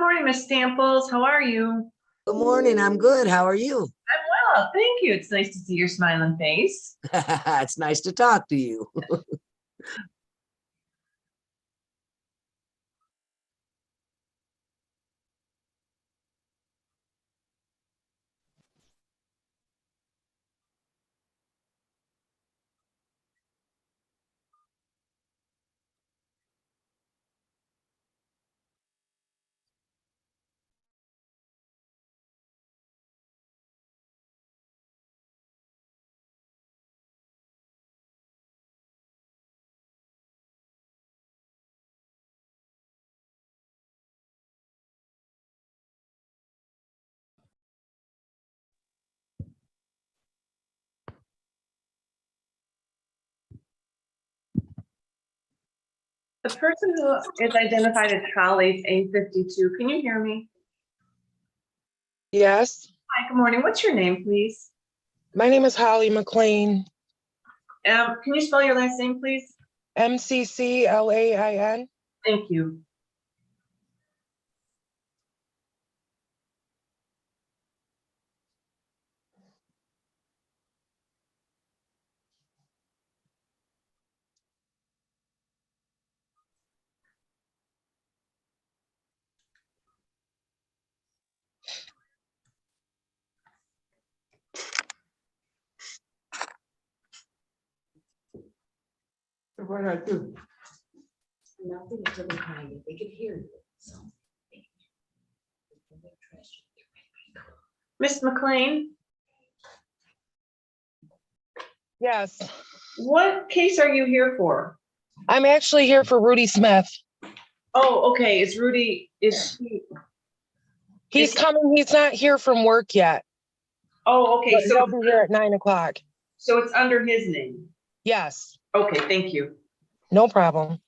morning, Miss Stamples. How are you? Good morning. I'm good. How are you? I'm well, thank you. It's nice to see your smiling face. It's nice to talk to you. The person who is identified as Holly's A52, can you hear me? Yes, Hi, good morning. What's your name, please? my name is Holly McLean, Can you spell your last name, please? MCCLAIN. Thank you. What I do? Nothing until they find it. They can hear you. So. Miss McLean, Yes, what case are you here for? I'm actually here for Rudy Smith. Oh, okay. Is Rudy, is he? He's Is- coming. He's not here from work yet, Oh, okay. but he'll be here at 9 o'clock. So it's under his name. Yes, Okay, thank you. no problem.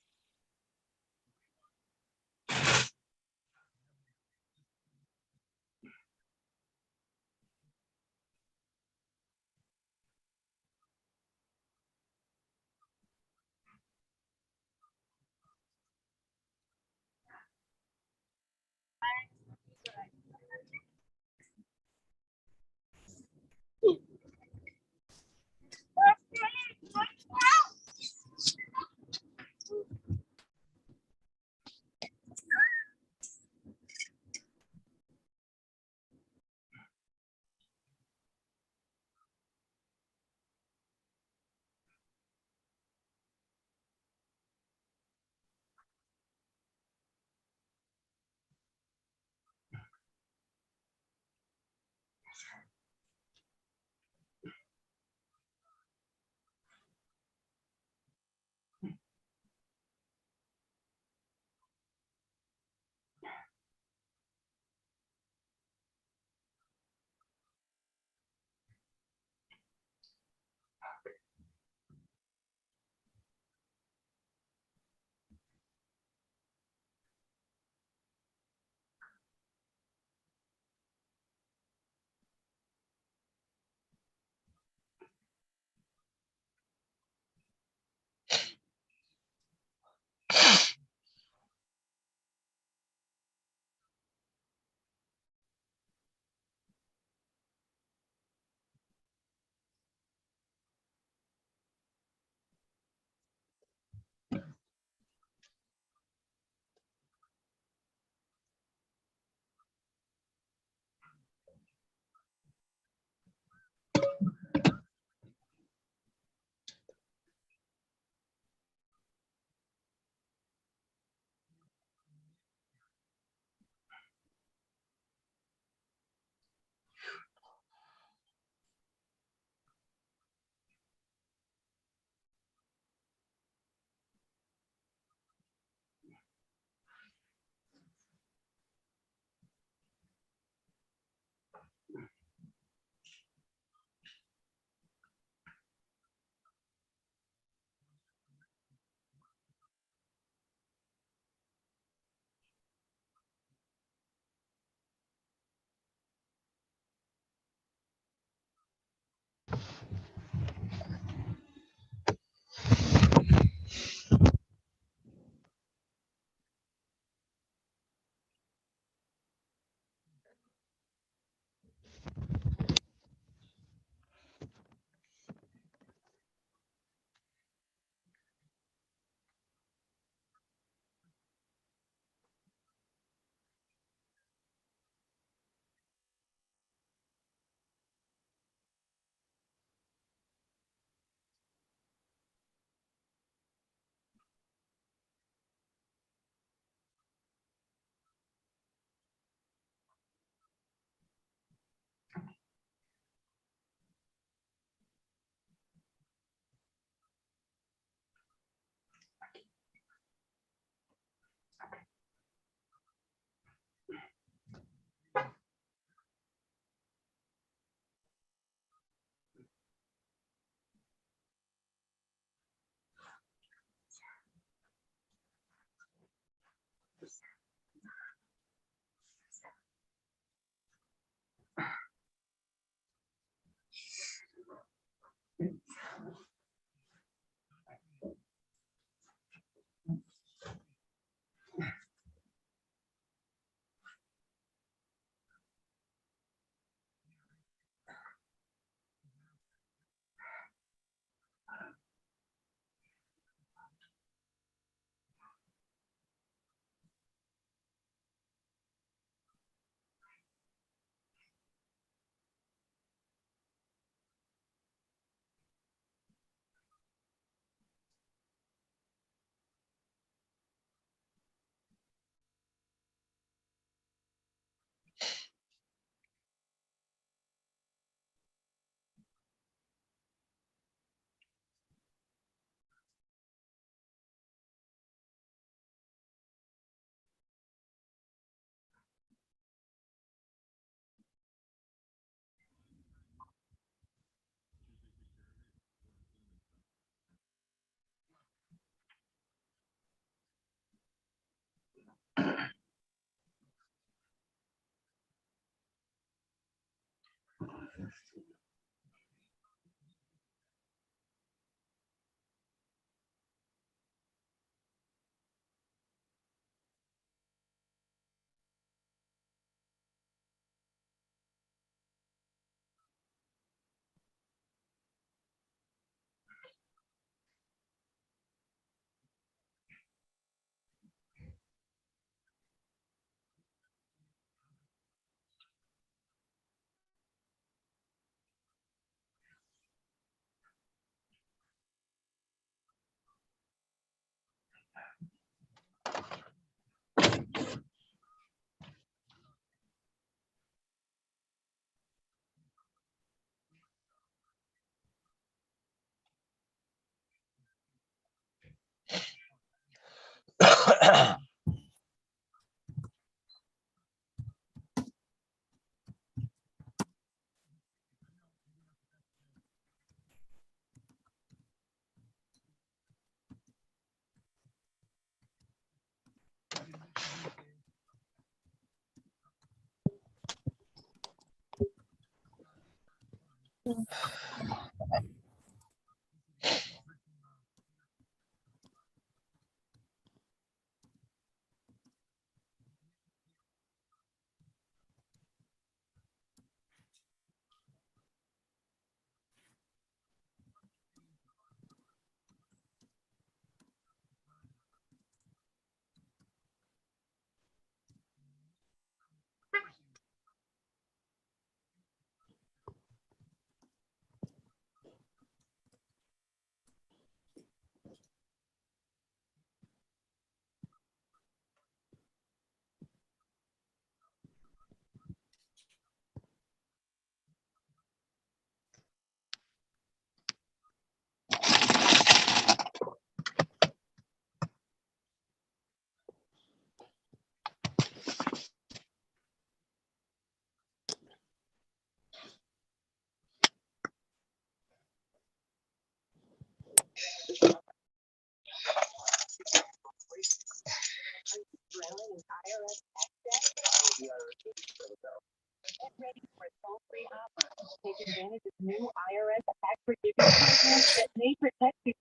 Take advantage of new IRS tax forgiving programs that may protect you.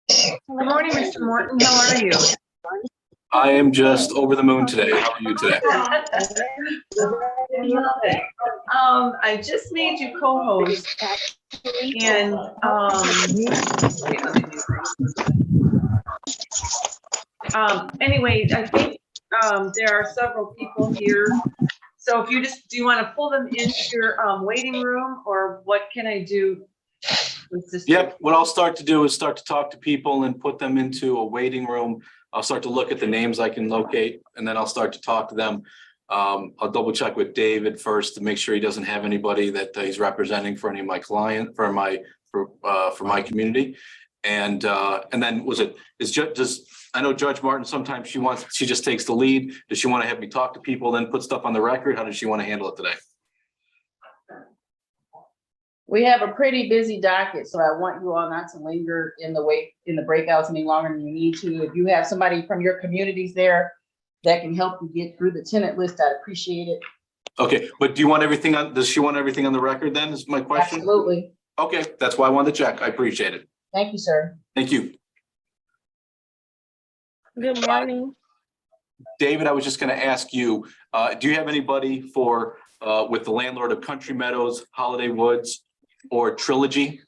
Good morning, Mr. Morton. How are you? I am just over the moon today. How are you today? I love it. I just made you co-host and, anyway, I think, there are several people here. So if you just, do you want to pull them into your, waiting room, or what can I do? Yep. What I'll start to do is start to talk to people and put them into a waiting room. I'll start to look at the names I can locate, and then I'll start to talk to them. I'll double check with David first to make sure he doesn't have anybody that he's representing for any of my client, for my community. And then I know Judge Martin, sometimes she just takes the lead. Does she want to have me talk to people, then put stuff on the record? How does she want to handle it today? We have a pretty busy docket, so I want you all not to linger in the breakouts any longer than you need to. If you have somebody from your communities there, that can help you get through the tenant list, I'd appreciate it. Okay, but do you want everything on, does she want everything on the record then, is my question? Absolutely. Okay, that's why I wanted to check. I appreciate it. Thank you, sir. Thank you. Good morning. David, I was just gonna ask you, do you have anybody for, with the landlord of Country Meadows, Holiday Woods, or Trilogy?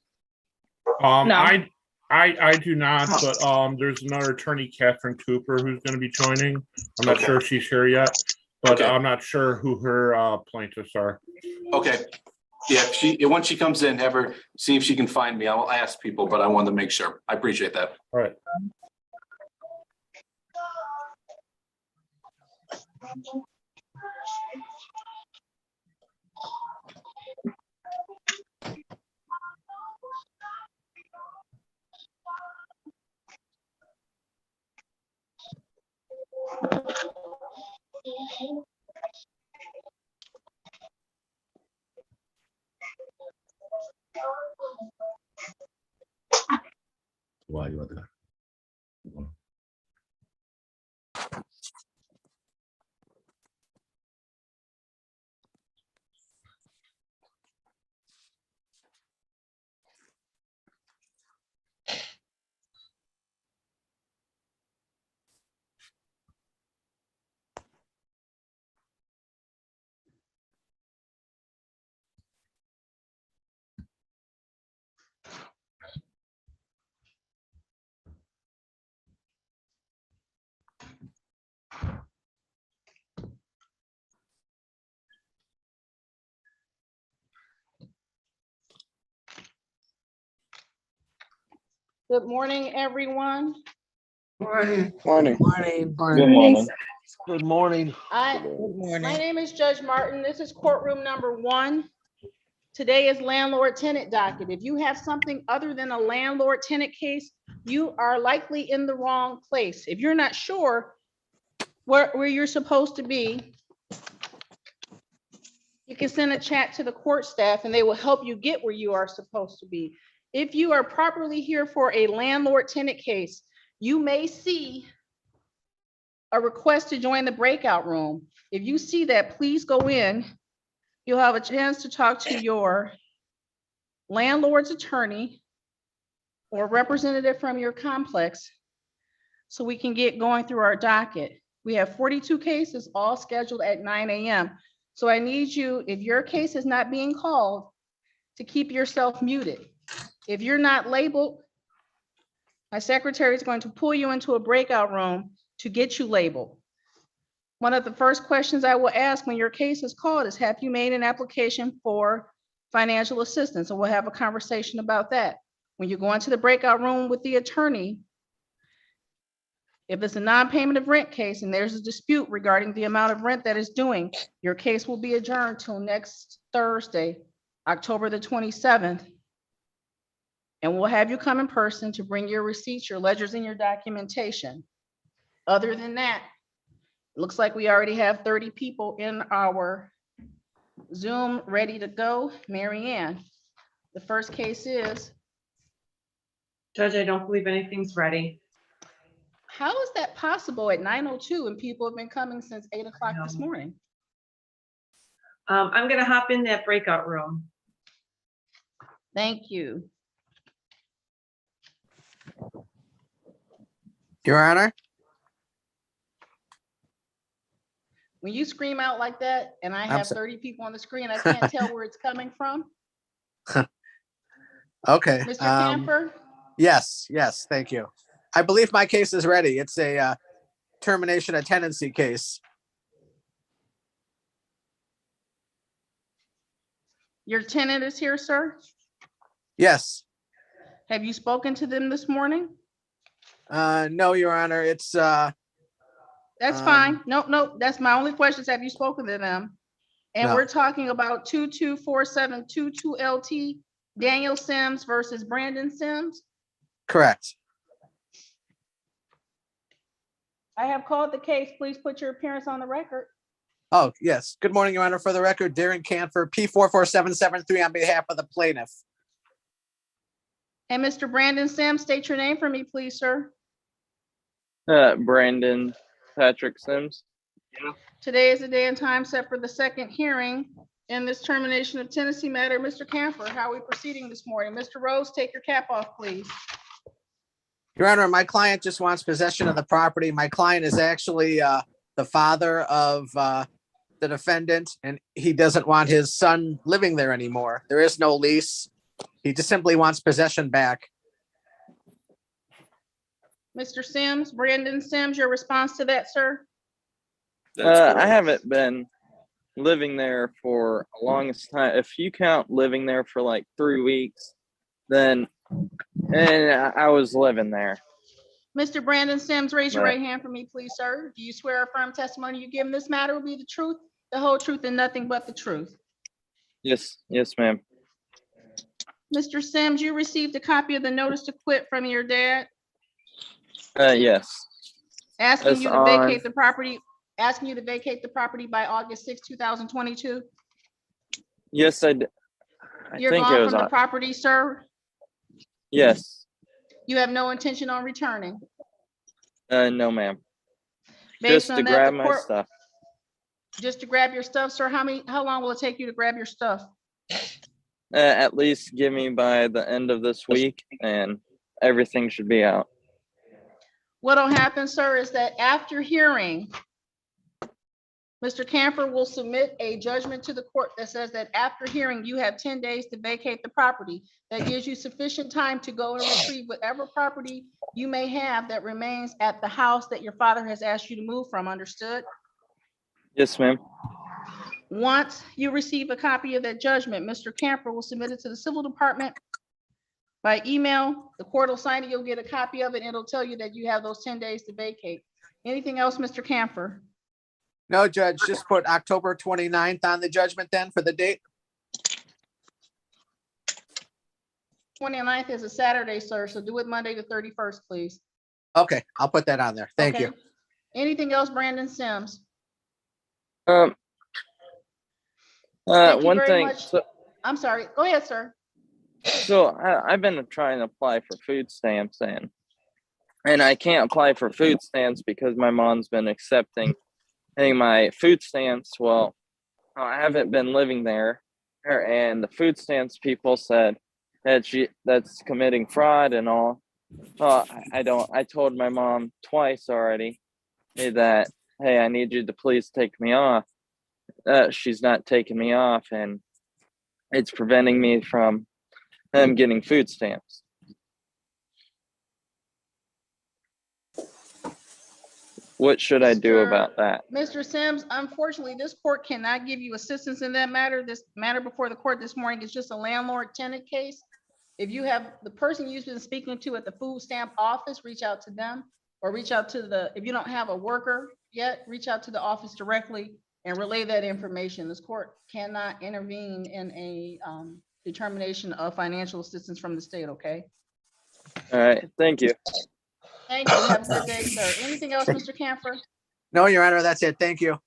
No. I do not, but there's another attorney, Catherine Cooper, who's gonna be joining. I'm not Okay. sure if she's here yet, but Okay. I'm not sure who her plaintiffs are. Okay. Yeah, once she comes in, have her see if she can find me. I will ask people, but I wanted to make sure. I appreciate that. All right. Why you want that? Good morning, everyone. Morning. Morning. Good morning. My name is Judge Martin. This is courtroom number 1. Today is landlord tenant docket. If you have something other than a landlord tenant case, you are likely in the wrong place. If you're not sure where you're supposed to be, you can send a chat to the court staff and they will help you get where you are supposed to be. If you are properly here for a landlord tenant case, you may see a request to join the breakout room. If you see that, please go in. You'll have a chance to talk to your landlord's attorney or representative from your complex so we can get going through our docket. We have 42 cases all scheduled at 9 a.m. So I need you, if your case is not being called, to keep yourself muted. If you're not labeled, my secretary is going to pull you into a breakout room to get you labeled. One of the first questions I will ask when your case is called is, have you made an application for financial assistance? And we'll have a conversation about that. When you go into the breakout room with the attorney, if it's a non-payment of rent case and there's a dispute regarding the amount of rent that is due, your case will be adjourned till next Thursday, October the 27th. And we'll have you come in person to bring your receipts, your ledgers, and your documentation. Other than that, it looks like we already have 30 people in our Zoom ready to go. Mary Ann, the first case is. Judge, I don't believe anything's ready. How is that possible at 9:02 and people have been coming since 8 o'clock this morning? I'm gonna hop in that breakout room. Thank you. Your Honor, When you scream out like that and I I'm have so- 30 people on the screen, I can't tell where it's coming from. okay. Mr. Camper, Yes, thank you. I believe my case is ready. It's a termination of tenancy case. your tenant is here, sir. Yes. Have you spoken to them this morning? No, Your Honor, it's That's fine. No, that's my only questions. Have you spoken to them? And No. we're talking about 224722 LT, Daniel Sims versus Brandon Sims. correct. I have called the case. Please put your appearance on the record. Oh, yes. Good morning, Your Honor. For the record, Darren Canfor, P44773 on behalf of the plaintiff. And Mr. Brandon Sims, state your name for me, please, sir. Brandon Patrick Sims. Today is the day and time set for the second hearing in this termination of tenancy matter. Mr. Camper, how are we proceeding this morning? Mr. Rose, take your cap off, please. Your Honor, my client just wants possession of the property. My client is actually the father of the defendant, and he doesn't want his son living there anymore. There is no lease. He just simply wants possession back. Mr. Sims, Brandon Sims, your response to that, sir? I haven't been living there for a longest time. If you count living there for like 3 weeks, then and I was living there. Mr. Brandon Sims, raise your Right. right hand for me, please, sir. Do you swear a firm testimony you give in this matter will be the truth, the whole truth, and nothing but the truth? Yes, ma'am. Mr. Sims, you received a copy of the notice to quit from your dad, Yes. asking That's you to on- vacate the property, asking you to vacate the property by August 6, 2022. Yes, I You're think it gone was from the on. property, sir. Yes. You have no intention on returning. No, ma'am. Based Just on to that, grab the my court- stuff. Just to grab your stuff, sir? How long will it take you to grab your stuff? At least give me by the end of this week, and everything should be out. What'll happen, sir, is that after hearing, Mr. Camper will submit a judgment to the court that says that after hearing, you have 10 days to vacate the property. That gives you sufficient time to go and retrieve whatever property you may have that remains at the house that your father has asked you to move from, understood? Yes, ma'am. Once you receive a copy of that judgment, Mr. Camper will submit it to the civil department by email. The court will sign it, you'll get a copy of it, and it'll tell you that you have those 10 days to vacate. Anything else, Mr. Camper? No, Judge, just put October 29th on the judgment then for the date. 29th is a Saturday, sir, so do it Monday the 31st, please. Okay, I'll put that on there. Thank you. Okay. Anything else, Brandon Sims? Thank you one very thing. much. I'm sorry, go ahead, sir. So I've been trying to apply for food stamps, and I can't apply for food stamps because my mom's been accepting my food stamps. Well, I haven't been living there, and the food stamps people said that that's committing fraud and all. I told my mom twice already that, hey, I need you to please take me off. She's not taking me off, and it's preventing me from them getting food stamps. What should I do about that? Mr. Sims, unfortunately, this court cannot give you assistance in that matter. This matter before the court this morning is just a landlord-tenant case. If you have the person you've been speaking to at the food stamp office, reach out to them, or reach out to if you don't have a worker yet, reach out to the office directly and relay that information. This court cannot intervene in a determination of financial assistance from the state, okay? All right, thank you. Thank you. Have a good day, sir. Anything else, Mr. Camper? No, Your Honor, that's it. Thank you.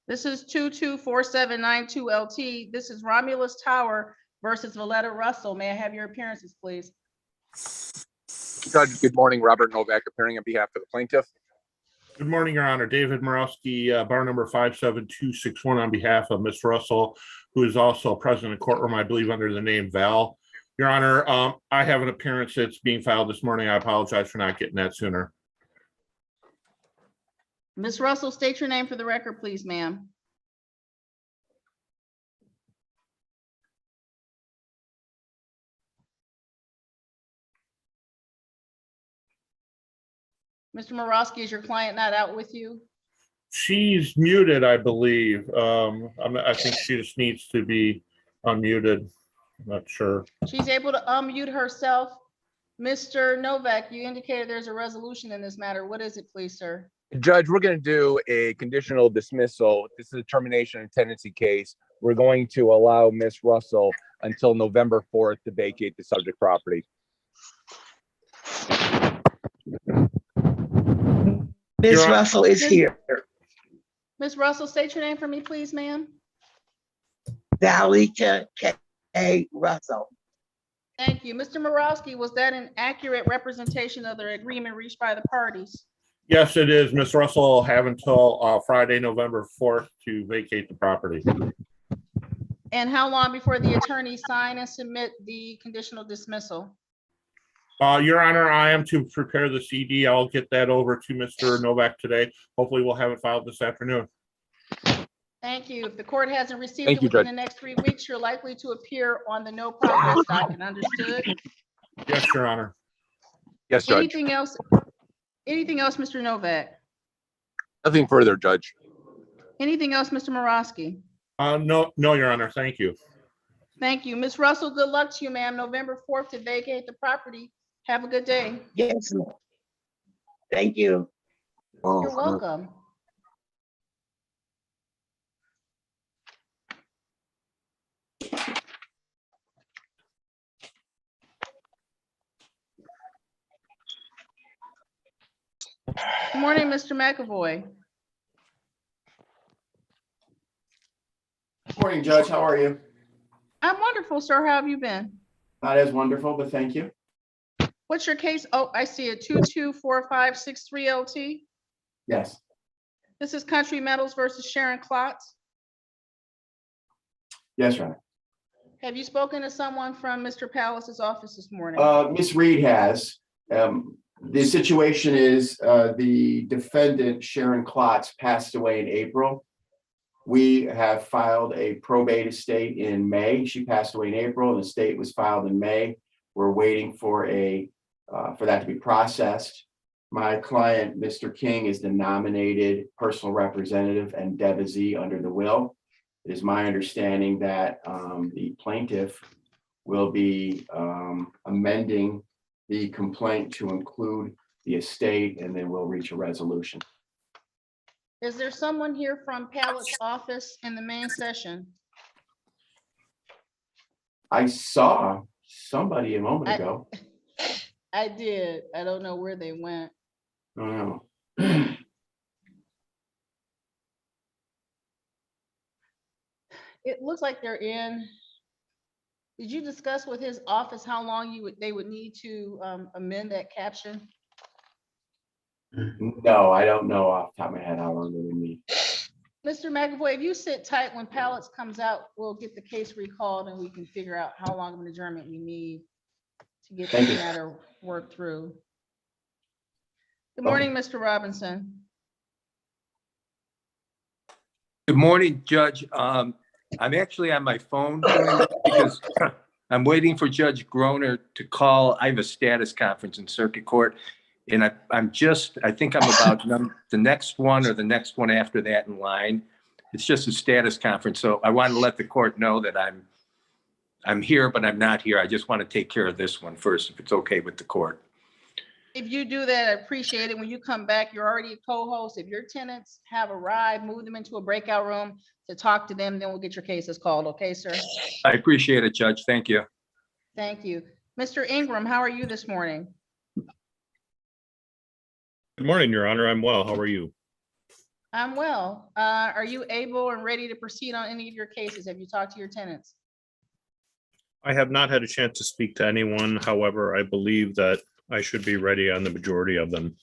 This is 224792 LT. This is Romulus Tower versus Valletta Russell. May I have your appearances, please? Judge, good morning. Robert Novak appearing on behalf of the plaintiff. Good morning, Your Honor. David Morowski, bar number 57261 on behalf of Ms. Russell, who is also present in the courtroom, I believe, under the name Val. Your Honor, I have an appearance that's being filed this morning. I apologize for not getting that sooner. Ms. Russell, state your name for the record, please, ma'am. Mr. Morowski, is your client not out with you? She's muted, I believe. I think she just needs to be unmuted. I'm not sure. She's able to unmute herself. Mr. Novak, you indicated there's a resolution in this matter. What is it, please, sir? Judge, we're going to do a conditional dismissal. This is a termination of tenancy case. We're going to allow Ms. Russell until November 4th to vacate the subject property. Ms. Your Hon- Russell is here. Ms. Russell, state your name for me, please, ma'am. Dalita K. Russell. Thank you. Mr. Morowski, was that an accurate representation of the agreement reached by the parties? Yes, it is. Ms. Russell will have until Friday, November 4th to vacate the property. And how long before the attorney sign and submit the conditional dismissal? Your Honor, I am to prepare the CD. I'll get that over to Mr. Novak today. Hopefully we'll have it filed this afternoon. Thank you. If the court hasn't received Thank it you, within Judge. the next 3 weeks, you're likely to appear on the no progress docket. Understood? Yes, Your Honor. Yes, Judge. Anything else? Anything else, Mr. Novak? Nothing further, Judge. Anything else, Mr. Morosky? No, Your Honor. Thank you. Thank you. Ms. Russell, good luck to you, ma'am. November 4th to vacate the property. Have a good day. Yes, ma'am. Thank you. You're welcome. Good morning, Mr. McAvoy. Morning, Judge. How are you? I'm wonderful, sir. How have you been? Not as wonderful, but thank you. What's your case? Oh, I see it. 224563 LT. Yes. This is Country Metals versus Sharon Klotz. Yes, Your Honor. Have you spoken to someone from Mr. Palace's office this morning? Ms. Reed has. The situation is the defendant, Sharon Klotz, passed away in April. We have filed a probate estate in May. She passed away in April. The estate was filed in May. We're waiting for that to be processed. My client, Mr. King, is the nominated personal representative and devotee under the will. It is my understanding that the plaintiff will be amending the complaint to include the estate, and then we'll reach a resolution. Is there someone here from Palace's office in the main session? I saw somebody a moment ago. I did. I don't know where they went. I don't know. It looks like they're in. Did you discuss with his office how long they would need to amend that caption? No, I don't know off the top of my head how long they would need. Mr. McAvoy, if you sit tight, when Palace comes out, we'll get the case recalled and we can figure out how long of an adjournment we need to get this matter worked through. Good morning, Mr. Robinson. Good morning, Judge. I'm actually on my phone because I'm waiting for Judge Groner to call. I have a status conference in circuit court. And I think I'm about the next one or the next one after that in line. It's just a status conference. So I want to let the court know that I'm here, but I'm not here. I just want to take care of this one first, if it's okay with the court. If you do that, I appreciate it. When you come back, you're already a co-host. If your tenants have arrived, move them into a breakout room to talk to them, then we'll get your cases called. Okay, sir? I appreciate it, Judge. Thank you. Thank you. Mr. Ingram, how are you this morning? Good morning, Your Honor. I'm well. How are you? I'm well. Are you able and ready to proceed on any of your cases? Have you talked to your tenants? I have not had a chance to speak to anyone. However, I believe that I should be ready on the majority of them.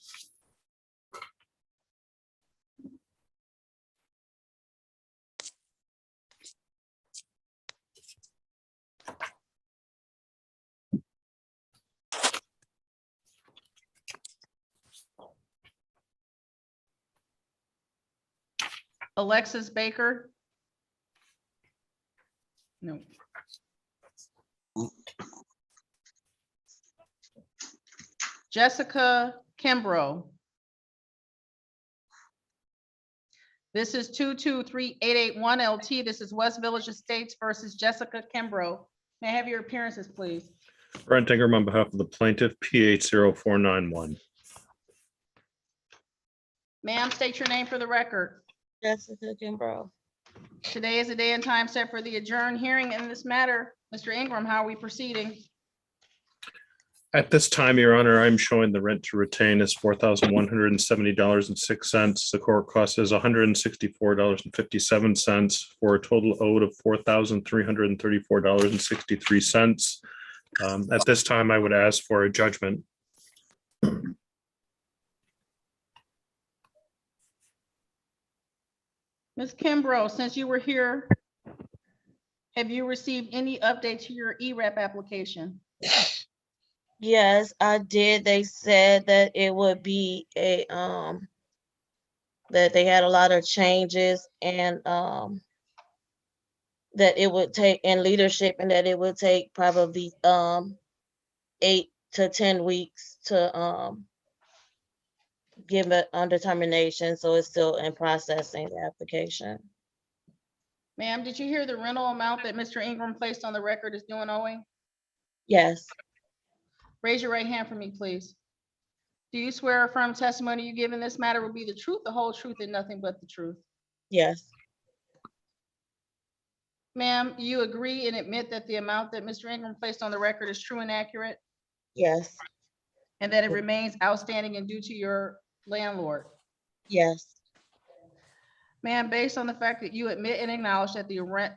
Alexis Baker? No. Jessica Kimbrough. This is 223881 LT. This is West Village Estates versus Jessica Kimbrough. May I have your appearances, please? Brent Ingram on behalf of the plaintiff, P80491. Ma'am, state your name for the record. Jessica Kimbrough. Today is the day and time set for the adjourned hearing in this matter. Mr. Ingram, how are we proceeding? At this time, Your Honor, I'm showing the rent to retain is $4,170.06. The court cost is $164.57 for a total owed of $4,334.63. At this time, I would ask for a judgment. Ms. Kimbrough, since you were here, have you received any update to your ERAP application? Yes, I did. They said that it would be a, that they had a lot of changes and, that it would take in leadership and that it would take probably, 8 to 10 weeks to, give it undetermination. So it's still in processing the application. Ma'am, did you hear the rental amount that Mr. Ingram placed on the record is due and owing? Yes, Raise your right hand for me, please. Do you swear or affirm testimony you give in this matter will be the truth, the whole truth, and nothing but the truth? yes, Ma'am, you agree and admit that the amount that Mr. Ingram placed on the record is true and accurate, yes, and that it remains outstanding and due to your landlord? yes, Ma'am, based on the fact that you admit and acknowledge that the rent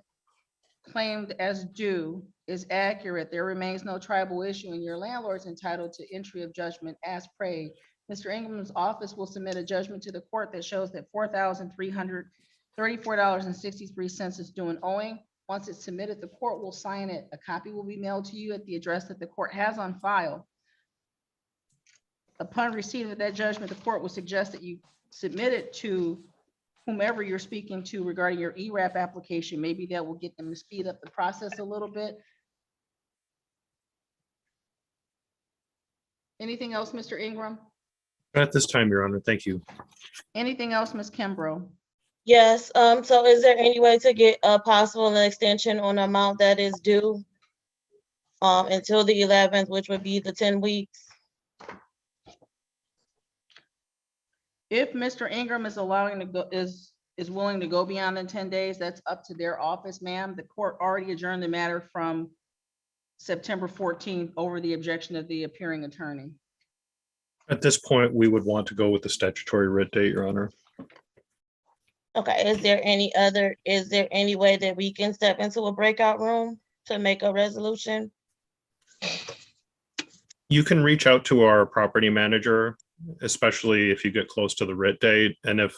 claimed as due is accurate, there remains no tribal issue and your landlord's entitled to entry of judgment as prayed. Mr. Ingram's office will submit a judgment to the court that shows that $4,334.63 is due and owing. Once it's submitted, the court will sign it. A copy will be mailed to you at the address that the court has on file. Upon receipt of that judgment, the court will suggest that you submit it to whomever you're speaking to regarding your ERAP application. Maybe that will get them to speed up the process a little bit. Anything else, Mr. Ingram? At this time, Your Honor, thank you. Anything else, Ms. Kimbrough? yes. So is there any way to get a possible extension on the amount that is due? Until the 11th, which would be the 10 weeks? If Mr. Ingram is allowing to go, is willing to go beyond the 10 days, that's up to their office, ma'am. The court already adjourned the matter from September 14th over the objection of the appearing attorney. At this point, we would want to go with the statutory writ date, Your Honor. Okay, is there any way that we can step into a breakout room to make a resolution? You can reach out to our property manager, especially if you get close to the writ date. And if,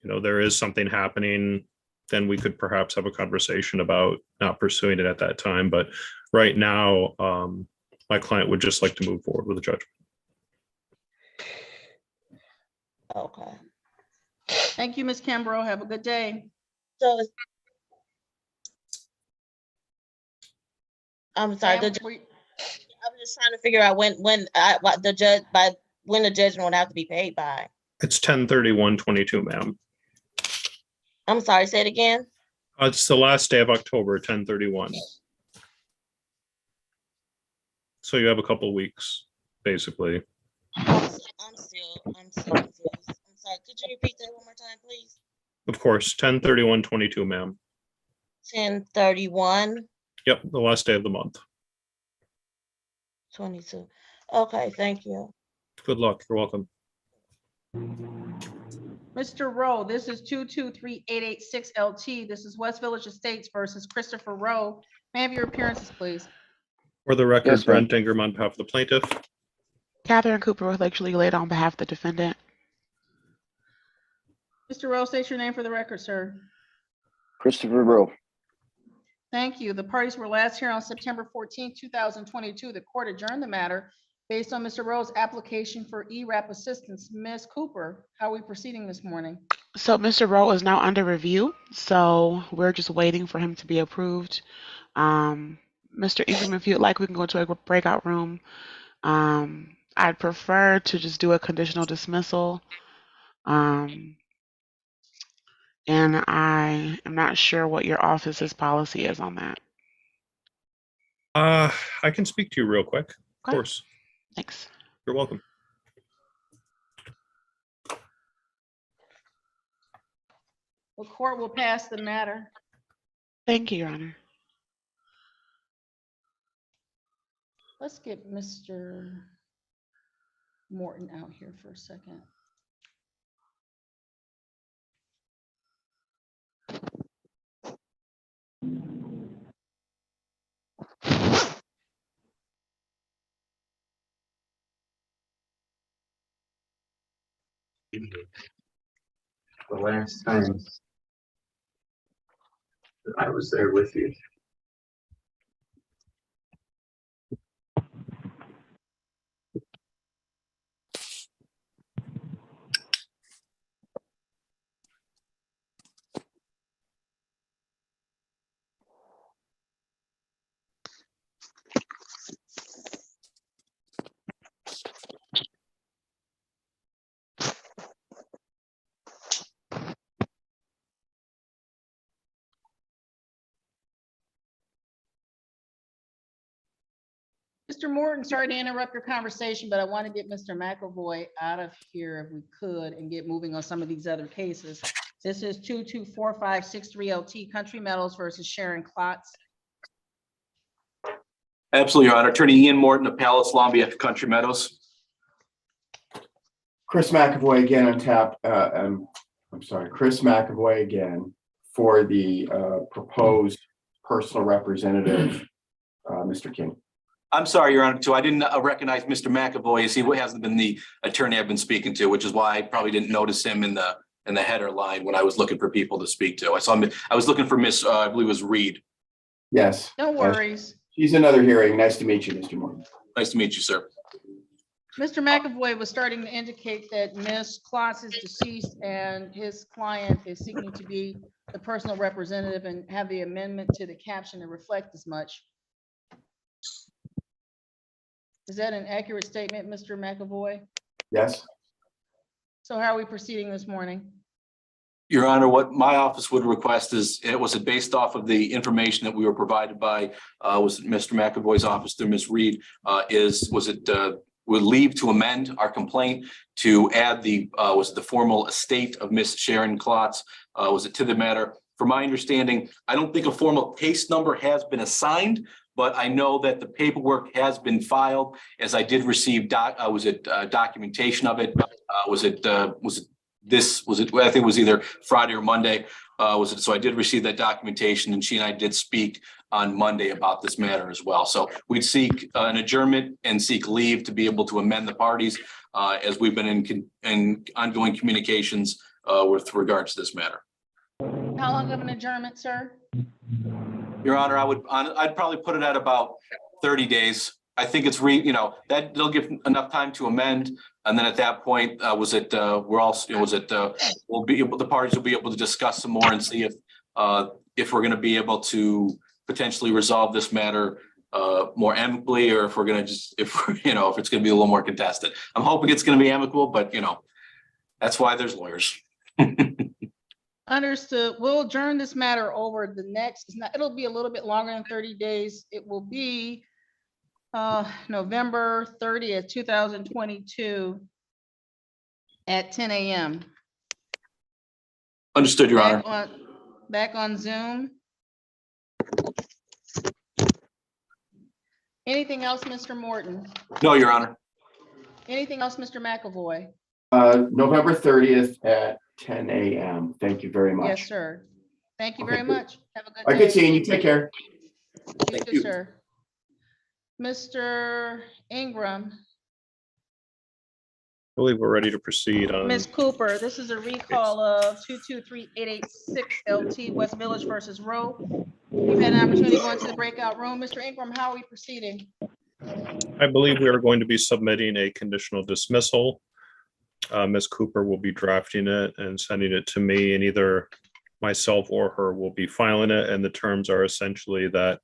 there is something happening, then we could perhaps have a conversation about not pursuing it at that time. But right now, my client would just like to move forward with the judgment. Okay. Thank you, Ms. Kimbrough. Have a good day. So I'm sorry, Ma'am, I'm just trying to figure out when the judgment would have to be paid by. It's 10/31/22, ma'am. I'm sorry, say it again. It's the last day of October, 10/31. So you have a couple weeks, basically. I'm still confused. I'm sorry. Could you repeat that one more time, please? Of course, 10/31/22, ma'am. 10/31. Yep, the last day of the month. 22. Okay, thank you. Good luck. You're welcome. Mr. Rowe, this is 223886 LT. This is West Village Estates versus Christopher Rowe. May I have your appearances, please? For the record, Yes, ma'am. Brent Ingram on behalf of the plaintiff. Catherine Cooper with Lakeshore Legal Aid on behalf of the defendant. Mr. Rowe, state your name for the record, sir. Christopher Rowe. Thank you. The parties were last here on September 14th, 2022. The court adjourned the matter based on Mr. Rowe's application for ERAP assistance. Ms. Cooper, how are we proceeding this morning? So Mr. Rowe is now under review, so we're just waiting for him to be approved. Mr. Ingram, if you'd like, we can go to a breakout room. I'd prefer to just do a conditional dismissal. And I am not sure what your office's policy is on that. I can speak to you real quick. Of Okay. course. Thanks. You're welcome. The court will pass the matter. Thank you, Your Honor. Let's get Mr. Morton out here for a second. The last time that I was there with you. Mr. Morton, sorry to interrupt your conversation, but I want to get Mr. McAvoy out of here if we could and get moving on some of these other cases. This is 224563LT Country Metals versus Sharon Klotz. Absolutely, Your Honor. Attorney Ian Morton of Palace Law on behalf of Country Meadows. Chris McAvoy again on tap. I'm sorry, Chris McAvoy again for the proposed personal representative, Mr. King. I'm sorry, Your Honor, too. I didn't recognize Mr. McAvoy as he hasn't been the attorney I've been speaking to, which is why I probably didn't notice him in the header line when I was looking for people to speak to. I saw him. I was looking for Miss, I believe it was Reed. Yes. No worries. She's another hearing. Nice to meet you, Mr. Morton. Nice to meet you, sir. Mr. McAvoy was starting to indicate that Ms. Klotz is deceased and his client is seeking to be the personal representative and have the amendment to the caption to reflect as much. Is that an accurate statement, Mr. McAvoy? Yes. So how are we proceeding this morning? Your Honor, what my office would request is, it was based off of the information that we were provided by, was Mr. McAvoy's office through Ms. Reed, would leave to amend our complaint to add the formal estate of Miss Sharon Klotz, to the matter. From my understanding, I don't think a formal case number has been assigned, but I know that the paperwork has been filed, as I did receive documentation of it. I think it was either Friday or Monday. So I did receive that documentation, and she and I did speak on Monday about this matter as well. So we'd seek an adjournment and seek leave to be able to amend the parties, as we've been in ongoing communications with regards to this matter. How long of an adjournment, sir? Your Honor, I'd probably put it at about 30 days. I think it's that they'll give enough time to amend. And then at that point, the parties will be able to discuss some more and see if we're going to be able to potentially resolve this matter more amicably, or if we're going to if it's going to be a little more contested. I'm hoping it's going to be amicable, but that's why there's lawyers. Understood. We'll adjourn this matter over the next, it'll be a little bit longer than 30 days. It will be November 30th, 2022 at 10 a.m. Understood, Your Honor. Back on Zoom. Anything else, Mr. Morton? No, Your Honor. Anything else, Mr. McAvoy? November 30th at 10 a.m. Thank you very much. Yes, sir. Thank you very much. Have a good I day. good seeing you. Take care. You too, sir. Mr. Ingram, I believe we're ready to proceed on. Ms. Cooper, this is a recall of 223886 LT West Village versus Rowe. You've had an opportunity to go into the breakout room. Mr. Ingram, how are we proceeding? I believe we are going to be submitting a conditional dismissal. Ms. Cooper will be drafting it and sending it to me, and either myself or her will be filing it. And the terms are essentially that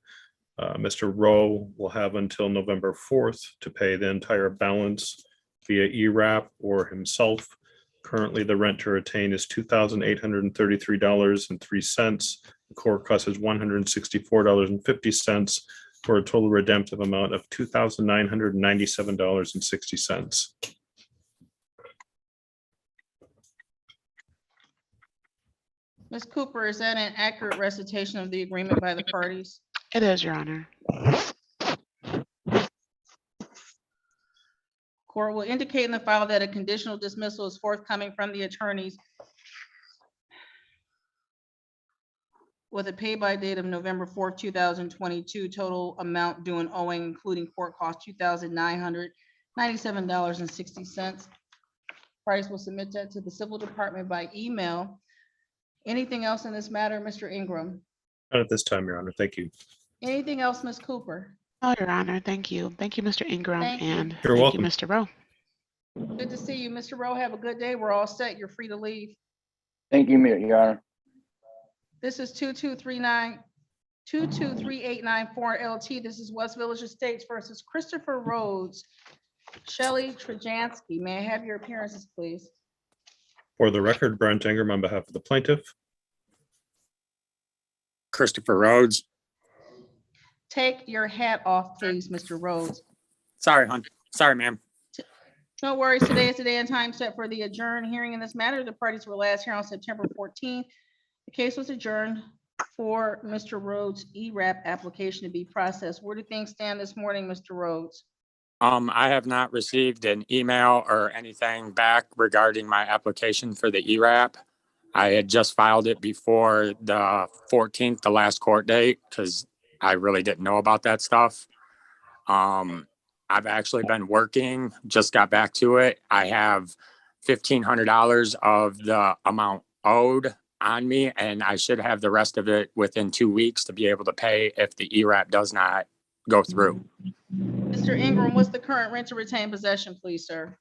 Mr. Rowe will have until November 4th to pay the entire balance via ERAP or himself. Currently, the rent to retain is $2,833.03. The court cost is $164.50 for a total redemptive amount of $2,997.60. Ms. Cooper, is that an accurate recitation of the agreement by the parties? It is, Your Honor. Court will indicate in the file that a conditional dismissal is forthcoming from the attorneys with a pay by date of November 4th, 2022, total amount due and owing, including court costs, $2,997.60. Price will submit that to the civil department by email. Anything else in this matter, Mr. Ingram? Not at this time, Your Honor. Thank you. Anything else, Ms. Cooper? Oh, Your Honor, thank you. Thank you, Mr. Ingram, Thank you. and You're thank welcome. you, Mr. Rowe. Good to see you, Mr. Rowe. Have a good day. We're all set. You're free to leave. Thank you, Your Honor. This is 22389 LT. This is West Village Estates versus Christopher Rhodes. Shelley Trajanski, may I have your appearances, please? For the record, Brent Ingram on behalf of the plaintiff. Christopher Rhodes. Take your hat off, please, Mr. Rhodes. Sorry, hon. Sorry, ma'am. No worries. Today is the day and time set for the adjourned hearing in this matter. The parties were last here on September 14th. The case was adjourned for Mr. Rhodes' ERAP application to be processed. Where do things stand this morning, Mr. Rhodes? I have not received an email or anything back regarding my application for the ERAP. I had just filed it before the 14th, the last court date, because I really didn't know about that stuff. I've actually been working, just got back to it. I have $1,500 of the amount owed on me, and I should have the rest of it within 2 weeks to be able to pay if the ERAP does not go through. Mr. Ingram, what's the current rent to retain possession, please, sir?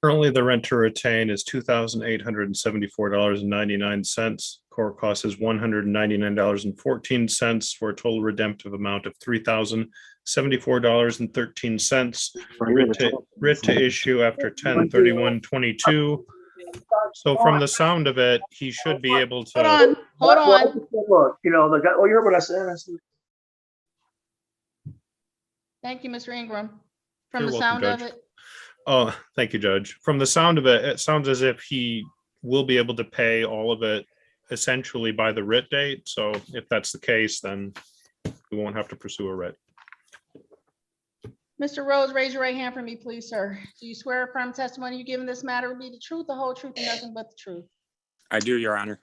Currently, the rent to retain is $2,874.99. Court cost is $199.14 for a total redemptive amount of $3,074.13. Writ to issue after 10/31/22. So from the sound of it, he should be able to. Hold on. Look, you know, the guy, oh, you heard what I said? Thank you, Mr. Ingram. From You're the welcome, sound of Judge. it, Oh, thank you, Judge. From the sound of it, it sounds as if he will be able to pay all of it essentially by the writ date. So if that's the case, then we won't have to pursue a writ. Mr. Rhodes, raise your right hand for me, please, sir. Do you swear affirm testimony you give in this matter will be the truth, the whole truth, and nothing but the truth? I do, Your Honor.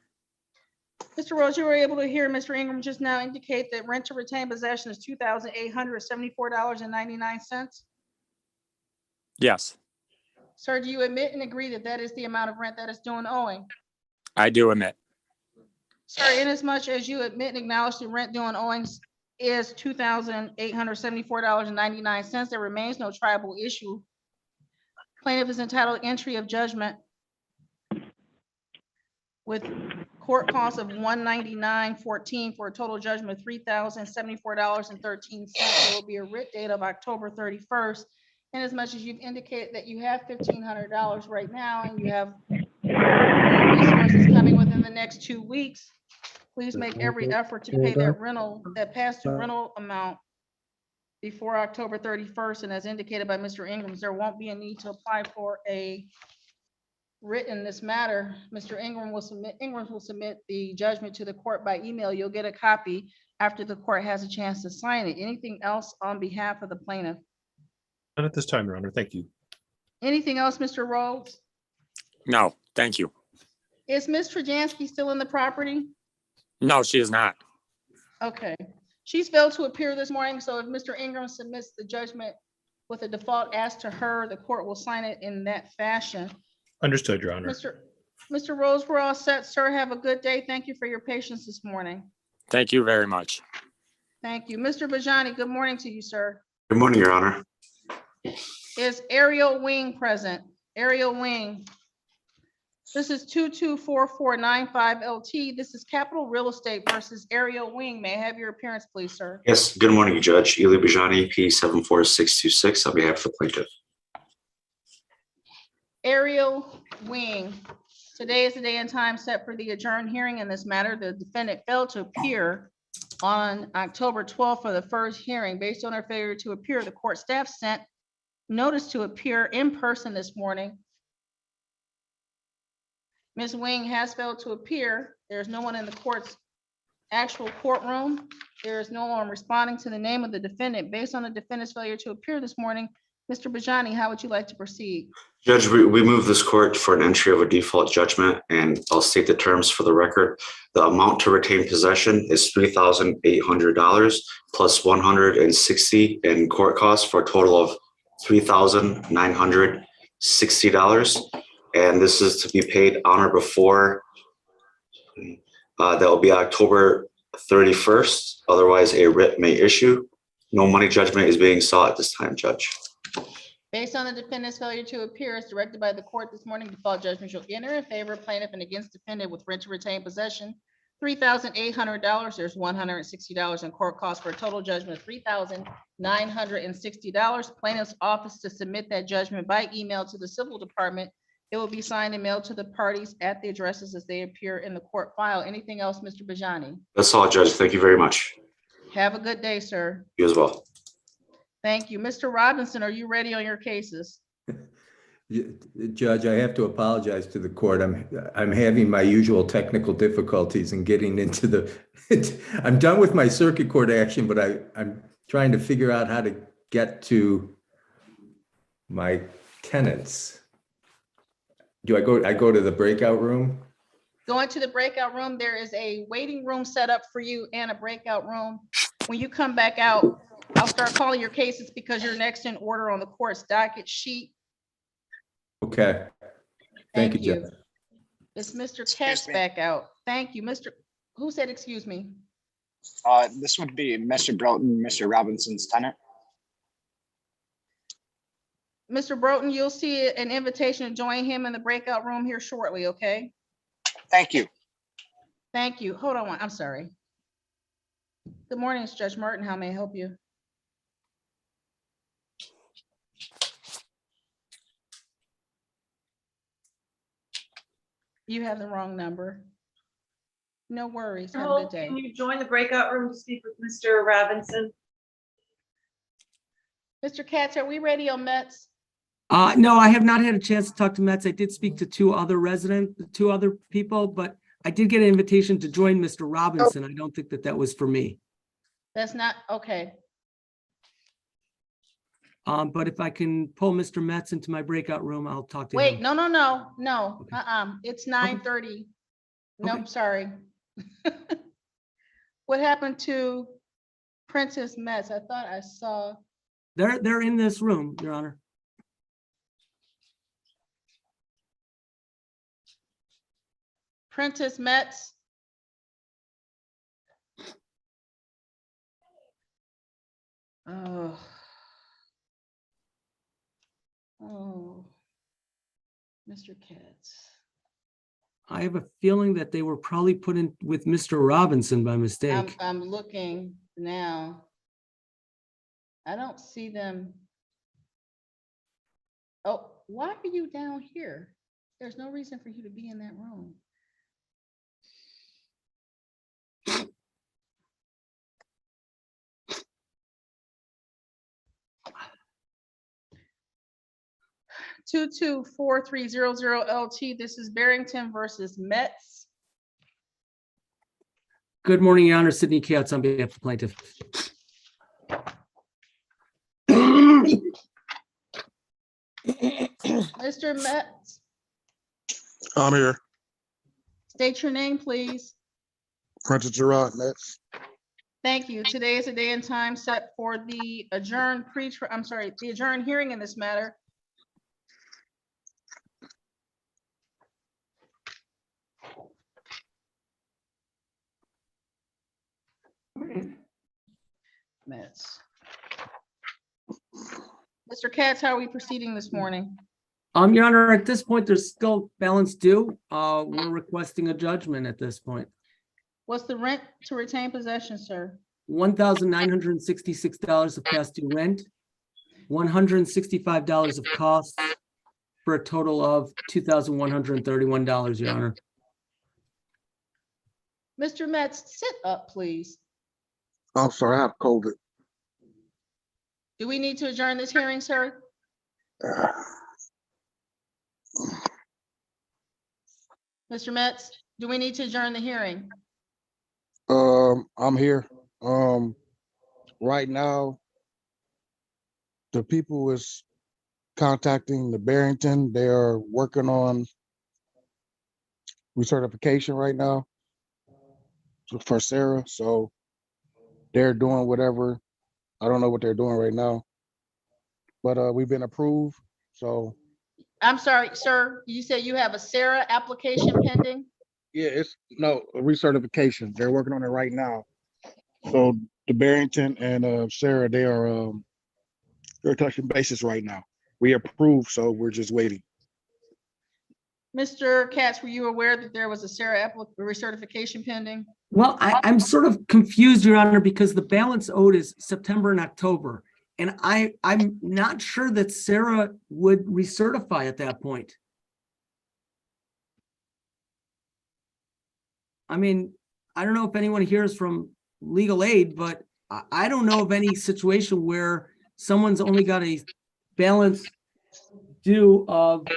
Mr. Rhodes, you were able to hear Mr. Ingram just now indicate that rent to retain possession is $2,874.99. Yes, Sir, do you admit and agree that that is the amount of rent that is due and owing? I do admit. Sir, inasmuch as you admit and acknowledge the rent due and owing is $2,874.99, there remains no tribal issue. Plaintiff is entitled entry of judgment with court costs of $199.14 for a total judgment of $3,074.13. There will be a writ date of October 31st. And as much as you've indicated that you have $1,500 right now and you have resources coming within the next 2 weeks, please make every effort to pay that rental, that past due rental amount before October 31st. And as indicated by Mr. Ingram, there won't be a need to apply for a writ in this matter. Mr. Ingram will submit the judgment to the court by email. You'll get a copy after the court has a chance to sign it. Anything else on behalf of the plaintiff? Not at this time, Your Honor. Thank you. Anything else, Mr. Rhodes? No, thank you. Is Ms. Trajanski still in the property? No, she is not. Okay. She's failed to appear this morning, so if Mr. Ingram submits the judgment with a default as to her, the court will sign it in that fashion. Understood, Your Honor. Mr. Rhodes, we're all set, sir. Have a good day. Thank you for your patience this morning. Thank you very much. Thank you. Mr. Bajani, good morning to you, sir. Good morning, Your Honor. Is Ariel Wing present? Ariel Wing. This is 224495 LT. This is Capital Real Estate versus Ariel Wing. May I have your appearance, please, sir? Yes, good morning, Judge. Eli Bajani, P74626, on behalf of the plaintiff. Ariel Wing. Today is the day and time set for the adjourned hearing in this matter. The defendant failed to appear on October 12th for the first hearing. Based on her failure to appear, the court staff sent notice to appear in person this morning. Ms. Wing has failed to appear. There's no one in the court's actual courtroom. There is no one responding to the name of the defendant. Based on the defendant's failure to appear this morning, Mr. Bajani, how would you like to proceed? Judge, we move this court for an entry of a default judgment, and I'll state the terms for the record. The amount to retain possession is $3,800 plus $160 in court costs for a total of $3,960. And this is to be paid on or before, that will be October 31st. Otherwise, a writ may issue. No money judgment is being sought at this time, Judge. Based on the defendant's failure to appear as directed by the court this morning, default judgment shall enter in favor of plaintiff and against defendant with rent to retain possession, $3,800. There's $160 in court costs for a total judgment of $3,960. Plaintiff's office to submit that judgment by email to the civil department. It will be signed and mailed to the parties at the addresses as they appear in the court file. Anything else, Mr. Bajani? That's all, Judge. Thank you very much. Have a good day, sir. You as well. Thank you. Mr. Robinson, are you ready on your cases? Judge, I have to apologize to the court. I'm having my usual technical difficulties in getting into the, I'm done with my circuit court action, but I'm trying to figure out how to get to my tenants. Do I go to the breakout room? Go into the breakout room. There is a waiting room set up for you and a breakout room. When you come back out, I'll start calling your cases because you're next in order on the court's docket sheet. Okay. Thank you, Judge. It's Mr. Katz back out. Thank you, Mr. Who said, excuse me? This would be Mr. Broughton, Mr. Robinson's tenant. Mr. Broughton, you'll see an invitation to join him in the breakout room here shortly, okay? Thank you. Thank you. Hold on one, I'm sorry. Good morning, it's Judge Martin. How may I help you? You have the wrong number. No worries. Have a good day. Can you join the breakout room to speak with Mr. Robinson? Mr. Katz, are we ready on Metz? No, I have not had a chance to talk to Metz. I did speak to two other people, but I did get an invitation to join Mr. Robinson. I don't think that was for me. That's not, okay. But if I can pull Mr. Metz into my breakout room, I'll talk to him. Wait, no. It's 9:30. Nope, sorry. What happened to Princess Metz? I thought I saw. They're in this room, Your Honor. Princess Metz. Oh, Mr. Katz. I have a feeling that they were probably put in with Mr. Robinson by mistake. I'm looking now. I don't see them. Oh, why are you down here? There's no reason for you to be in that room. (224300) LT. This is Barrington versus Metz. Good morning, Your Honor. Sidney Katz on behalf of the plaintiff. Mr. Metz, I'm here. state your name, please. Princess Gerard Metz. Thank you. Today is a day and time set for the adjourned the adjourned hearing in this matter. Metz. Mr. Katz, how are we proceeding this morning? Your Honor, at this point, there's still balance due. We're requesting a judgment at this point. What's the rent to retain possession, sir? $1,966 of past due rent, $165 of costs for a total of $2,131, Your Honor. Mr. Metz, sit up, please. I'm sorry, I have COVID. Do we need to adjourn this hearing, sir? Mr. Metz, do we need to adjourn the hearing? I'm here. Right now, the people is contacting the Barrington. They are working on recertification right now for Sarah. So they're doing whatever. I don't know what they're doing right now, but we've been approved. So I'm sorry, sir, you said you have a Sarah application pending? yeah, it's no recertification. They're working on it right now. So the Barrington and Sarah, they're touching bases right now. We approved, so we're just waiting. Mr. Katz, were you aware that there was a Sarah recertification pending? Well, I'm sort of confused, Your Honor, because the balance owed is September and October. And I'm not sure that Sarah would recertify at that point. I mean, I don't know if anyone here is from legal aid, but I don't know of any situation where someone's only got a balance due of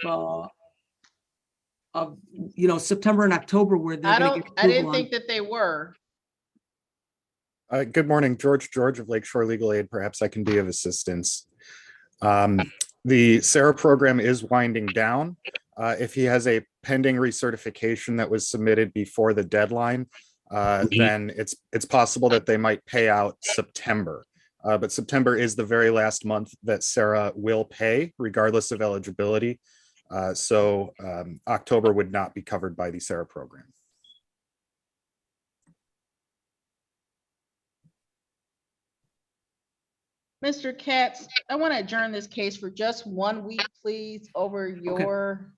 September and October where they're going to get I didn't approval think that they were. Good morning, George of Lakeshore Legal Aid. Perhaps I can be of assistance. The Sarah program is winding down. If he has a pending recertification that was submitted before the deadline, then it's possible that they might pay out September. But September is the very last month that Sarah will pay, regardless of eligibility. So October would not be covered by the Sarah program. Mr. Katz, I want to adjourn this case for just 1 week, please, over your,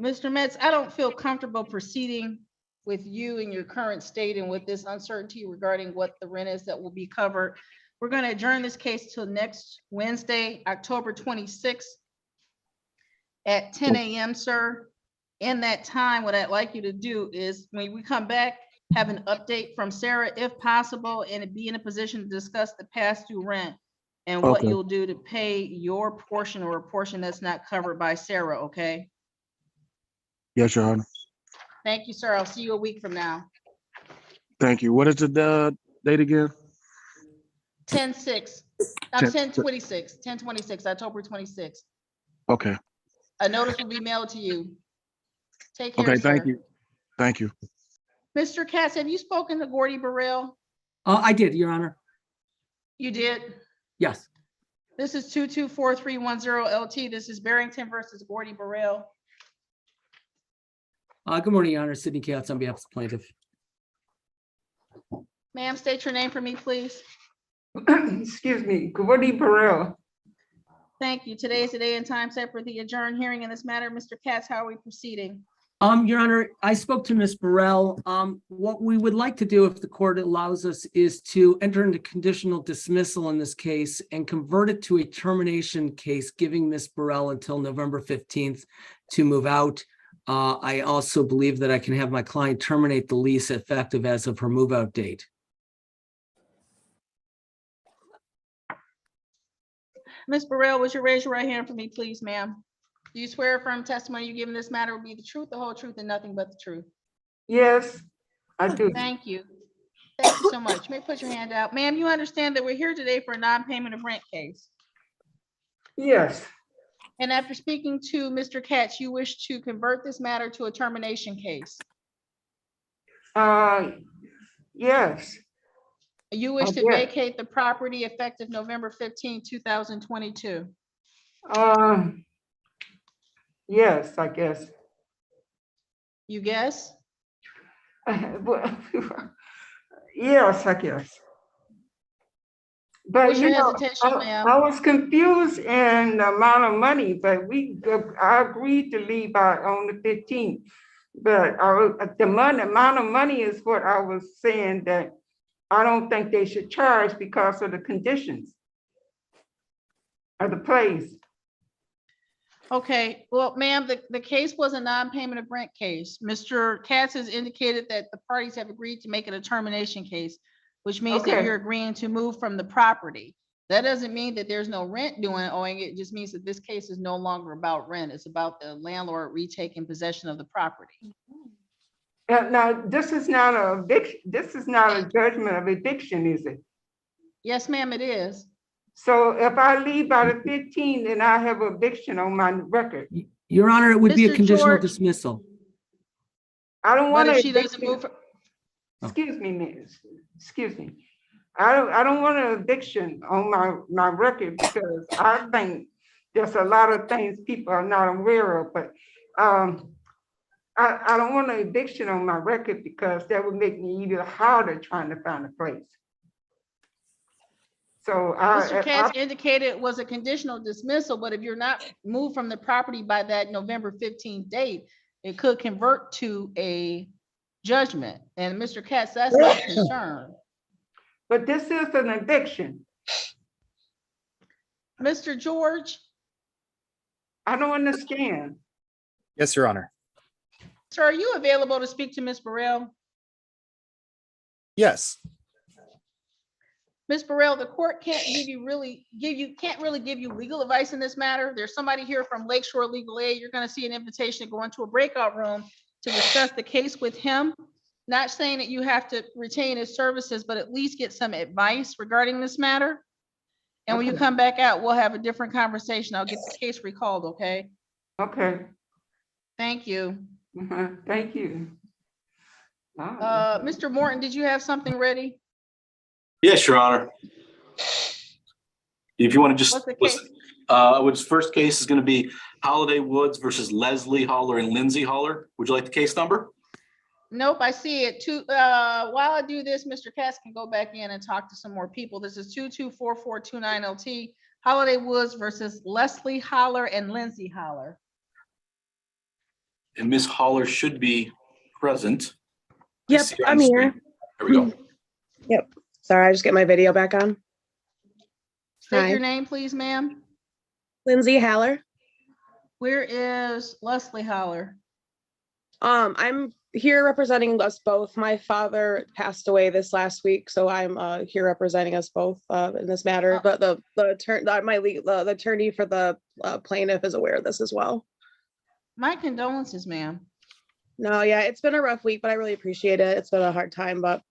Mr. Metz, I don't feel comfortable proceeding with you in your current state and with this uncertainty regarding what the rent is that will be covered. We're going to adjourn this case till next Wednesday, October 26th at 10 a.m., sir. In that time, what I'd like you to do is when we come back, have an update from Sarah if possible, and be in a position to discuss the past due rent and what you'll do to pay your portion or a portion that's not covered by Sarah, okay? Yes, Your Honor. Thank you, sir. I'll see you a week from now. Thank you. What is the date again? 10/6. 10/26. 10/26, October 26th. Okay. A notice will be mailed to you. Take care, Okay, sir. thank you. Thank you. Mr. Katz, have you spoken to Gordy Burrell? I did, Your Honor. You did? Yes. This is 224310 LT. This is Barrington versus Gordy Burrell. Good morning, Your Honor. Sidney Katz on behalf of the plaintiff. Ma'am, state your name for me, please. Excuse me, Gordy Burrell. Thank you. Today is the day and time set for the adjourned hearing in this matter. Mr. Katz, how are we proceeding? Your Honor, I spoke to Ms. Burrell. What we would like to do, if the court allows us, is to enter into conditional dismissal in this case and convert it to a termination case, giving Ms. Burrell until November 15th to move out. I also believe that I can have my client terminate the lease effective as of her move out date. Ms. Burrell, would you raise your right hand for me, please, ma'am? Do you swear affirm testimony you give in this matter will be the truth, the whole truth, and nothing but the truth? Yes, I do. Thank you. Thank you so much. You may put your hand out. Ma'am, you understand that we're here today for a non-payment of rent case. Yes. And after speaking to Mr. Katz, you wish to convert this matter to a termination case. Yes. You wish to Yes. vacate the property effective November 15, 2022. Yes, I guess. You guess? Well, yes, I guess. But What's your you know, hesitation, ma'am? I was confused in the amount of money, but I agreed to leave out on the 15th. But the amount of money is what I was saying that I don't think they should charge because of the conditions of the place. Okay, well, ma'am, the case was a non-payment of rent case. Mr. Katz has indicated that the parties have agreed to make it a termination case, which means that Okay. you're agreeing to move from the property. That doesn't mean that there's no rent owing. It just means that this case is no longer about rent. It's about the landlord retaking possession of the property. Now, this is not a eviction. This is not a judgment of eviction, is it? Yes, ma'am, it is. So if I leave by the 15th, then I have eviction on my record. Your Honor, it would be a Mr. conditional George. dismissal. I don't But want if to. she doesn't move, Excuse me, miss. Excuse me. I don't want an eviction on my record because I think there's a lot of things people are not aware of, but I don't want an eviction on my record because that would make me even harder trying to find a place. So Mr. Katz indicated it was a conditional dismissal, but if you're not moved from the property by that November 15th date, it could convert to a judgment. And Mr. Katz, that's my concern. But this is an eviction. Mr. George? I don't understand. Yes, Your Honor. Sir, are you available to speak to Ms. Burrell? Yes. Ms. Burrell, the court can't really give you legal advice in this matter. There's somebody here from Lakeshore Legal Aid. You're going to see an invitation to go into a breakout room to discuss the case with him. Not saying that you have to retain his services, but at least get some advice regarding this matter. And when you come back out, we'll have a different conversation. I'll get the case recalled, okay? Okay. Thank you. Thank you. Mr. Morton, did you have something ready? Yes, Your Honor. If you want to just What's the listen, which first case is going to be Holiday Woods versus Leslie Holler and Lindsay Holler. Would you like the case number? Nope, I see it. While I do this, Mr. Cass can go back in and talk to some more people. This is 224429LT, Holiday Woods versus Leslie Holler and Lindsay Holler. And Ms. Holler should be present. Yep, I'm here. There we go. Yep. Sorry, I just get my video back on. State Hi. your name, please, ma'am. Lindsay Haller. Where is Leslie Holler? I'm here representing us both. My father passed away this last week, so I'm here representing us both in this matter. But the attorney for the plaintiff is aware of this as well. My condolences, ma'am. No, yeah, it's been a rough week, but I really appreciate it. It's been a hard time, but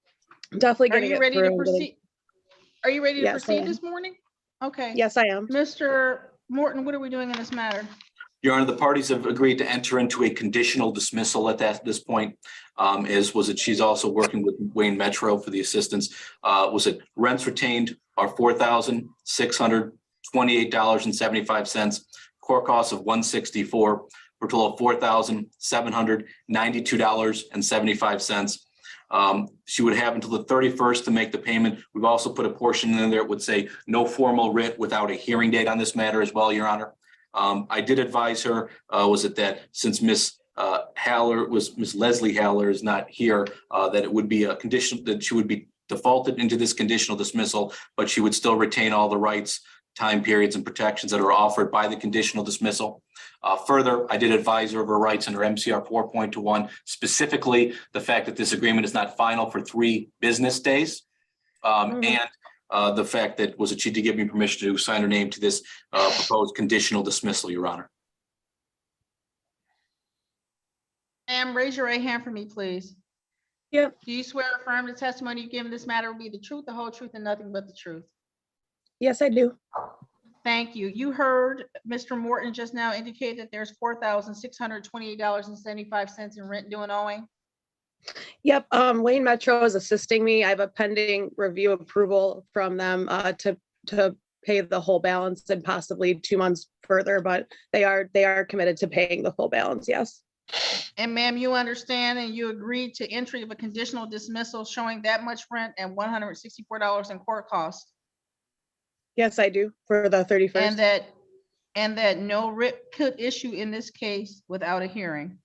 I'm definitely Are going to you get ready through. to proceed? Are you ready to Yes, I proceed am. this morning? Okay. Yes, I am. Mr. Morton, what are we doing in this matter? Your Honor, the parties have agreed to enter into a conditional dismissal at this point. She's also working with Wayne Metro for the assistance. Rents retained are $4,628.75, court costs of $164, for a total of $4,792.75. She would have until the 31st to make the payment. We've also put a portion in there that would say no formal writ without a hearing date on this matter as well, Your Honor. I did advise her, that since Miss Leslie Haller is not here, that it would be a condition that she would be defaulted into this conditional dismissal, but she would still retain all the rights, time periods, and protections that are offered by the conditional dismissal. Further, I did advise her of her rights under MCR 4.21, specifically the fact that this agreement is not final for 3 business days. And the fact that she did give me permission to sign her name to this proposed conditional dismissal, Your Honor. Ma'am, raise your right hand for me, please. Yep. Do you swear or affirm the testimony you give in this matter will be the truth, the whole truth, and nothing but the truth? Yes, I do. Thank you. You heard Mr. Morton just now indicate that there's $4,628.75 in rent due and owing. Yep, Wayne Metro is assisting me. I have a pending review approval from them to pay the whole balance and possibly 2 months further, but they are committed to paying the full balance, yes. And ma'am, you understand and you agreed to entry of a conditional dismissal showing that much rent and $164 in court costs. Yes, I do, for the 31st. And that no writ could issue in this case without a hearing.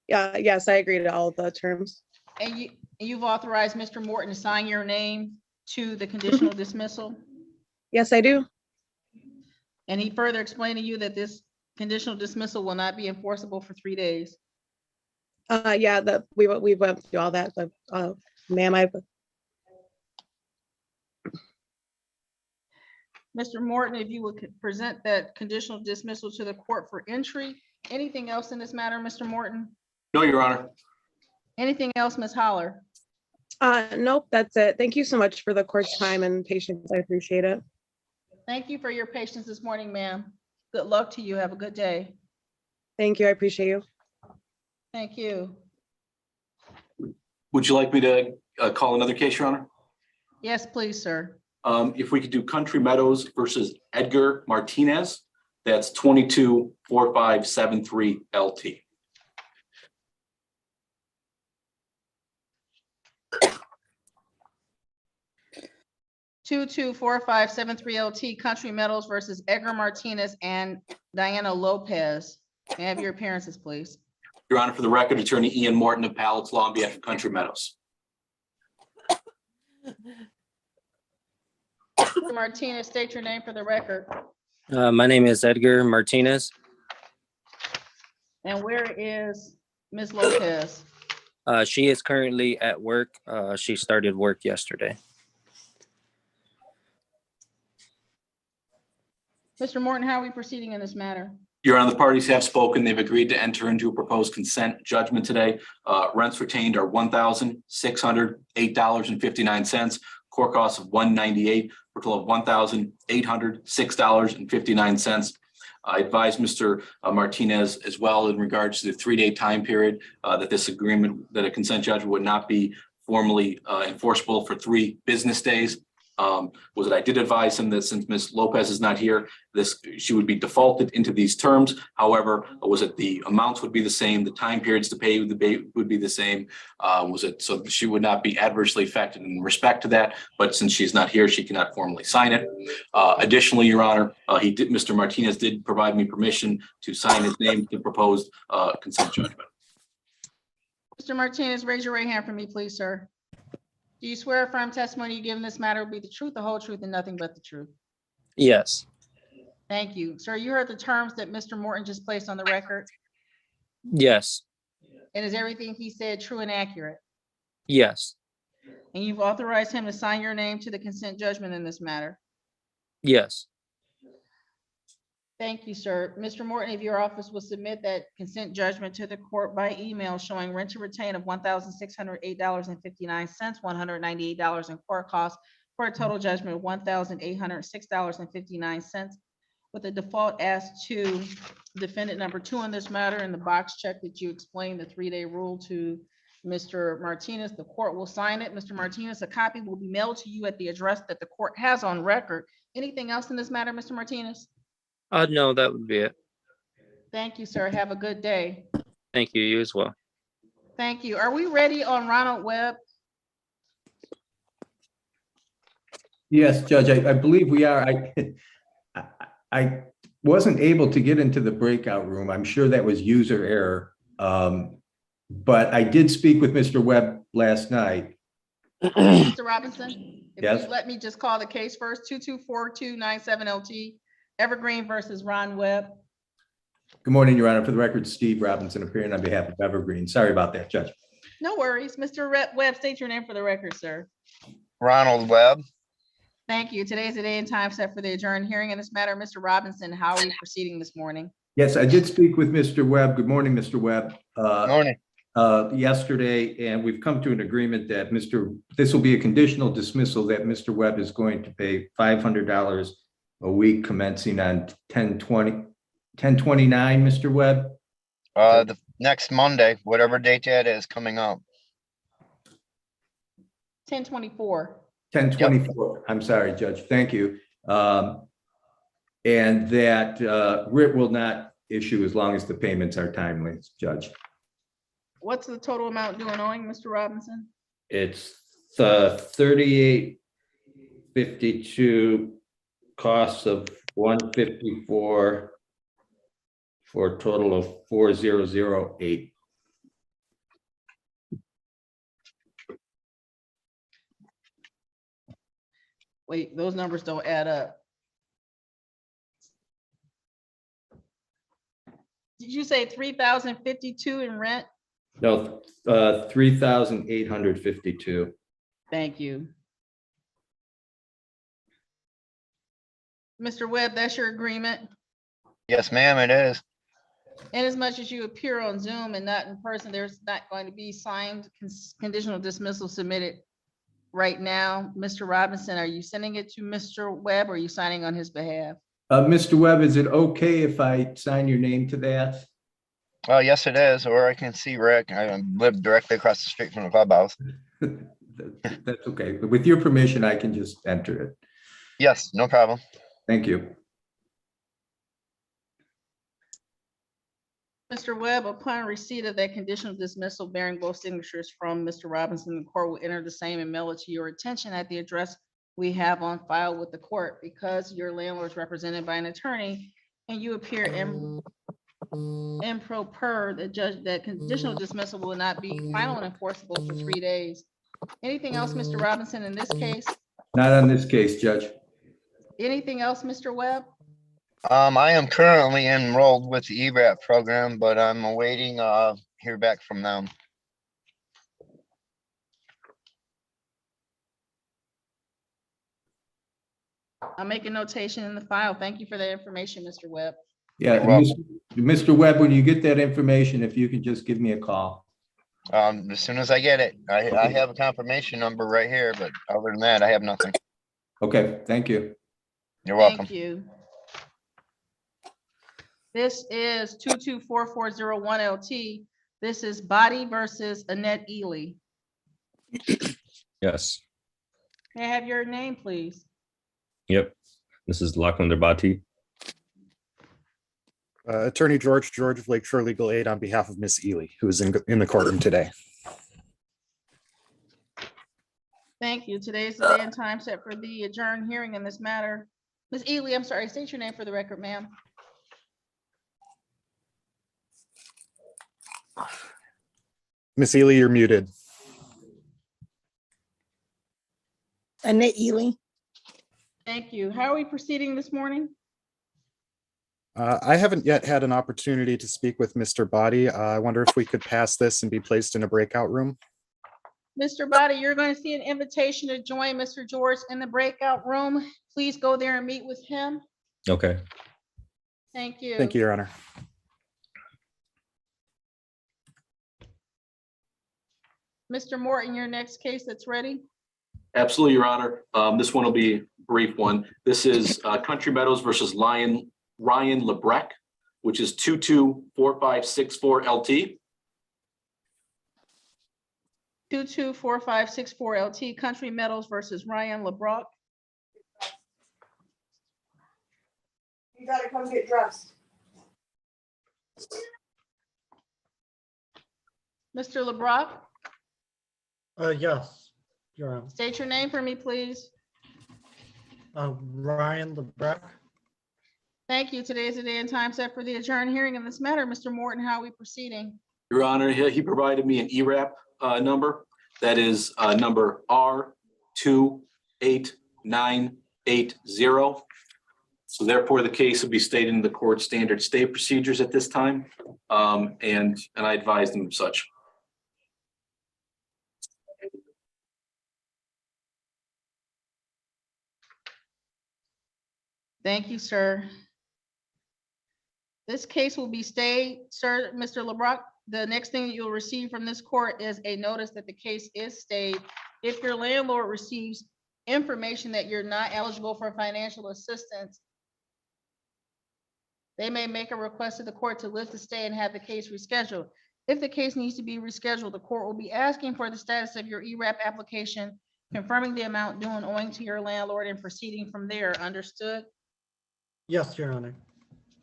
Yeah, yes, I agree to all the terms. And you've authorized Mr. Morton to sign your name to the conditional dismissal? Yes, I do. And he further explained to you that this conditional dismissal will not be enforceable for 3 days? Yeah, we went through all that, but ma'am, Mr. Morton, if you would present that conditional dismissal to the court for entry. Anything else in this matter, Mr. Morton? No, Your Honor. Anything else, Ms. Holler? Nope, that's it. Thank you so much for the court's time and patience. I appreciate it. Thank you for your patience this morning, ma'am. Good luck to you. Have a good day. Thank you. I appreciate you. Thank you. Would you like me to call another case, Your Honor? Yes, please, sir. If we could do Country Meadows versus Edgar Martinez, that's 224573 LT. Two 24573 LT Country Meadows versus Edgar Martinez and Diana Lopez. May I have your appearances, please? Your Honor, for the record, Attorney Ian Morton of Palace Law on behalf of Country Meadows. Mr. Martinez, state your name for the record. My name is Edgar Martinez. And where is Ms. Lopez? She is currently at work. She started work yesterday. Mr. Morton, how are we proceeding in this matter? Your Honor, the parties have spoken. They've agreed to enter into a proposed consent judgment today. Rents retained are $1,608.59. Court costs of $198 for a total of $1,806.59. I advised Mr. Martinez as well in regards to the 3-day time period that this agreement, that a consent judgment would not be formally enforceable for 3 business days. Was that I did advise him that since Ms. Lopez is not here, she would be defaulted into these terms. However, was it the amounts would be the same, the time periods to pay would be the same. Was it so she would not be adversely affected in respect to that, but since she's not here, she cannot formally sign it. Additionally, Your Honor, Mr. Martinez did provide me permission to sign his name to the proposed consent judgment. Mr. Martinez, raise your right hand for me, please, sir. Do you swear a firm testimony you give in this matter will be the truth, the whole truth, and nothing but the truth? Yes. Thank you. Sir, you heard the terms that Mr. Morton just placed on the record. Yes. And is everything he said true and accurate? Yes. And you've authorized him to sign your name to the consent judgment in this matter? Yes. Thank you, sir. Mr. Morton, if your office will submit that consent judgment to the court by email showing rent to retain of $1,608.59, $198 in court costs for a total judgment of $1,806.59 with a default as to defendant number 2 in this matter in the box check that you explained the 3-day rule to Mr. Martinez. The court will sign it. Mr. Martinez, a copy will be mailed to you at the address that the court has on record. Anything else in this matter, Mr. Martinez? No, that would be it. Thank you, sir. Have a good day. Thank you. You as well. Thank you. Are we ready on Ronald Webb? Yes, Judge, I believe we are. I wasn't able to get into the breakout room. I'm sure that was user error. But I did speak with Mr. Webb last night. Mr. Robinson? Yes. If you let me just call the case first, 224297 LT, Evergreen versus Ron Webb. Good morning, Your Honor. For the record, Steve Robinson appearing on behalf of Evergreen. Sorry about that, Judge. No worries. Mr. Webb, state your name for the record, sir. Ronald Webb. Thank you. Today is the day and time set for the adjourned hearing in this matter. Mr. Robinson, how are we proceeding this morning? Yes, I did speak with Mr. Webb. Good morning, Mr. Webb. Morning. Yesterday, and we've come to an agreement that this will be a conditional dismissal that Mr. Webb is going to pay $500 a week commencing on 10/29, Mr. Webb? The next Monday, whatever date that is coming up. 10/24. 10/24. I'm sorry, Judge. Thank you. And that writ will not issue as long as the payments are timely, Judge. What's the total amount due and owing, Mr. Robinson? It's $38.52, costs of $154 for a total of $4008. Wait, those numbers don't add up. Did you say 3,052 in rent? No, 3,852. Thank you. Mr. Webb, that's your agreement? Yes, ma'am, it is. And as much as you appear on Zoom and not in person, there's not going to be signed conditional dismissal submitted right now. Mr. Robinson, are you sending it to Mr. Webb or are you signing on his behalf? Mr. Webb, is it okay if I sign your name to that? Well, yes, it is. Or I can see Rick. I live directly across the street from the clubhouse. That's okay. But with your permission, I can just enter it. Yes, no problem. Thank you. Mr. Webb, upon receipt of that conditional dismissal bearing both signatures from Mr. Robinson, the court will enter the same and mail it to your attention at the address we have on file with the court. Because your landlord is represented by an attorney and you appear improper, the judge, that conditional dismissal will not be final and enforceable for 3 days. Anything else, Mr. Robinson, in this case? Not on this case, Judge. Anything else, Mr. Webb? I am currently enrolled with the ERAP program, but I'm awaiting hear back from them. I'll make a notation in the file. Thank you for that information, Mr. Webb. Yeah, Mr. Webb, when you get that information, if you can just give me a call. As soon as I get it, I have a confirmation number right here, but other than that, I have nothing. Okay, thank you. You're welcome. Thank you. This is 224401 LT. This is Body versus Annette Ely. Yes. May I have your name, please? Yep. This is Lachlan Derbati. Attorney George of Lakeshore Legal Aid on behalf of Miss Ely, who is in the courtroom today. Thank you. Today is the day and time set for the adjourned hearing in this matter. Ms. Ely, I'm sorry, state your name for the record, ma'am. Miss Ely, you're muted. Annette Ely. Thank you. How are we proceeding this morning? I haven't yet had an opportunity to speak with Mr. Body. I wonder if we could pass this and be placed in a breakout room. Mr. Body, you're going to see an invitation to join Mr. George in the breakout room. Please go there and meet with him. Okay. Thank you. Thank you, Your Honor. Mr. Morton, your next case that's ready. Absolutely, Your Honor. This one will be a brief one. This is Country Meadows versus Ryan Lebrecht, which is 224564 LT. 224564 LT, Country Meadows versus Ryan Lebrecht. You gotta come get dressed. Mr. Lebrecht, Yes, Your Honor. state your name for me, please. Ryan Lebrecht. Thank you. Today is the day and time set for the adjourned hearing in this matter. Mr. Morton, how are we proceeding? Your Honor, he provided me an ERAP number. That is number R28980. So therefore, the case will be stated in the court standard stay procedures at this time. And I advised them of such. Thank you, sir. This case will be stayed, sir, Mr. Lebrecht. The next thing that you'll receive from this court is a notice that the case is stayed. If your landlord receives information that you're not eligible for financial assistance, they may make a request to the court to lift the stay and have the case rescheduled. If the case needs to be rescheduled, the court will be asking for the status of your ERAP application, confirming the amount due and owing to your landlord and proceeding from there. Understood? Yes, Your Honor.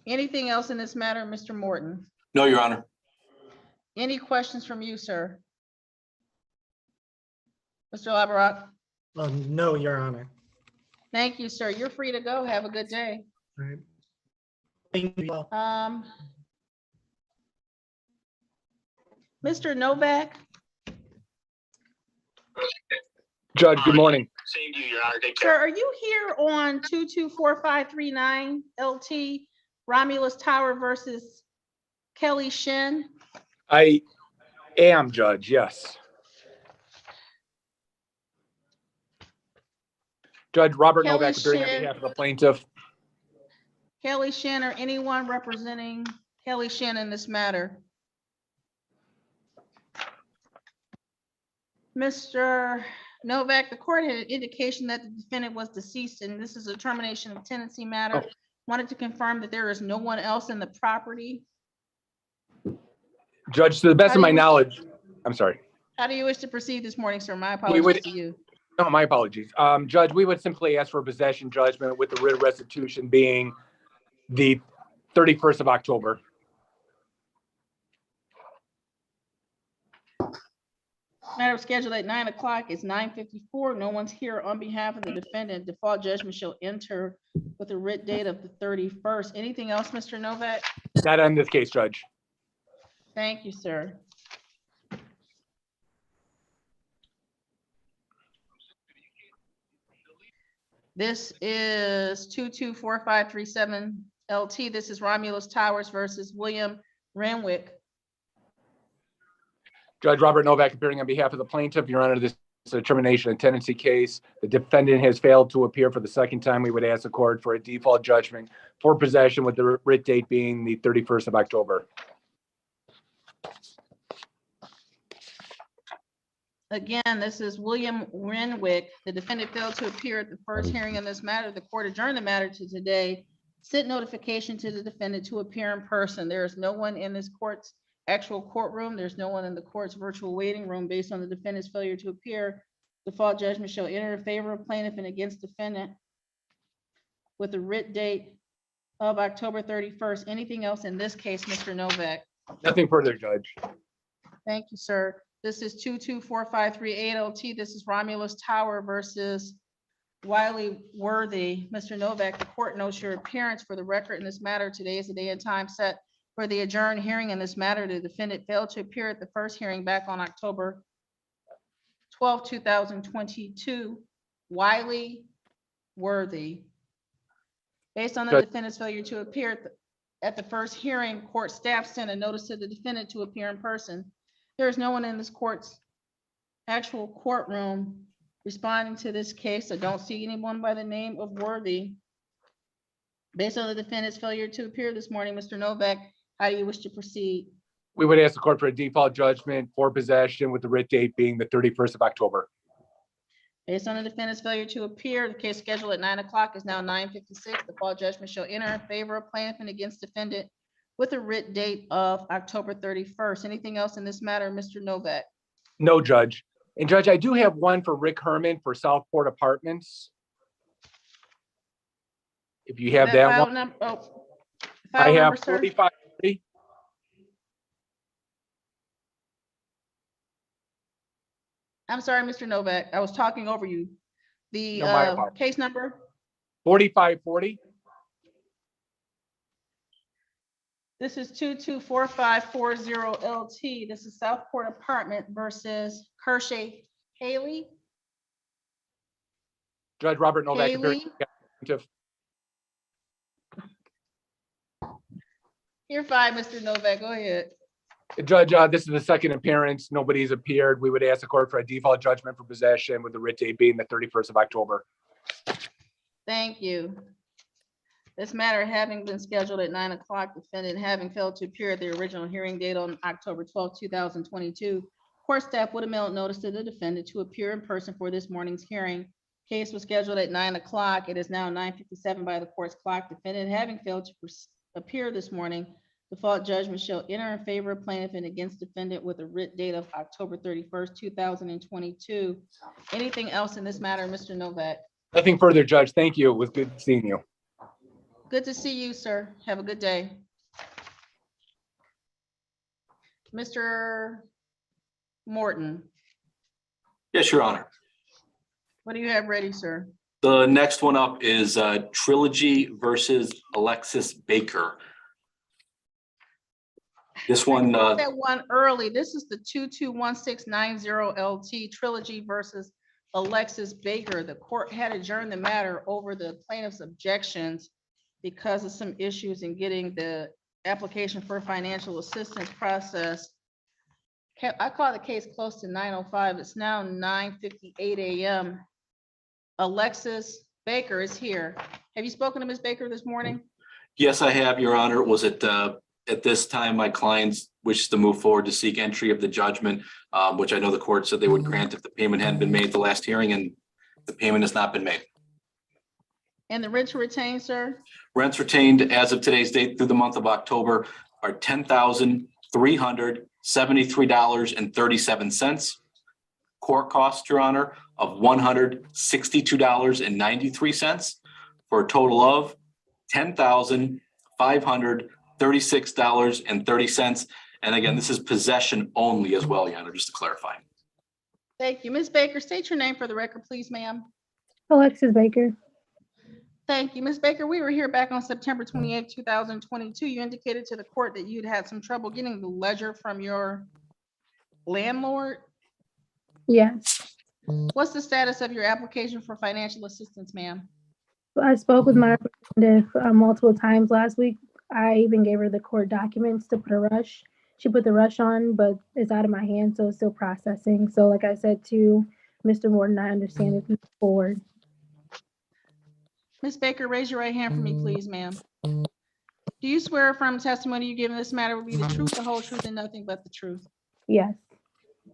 Anything else in this matter, Mr. Morton? No, Your Honor. Any questions from you, sir? Mr. Labarock? No, Your Honor. Thank you, sir. You're free to go. Have a good day. All right. Thank you. Mr. Novak? Judge, good morning. Sir, are you here on 224539 LT Romulus Tower versus Kelly Shin? I am, Judge, yes. Judge Robert Kelly Novak, appearing on Shin. behalf of the plaintiff. Kelly Shin or anyone representing Kelly Shin in this matter? Mr. Novak, the court had an indication that the defendant was deceased, and this is a termination of tenancy matter. Oh. Wanted to confirm that there is no one else in the property. Judge, to the best How of do my you- knowledge, I'm sorry. How do you wish to proceed this morning, sir? My We would- apologies to you. No, my apologies. Judge, we would simply ask for a possession judgment with the writ of restitution being the 31st of October. Matter scheduled at 9 o'clock. It's 9:54. No one's here on behalf of the defendant. Default judgment shall enter with a writ date of the 31st. Anything else, Mr. Novak? Not on this case, Judge. Thank you, sir. This is 224537 LT. This is Romulus Towers versus William Renwick. Judge Robert Novak appearing on behalf of the plaintiff. Your Honor, this is a termination of tenancy case. The defendant has failed to appear for the second time. We would ask the court for a default judgment for possession with the writ date being the 31st of October. Again, this is William Renwick. The defendant failed to appear at the first hearing in this matter. The court adjourned the matter to today. Sent notification to the defendant to appear in person. There is no one in this court's actual courtroom. There's no one in the court's virtual waiting room based on the defendant's failure to appear. Default judgment shall enter in favor of plaintiff and against defendant with a writ date of October 31st. Anything else in this case, Mr. Novak? Nothing further, Judge. Thank you, sir. This is 224538 LT. This is Romulus Tower versus Wiley Worthy. Mr. Novak, the court notes your appearance for the record in this matter. Today is the day and time set for the adjourned hearing in this matter. The defendant failed to appear at the first hearing back on October 12, 2022. Wiley Worthy. Based on the Judge- defendant's failure to appear at the first hearing, court staff sent a notice to the defendant to appear in person. There is no one in this court's actual courtroom responding to this case. I don't see anyone by the name of Worthy. Based on the defendant's failure to appear this morning, Mr. Novak, how do you wish to proceed? We would ask the court for a default judgment for possession with the writ date being the 31st of October. Based on the defendant's failure to appear, the case scheduled at 9 o'clock is now 9:56. The fall judgment shall enter in favor of plaintiff and against defendant with a writ date of October 31st. Anything else in this matter, Mr. Novak? No, Judge. And Judge, I do have one for Rick Herman for Southport Apartments. If you have that file one. num- oh, I file have number, sir? 4540. I'm sorry, Mr. Novak, I was talking over you. The No, my apologies. case number? 4540. This is 224540 LT. This is Southport Apartment versus Kershaw Haley. Judge Robert Novak. appearing Haley? on behalf of the plaintiff. You're fine, Mr. Novak, go ahead. Judge, this is the second appearance. Nobody's appeared. We would ask the court for a default judgment for possession with the writ date being the 31st of October. Thank you. This matter having been scheduled at 9 o'clock, defendant having failed to appear at the original hearing date on October 12, 2022. Court staff would have mailed notice to the defendant to appear in person for this morning's hearing. Case was scheduled at 9 o'clock. It is now 9:57 by the court's clock. Defendant having failed to appear this morning, default judgment shall enter in favor of plaintiff and against defendant with a writ date of October 31st, 2022. Anything else in this matter, Mr. Novak? Nothing further, Judge. Thank you. It was good seeing you. Good to see you, sir. Have a good day. Mr. Morton, Yes, Your Honor. what do you have ready, sir? The next one up is Trilogy versus Alexis Baker. This one, That one early. This is the 221690 LT Trilogy versus Alexis Baker. The court had adjourned the matter over the plaintiff's objections because of some issues in getting the application for financial assistance processed. I call the case close to 9:05. It's now 9:58 a.m. Alexis Baker is here. Have you spoken to Ms. Baker this morning? yes, I have, Your Honor. Was it at this time, my clients wish to move forward to seek entry of the judgment, which I know the court said they would grant if the payment hadn't been made at the last hearing, and the payment has not been made. And the rent to retain, sir? Rents retained as of today's date through the month of October are $10,373.37. Court costs, Your Honor, of $162.93 for a total of $10,536.30. And again, this is possession only as well, Your Honor, just to clarify. Thank you. Ms. Baker, state your name for the record, please, ma'am. Alexis Baker. Thank you. Ms. Baker, we were here back on September 28, 2022. You indicated to the court that you'd had some trouble getting the ledger from your landlord. Yes. What's the status of your application for financial assistance, ma'am? I spoke with my representative multiple times last week. I even gave her the court documents to put a rush. She put the rush on, but it's out of my hands, so it's still processing. So like I said to Mr. Morton, I understand it's moving forward. Ms. Baker, raise your right hand for me, please, ma'am. Do you swear from testimony you give in this matter will be the truth, the whole truth, and nothing but the truth? Yes.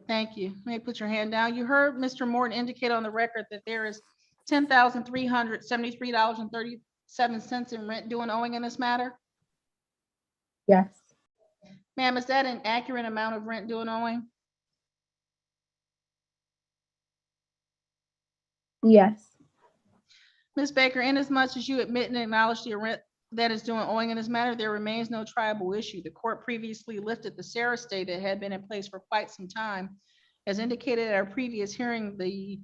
Thank you. May I put your hand down? You heard Mr. Morton indicate on the record that there is $10,373.37 in rent due and owing in this matter? Yes. Ma'am, is that an accurate amount of rent due and owing? Yes. Ms. Baker, inasmuch as you admit and acknowledge the rent that is due and owing in this matter, there remains no triable issue. The court previously lifted the Sarah stay that had been in place for quite some time. As indicated at our previous hearing, the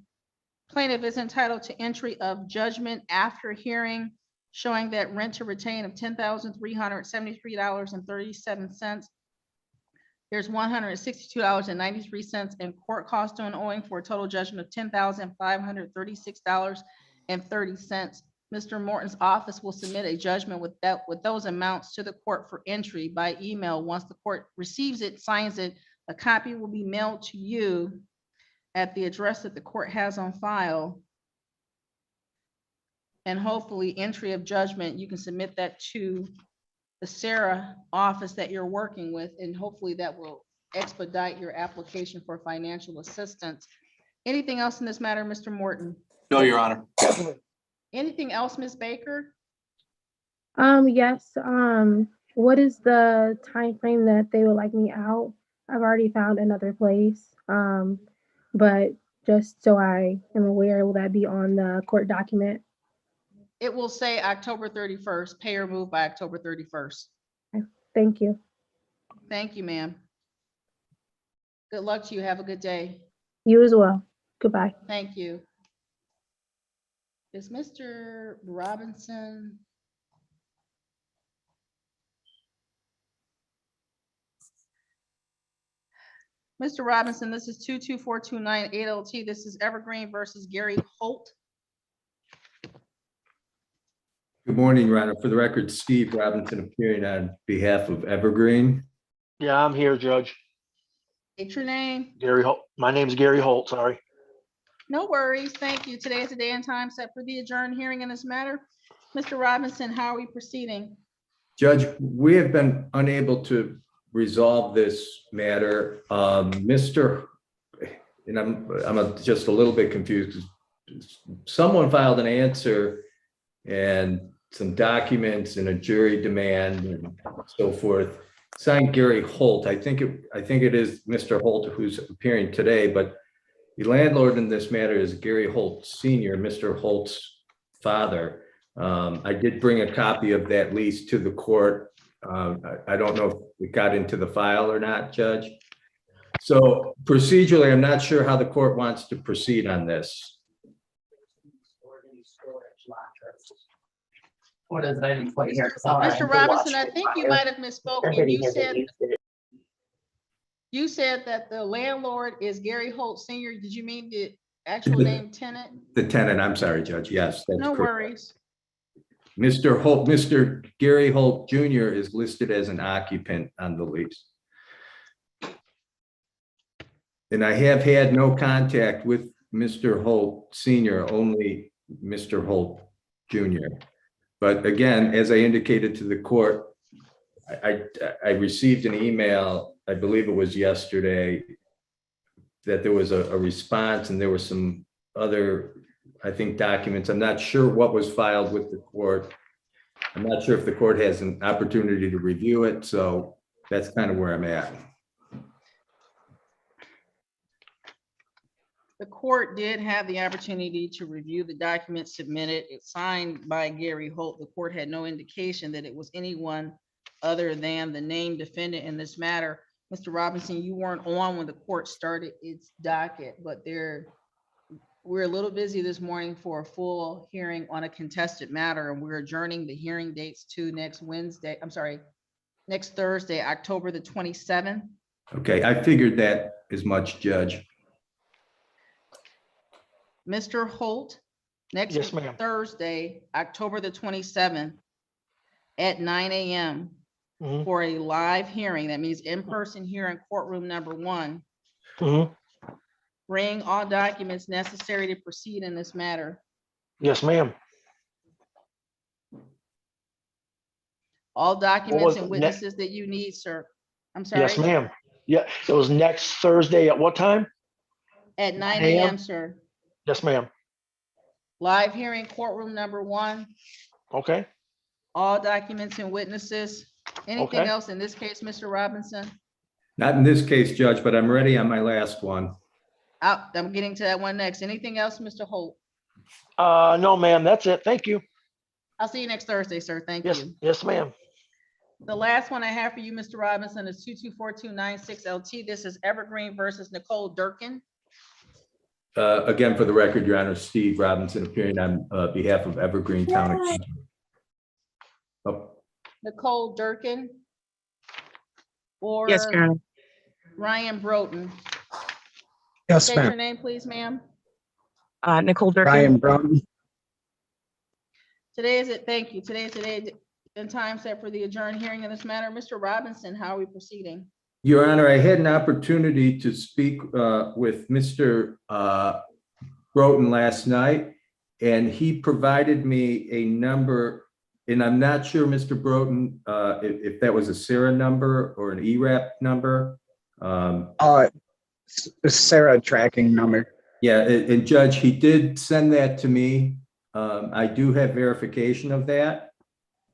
plaintiff is entitled to entry of judgment after hearing showing that rent to retain of $10,373.37. There's $162.93 in court cost due and owing for a total judgment of $10,536.30. Mr. Morton's office will submit a judgment with those amounts to the court for entry by email. Once the court receives it, signs it, a copy will be mailed to you at the address that the court has on file. And hopefully entry of judgment, you can submit that to the Sarah office that you're working with, and hopefully that will expedite your application for financial assistance. Anything else in this matter, Mr. Morton? No, Your Honor. Anything else, Ms. Baker? Yes. What is the time frame that they would like me out? I've already found another place. But just so I am aware, will that be on the court document? It will say October 31st, pay or move by October 31st. Thank you. Thank you, ma'am. Good luck to you. Have a good day. You as well. Goodbye. Thank you. Is Mr. Robinson? Mr. Robinson, this is 22429 8LT. This is Evergreen versus Gary Holt. Good morning, Your Honor. For the record, Steve Robinson appearing on behalf of Evergreen. Yeah, I'm here, Judge. State your name. Gary Holt. My name's Gary Holt, sorry. No worries. Thank you. Today is the day and time set for the adjourned hearing in this matter. Mr. Robinson, how are we proceeding? Judge, we have been unable to resolve this matter. And I'm just a little bit confused. Someone filed an answer and some documents and a jury demand and so forth. Signed Gary Holt. I think it is Mr. Holt who's appearing today, but the landlord in this matter is Gary Holt Sr., Mr. Holt's father. I did bring a copy of that lease to the court. I don't know if it got into the file or not, Judge. So procedurally, I'm not sure how the court wants to proceed on this. What is it? I didn't quite hear. Mr. Robinson, I think you might have misspoken. You said that the landlord is Gary Holt Sr. Did you mean the actual name tenant? The tenant, I'm sorry, Judge. Yes. That's No correct. worries. Mr. Holt, Mr. Gary Holt Jr. is listed as an occupant on the lease. And I have had no contact with Mr. Holt Sr., only Mr. Holt Jr. But again, as I indicated to the court, I received an email, I believe it was yesterday, that there was a response and there were some other, I think, documents. I'm not sure what was filed with the court. I'm not sure if the court has an opportunity to review it, so that's kind of where I'm at. The court did have the opportunity to review the document submitted. It's signed by Gary Holt. The court had no indication that it was anyone other than the named defendant in this matter. Mr. Robinson, you weren't on when the court started its docket, but we're a little busy this morning for a full hearing on a contested matter, and we're adjourning the hearing dates to next Thursday, October the 27th. Okay, I figured that as much, Judge. Mr. Holt, next Yes, ma'am. Thursday, October the 27th at 9 a.m. for a live hearing. That means in-person here in courtroom number 1. Bring all documents necessary to proceed in this matter. Yes, ma'am. All documents was and it? witnesses that you need, sir. I'm sorry. Yes, ma'am. Yeah, it was next Thursday at what time? At 9 a.m., a.m., sir. Yes, ma'am. Live hearing courtroom number 1. Okay. All documents and witnesses. Anything Okay. else in this case, Mr. Robinson? Not in this case, Judge, but I'm ready on my last one. I'm getting to that one next. Anything else, Mr. Holt? No, ma'am, that's it. Thank you. I'll see you next Thursday, sir. Thank Yes, you. yes, ma'am. The last one I have for you, Mr. Robinson, is 224296 LT. This is Evergreen versus Nicole Durkin. Again, for the record, Your Honor, Steve Robinson appearing on behalf of Evergreen County. Oh, Nicole Durkin. Or Yes, Your Honor. Ryan Broughton. Yes, State your ma'am. name, please, ma'am. Nicole Durkin. Ryan Broughton. Today is it. Thank you. Today is the day and time set for the adjourned hearing in this matter. Mr. Robinson, how are we proceeding? Your Honor, I had an opportunity to speak with Mr. Broughton last night, and he provided me a number, and I'm not sure, Mr. Broughton, if that was a Sarah number or an ERAP number. The Sarah tracking number. Yeah, and Judge, he did send that to me. I do have verification of that.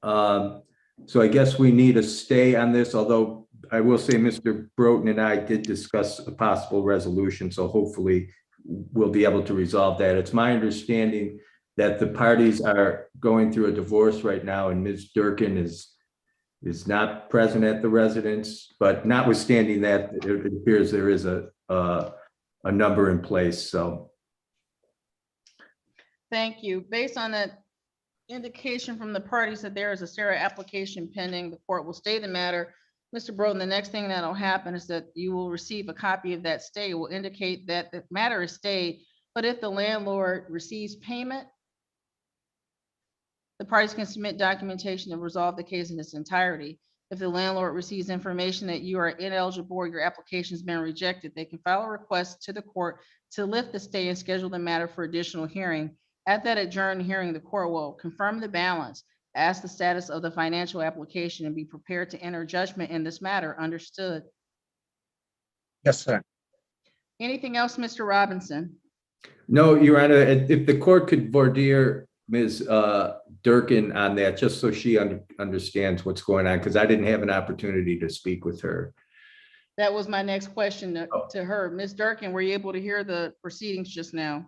So I guess we need a stay on this, although I will say Mr. Broughton and I did discuss a possible resolution, so hopefully we'll be able to resolve that. It's my understanding that the parties are going through a divorce right now, and Ms. Durkin is not present at the residence, but notwithstanding that, it appears there is a number in place, so. Thank you. Based on that indication from the parties that there is a Sarah application pending, the court will stay the matter. Mr. Broughton, the next thing that'll happen is that you will receive a copy of that stay. It will indicate that the matter is stayed, but if the landlord receives payment, the parties can submit documentation to resolve the case in its entirety. If the landlord receives information that you are ineligible or your application has been rejected, they can file a request to the court to lift the stay and schedule the matter for additional hearing. At that adjourned hearing, the court will confirm the balance, ask the status of the financial application, and be prepared to enter judgment in this matter. Understood. Yes, sir. Anything else, Mr. Robinson? No, Your Honor, if the court could voir dire Ms. Durkin on that, just so she understands what's going on, because I didn't have an opportunity to speak with her. That was my next question to her. Ms. Durkin, were you able to hear the proceedings just now?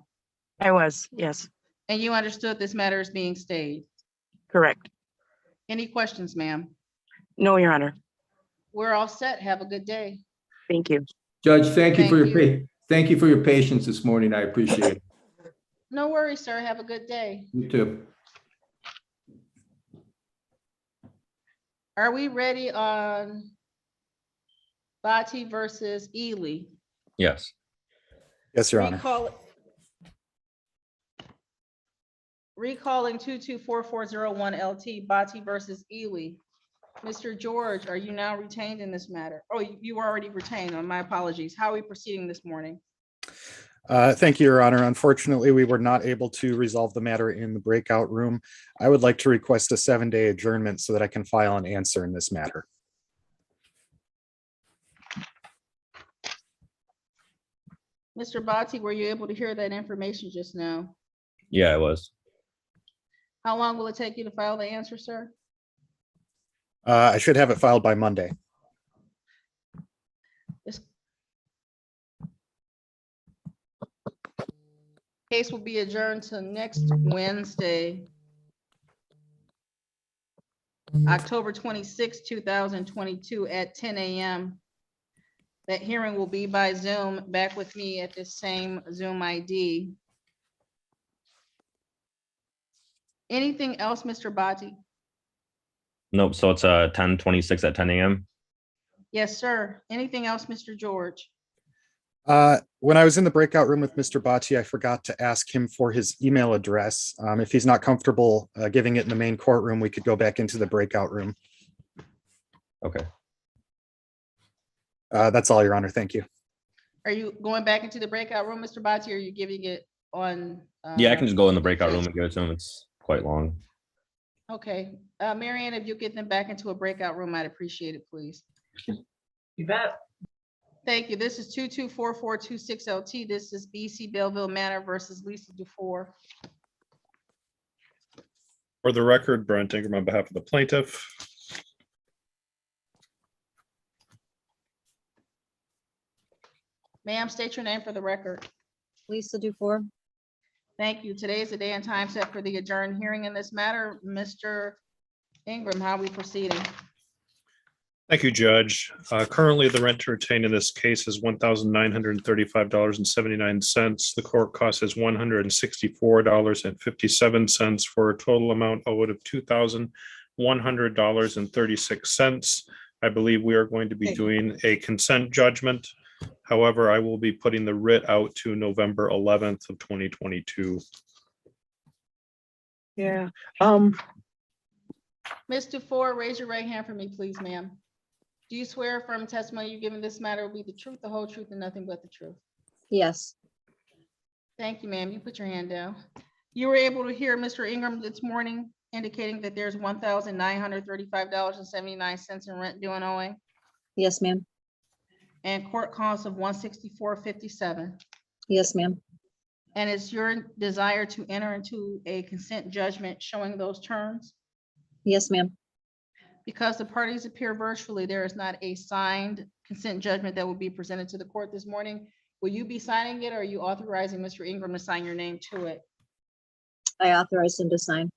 I was, yes, And you understood this matter is being stayed? correct. Any questions, ma'am? No, Your Honor. We're all set. Have a good day. Thank you. Judge, thank you for Thank your thank you for your patience this morning. I appreciate it. No worries, sir. Have a good day. You too. Are we ready on Bati versus Ely? Yes. Yes, Your Honor. Recalling 224401 LT Bati versus Ely. Mr. George, are you now retained in this matter? Oh, you were already retained. My apologies. How are we proceeding this morning? Thank you, Your Honor. Unfortunately, we were not able to resolve the matter in the breakout room. I would like to request a 7-day adjournment so that I can file an answer in this matter. Mr. Botti, were you able to hear that information just now? Yeah, I was. How long will it take you to file the answer, sir? I should have it filed by Monday. This case will be adjourned to next Wednesday, October 26, 2022 at 10 a.m. That hearing will be by Zoom. Back with me at the same Zoom ID. Anything else, Mr. Botti? Nope. So it's 10:26 at 10 a.m. Yes, sir. Anything else, Mr. George? When I was in the breakout room with Mr. Bocci, I forgot to ask him for his email address. If he's not comfortable giving it in the main courtroom, we could go back into the breakout room. Okay. That's all, Your Honor. Thank you. Are you going back into the breakout room, Mr. Botti, or are you giving it on? Yeah, I can just go in the breakout room and give it to him. It's quite long. Okay, Marianne, if you get them back into a breakout room, I'd appreciate it, please. You bet. Thank you. This is 224426LT. This is BC Belleville Manor versus Lisa Dufour. For the record, Brent Ingram on behalf of the plaintiff. Ma'am, state your name for the record. Lisa Dufour. Thank you. Today is the day and time set for the adjourned hearing in this matter. Mr. Ingram, how are we proceeding? Thank you, Judge. Currently, the rent to retain in this case is $1,935.79. The court cost is $164.57 for a total amount owed of $2,100.36. I believe we are going to be doing a consent judgment. However, I will be putting the writ out to November 11th of 2022. Yeah. Ms. Dufour, raise your right hand for me, please, ma'am. Do you swear affirm testimony you give in this matter will be the truth, the whole truth, and nothing but the truth? Yes. Thank you, ma'am. You put your hand down. You were able to hear Mr. Ingram this morning indicating that there's $1,935.79 in rent due and owing, Yes, ma'am. and court costs of $164.57. Yes, ma'am. And it's your desire to enter into a consent judgment showing those terms? Yes, ma'am. Because the parties appear virtually, there is not a signed consent judgment that will be presented to the court this morning. Will you be signing it, or are you authorizing Mr. Ingram to sign your name to it? I authorize him to sign.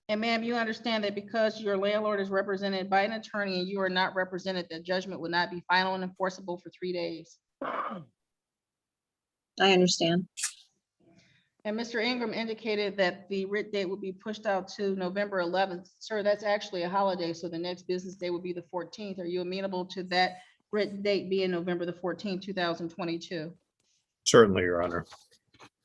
And ma'am, you understand that because your landlord is represented by an attorney and you are not represented, that judgment would not be final and enforceable for 3 days. I understand. And Mr. Ingram indicated that the writ date would be pushed out to November 11th. Sir, that's actually a holiday, so the next business day would be the 14th. Are you amenable to that writ date being November the 14th, 2022? Certainly, Your Honor.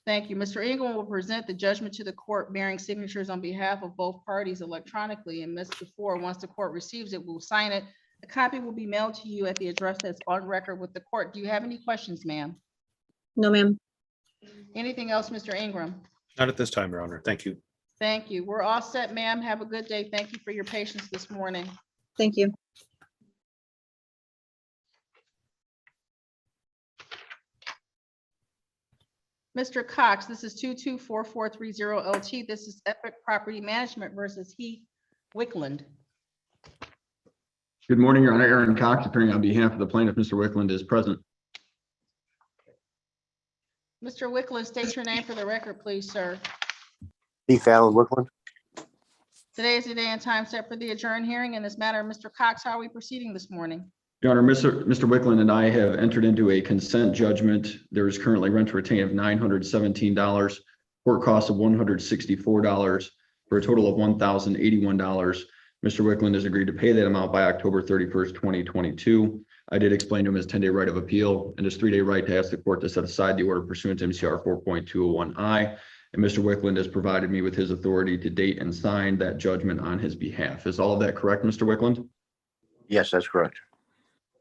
Thank you. Mr. Ingram will present the judgment to the court bearing signatures on behalf of both parties electronically, and Ms. Dufour, once the court receives it, will sign it. A copy will be mailed to you at the address that's on record with the court. Do you have any questions, ma'am? No, ma'am. Anything else, Mr. Ingram? Not at this time, Your Honor. Thank you. Thank you. We're all set, ma'am. Have a good day. Thank you for your patience this morning. Thank you. Mr. Cox, this is 224430LT. This is Epic Property Management versus Heath Wickland. Good morning, Your Honor. Aaron Cox, appearing on behalf of the plaintiff. Mr. Wickland is present. Mr. Wickland, state your name for the record, please, sir. Heath Allen Wickland. Today is the day and time set for the adjourned hearing in this matter. Mr. Cox, how are we proceeding this morning? Your Honor, Mr. Wickland and I have entered into a consent judgment. There is currently rent to retain of $917, court cost of $164 for a total of $1,081. Mr. Wickland has agreed to pay that amount by October 31st, 2022. I did explain to him his 10-day right of appeal and his 3-day right to ask the court to set aside the order pursuant to MCR 4.201I. And Mr. Wickland has provided me with his authority to date and sign that judgment on his behalf. Is all of that correct, Mr. Wickland? Yes, that's correct.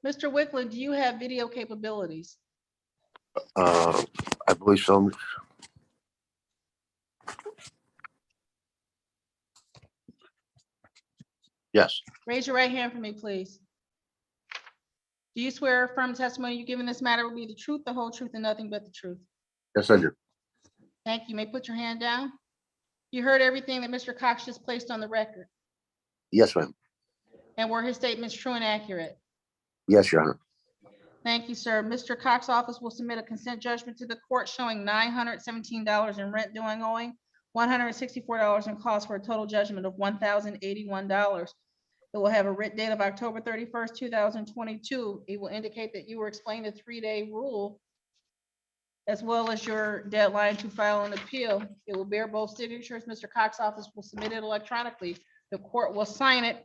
Mr. Wickland, do you have video capabilities? I believe so. Yes. Raise your right hand for me, please. Do you swear or affirm testimony you give in this matter will be the truth, the whole truth, and nothing but the truth? Yes, I do. Thank you. You may put your hand down. You heard everything that Mr. Cox just placed on the record, Yes, ma'am. and were his statements true and accurate? Yes, Your Honor. Thank you, sir. Mr. Cox's office will submit a consent judgment to the court showing $917 in rent due and owing, $164 in costs, for a total judgment of $1,081. It will have a writ date of October 31st, 2022. It will indicate that you were explained the 3-day rule as well as your deadline to file an appeal. It will bear both signatures. Mr. Cox's office will submit it electronically. The court will sign it,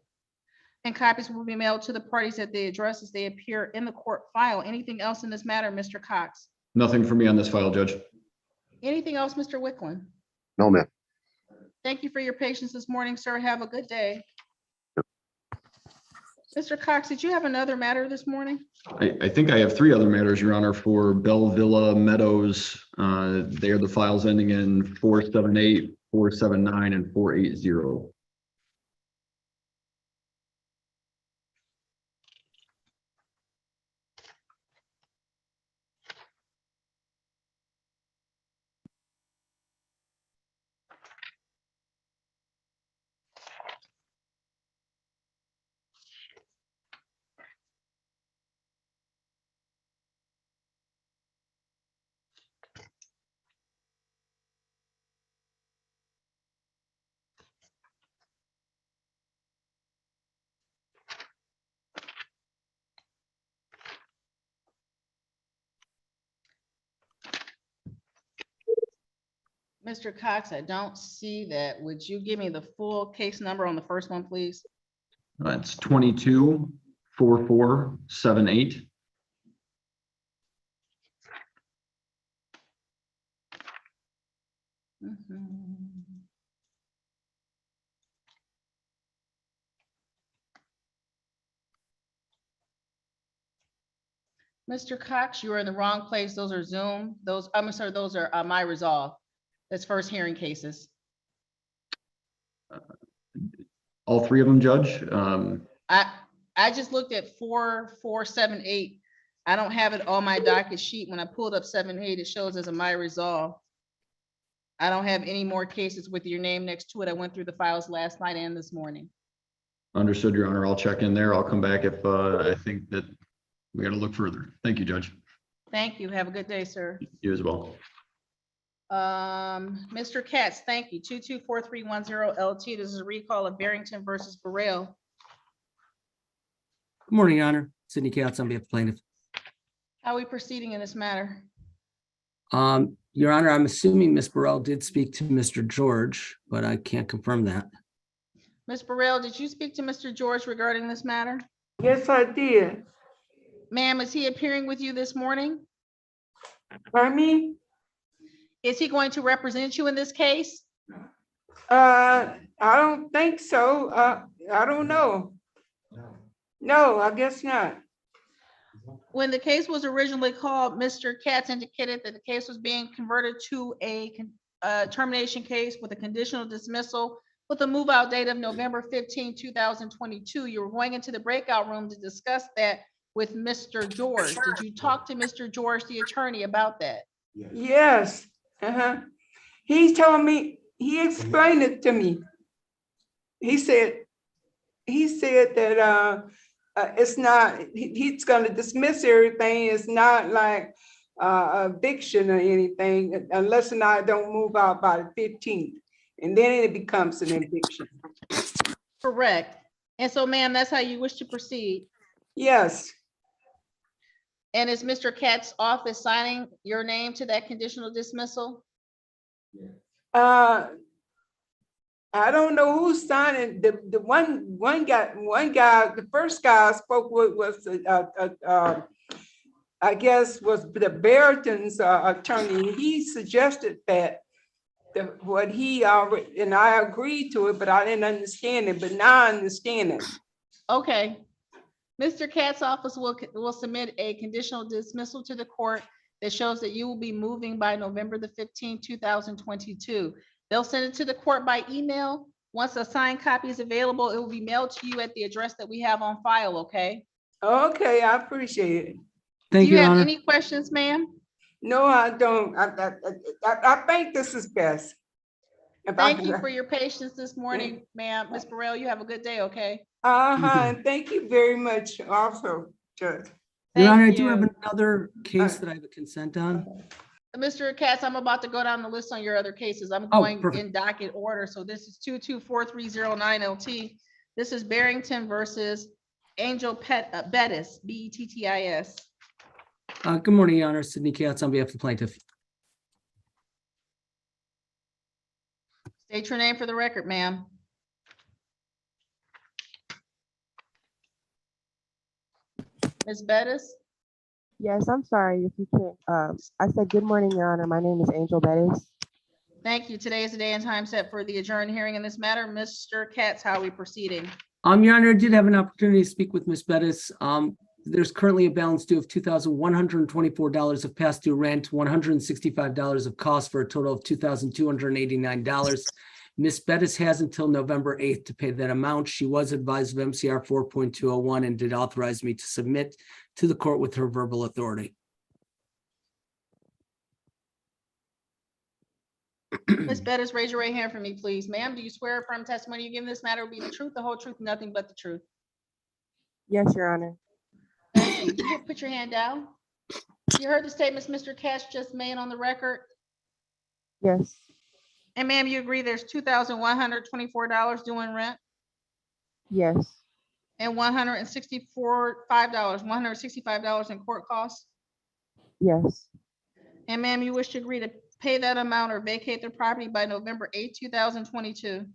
and copies will be mailed to the parties at the addresses they appear in the court file. Anything else in this matter, Mr. Cox? Nothing for me on this file, Judge. Anything else, Mr. Wicklund? No, ma'am. Thank you for your patience this morning, sir. Have a good day. Mr. Cox, did you have another matter this morning? I think I have 3 other matters, Your Honor, for Bell Villa Meadows. They are the files ending in 478, 479, and 480. Mr. Cox, I don't see that. Would you give me the full case number on the first one, please? It's 224478. Mr. Cox, you are in the wrong place. Those are Zoom. I'm sorry, those are My Resolve. That's first hearing cases. All 3 of them, Judge. I just looked at 4478. I don't have it on my docket sheet. When I pulled up 78, it shows as a My Resolve. I don't have any more cases with your name next to it. I went through the files last night and this morning. Understood, Your Honor. I'll check in there. I'll come back if I think that we got to look further. Thank you, Judge. Thank you. Have a good day, sir. You as well. Mr. Katz, thank you. 224310 LT. This is a recall of Barrington versus Burrell. Good morning, Your Honor. Sidney Katz on behalf of plaintiff. How are we proceeding in this matter? Your Honor, I'm assuming Ms. Burrell did speak to Mr. George, but I can't confirm that. Ms. Burrell, did you speak to Mr. George regarding this matter? Yes, I did. Ma'am, is he appearing with you this morning? Pardon me? Is he going to represent you in this case? I don't think so. I don't know. No, I guess not. When the case was originally called, Mr. Katz indicated that the case was being converted to a termination case with a conditional dismissal with a move out date of November 15, 2022. You were going into the breakout room to discuss that with Mr. George. Did you talk to Mr. George, the attorney, about that? Yes. He told me, he explained it to me. He said that it's not, he's going to dismiss everything. It's not like eviction or anything unless I don't move out by the 15th. And then it becomes an eviction. Correct. And so, ma'am, that's how you wish to proceed? Yes. And is Mr. Katz's office signing your name to that conditional dismissal? I don't know who's signing. The one guy, the first guy I spoke with was I guess was the Barrington's attorney. He suggested that what he already, and I agreed to it, but I didn't understand it. But now I understand it. Okay. Mr. Katz's office will submit a conditional dismissal to the court that shows that you will be moving by November the 15th, 2022. They'll send it to the court by email. Once a signed copy is available, it will be mailed to you at the address that we have on file, okay? Okay, I appreciate it. Thank Do you, you Your have Honor. any questions, ma'am? No, I don't. I think this is best. If I Thank you can- for your patience this morning, ma'am. Ms. Burrell, you have a good day, okay? and thank you very much also, Judge. Your Honor, I Thank do have you. another case that I have a consent on. Mr. Katz, I'm about to go down the list on your other cases. I'm Oh, going perfect. in docket order. So this is 224309 LT. This is Barrington versus Angel Bettis, Bettis. Good morning, Your Honor. Sidney Katz on behalf of the plaintiff. State your name for the record, ma'am. Ms. Bettis? Yes, I'm sorry if you can't. I said, good morning, Your Honor. My name is Angel Bettis. Thank you. Today is the day and time set for the adjourned hearing in this matter. Mr. Katz, how are we proceeding? Your Honor, I did have an opportunity to speak with Ms. Bettis. There's currently a balance due of $2,124 of past due rent, $165 of cost for a total of $2,289. Ms. Bettis has until November 8th to pay that amount. She was advised of MCR 4.201 and did authorize me to submit to the court with her verbal authority. Ms. Bettis, raise your right hand for me, please. Ma'am, do you swear affirm testimony you give in this matter will be the truth, the whole truth, nothing but the truth? Yes, Your Honor. Thank you. Put your hand down. You heard the statements Mr. Katz just made on the record? Yes, And ma'am, you agree there's $2,124 due in rent yes, and $165 in court costs? yes, And ma'am, you wish to agree to pay that amount or vacate the property by November 8, 2022?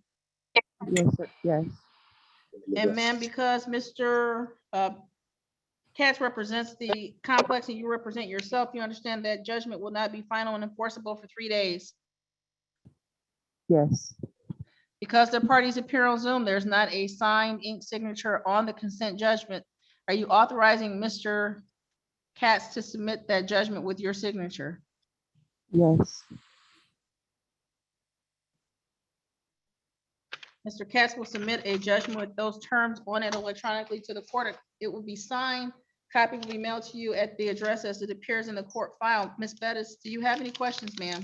yes, sir, yes, And ma'am, because Mr. Katz represents the complex and you represent yourself, you understand that judgment will not be final and enforceable for 3 days. yes, Because the parties appear on Zoom, there's not a signed ink signature on the consent judgment. Are you authorizing Mr. Katz to submit that judgment with your signature? yes, Mr. Katz will submit a judgment with those terms on it electronically to the court. It will be signed. Copy will be mailed to you at the address as it appears in the court file. Ms. Bettis, do you have any questions, ma'am?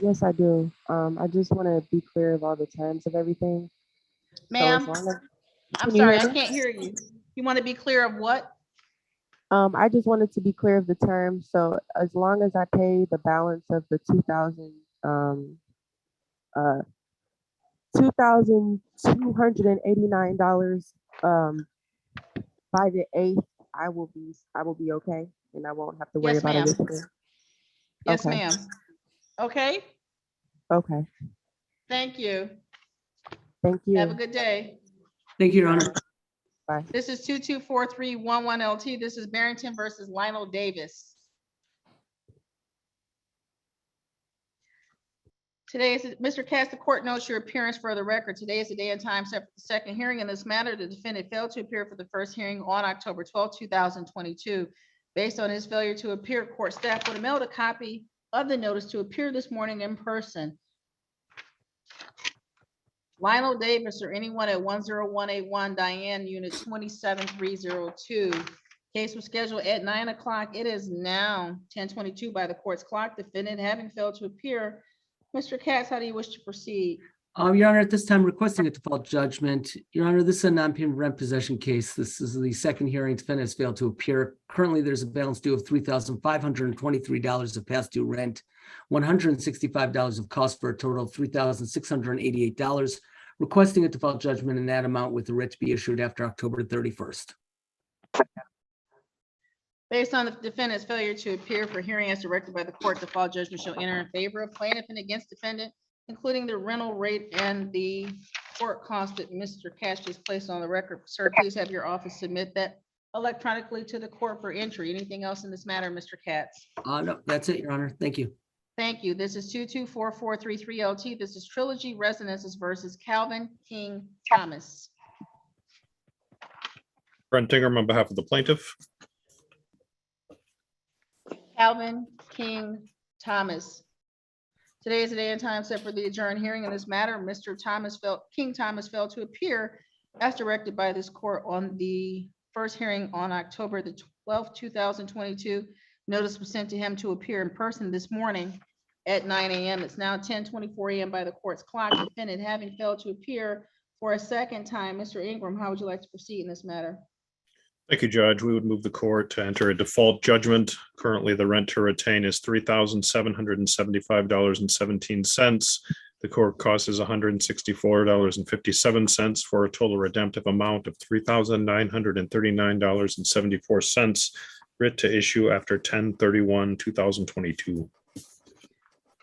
yes, I do. I just want to be clear of all the terms of everything. Ma'am, long as- I'm Can you sorry, hear I me? can't hear you. You want to be clear of what? I just wanted to be clear of the terms. So as long as I pay the balance of the $2,289 by the 8th, I will be okay, and I won't have to worry Yes, about ma'am. it. Yes, Okay. ma'am. Okay, Okay, thank you. thank you. Have a good day. Thank you, Your Honor. Bye. This is 224311 LT. This is Barrington versus Lionel Davis. Today is, Mr. Katz, the court notes your appearance for the record. Today is the day and time set for the second hearing in this matter. The defendant failed to appear for the first hearing on October 12, 2022. Based on his failure to appear, court staff would have mailed a copy of the notice to appear this morning in person. Lionel Davis or anyone at 10181 Diane, unit 27302. Case was scheduled at 9 o'clock. It is now 10:22 by the court's clock. Defendant having failed to appear. Mr. Katz, how do you wish to proceed? Your Honor, at this time requesting a default judgment. Your Honor, this is a non-payment rent possession case. This is the second hearing. Defendant has failed to appear. Currently, there's a balance due of $3,523 of past due rent, $165 of cost for a total of $3,688. Requesting a default judgment in that amount with the writ to be issued after October 31st. Based on the defendant's failure to appear for hearing as directed by the court, default judgment shall enter in favor of plaintiff and against defendant, including the rental rate and the court cost that Mr. Katz just placed on the record. Sir, please have your office submit that electronically to the court for entry. Anything else in this matter, Mr. Katz? No, that's it, Your Honor. Thank you. Thank you. This is 224433 LT. This is Trilogy Residences versus Calvin King Thomas. Brent Ingram on behalf of the plaintiff. Calvin King Thomas. Today is the day and time set for the adjourned hearing in this matter. Mr. King Thomas failed to appear as directed by this court on the first hearing on October the 12th, 2022. Notice was sent to him to appear in person this morning at 9 a.m. It's now 10:24 a.m. by the court's clock. Defendant having failed to appear for a second time. Mr. Ingram, how would you like to proceed in this matter? Thank you, Judge. We would move the court to enter a default judgment. Currently, the rent to retain is $3,775.17. The court cost is $164.57 for a total redemptive amount of $3,939.74. Writ to issue after 10/31/2022.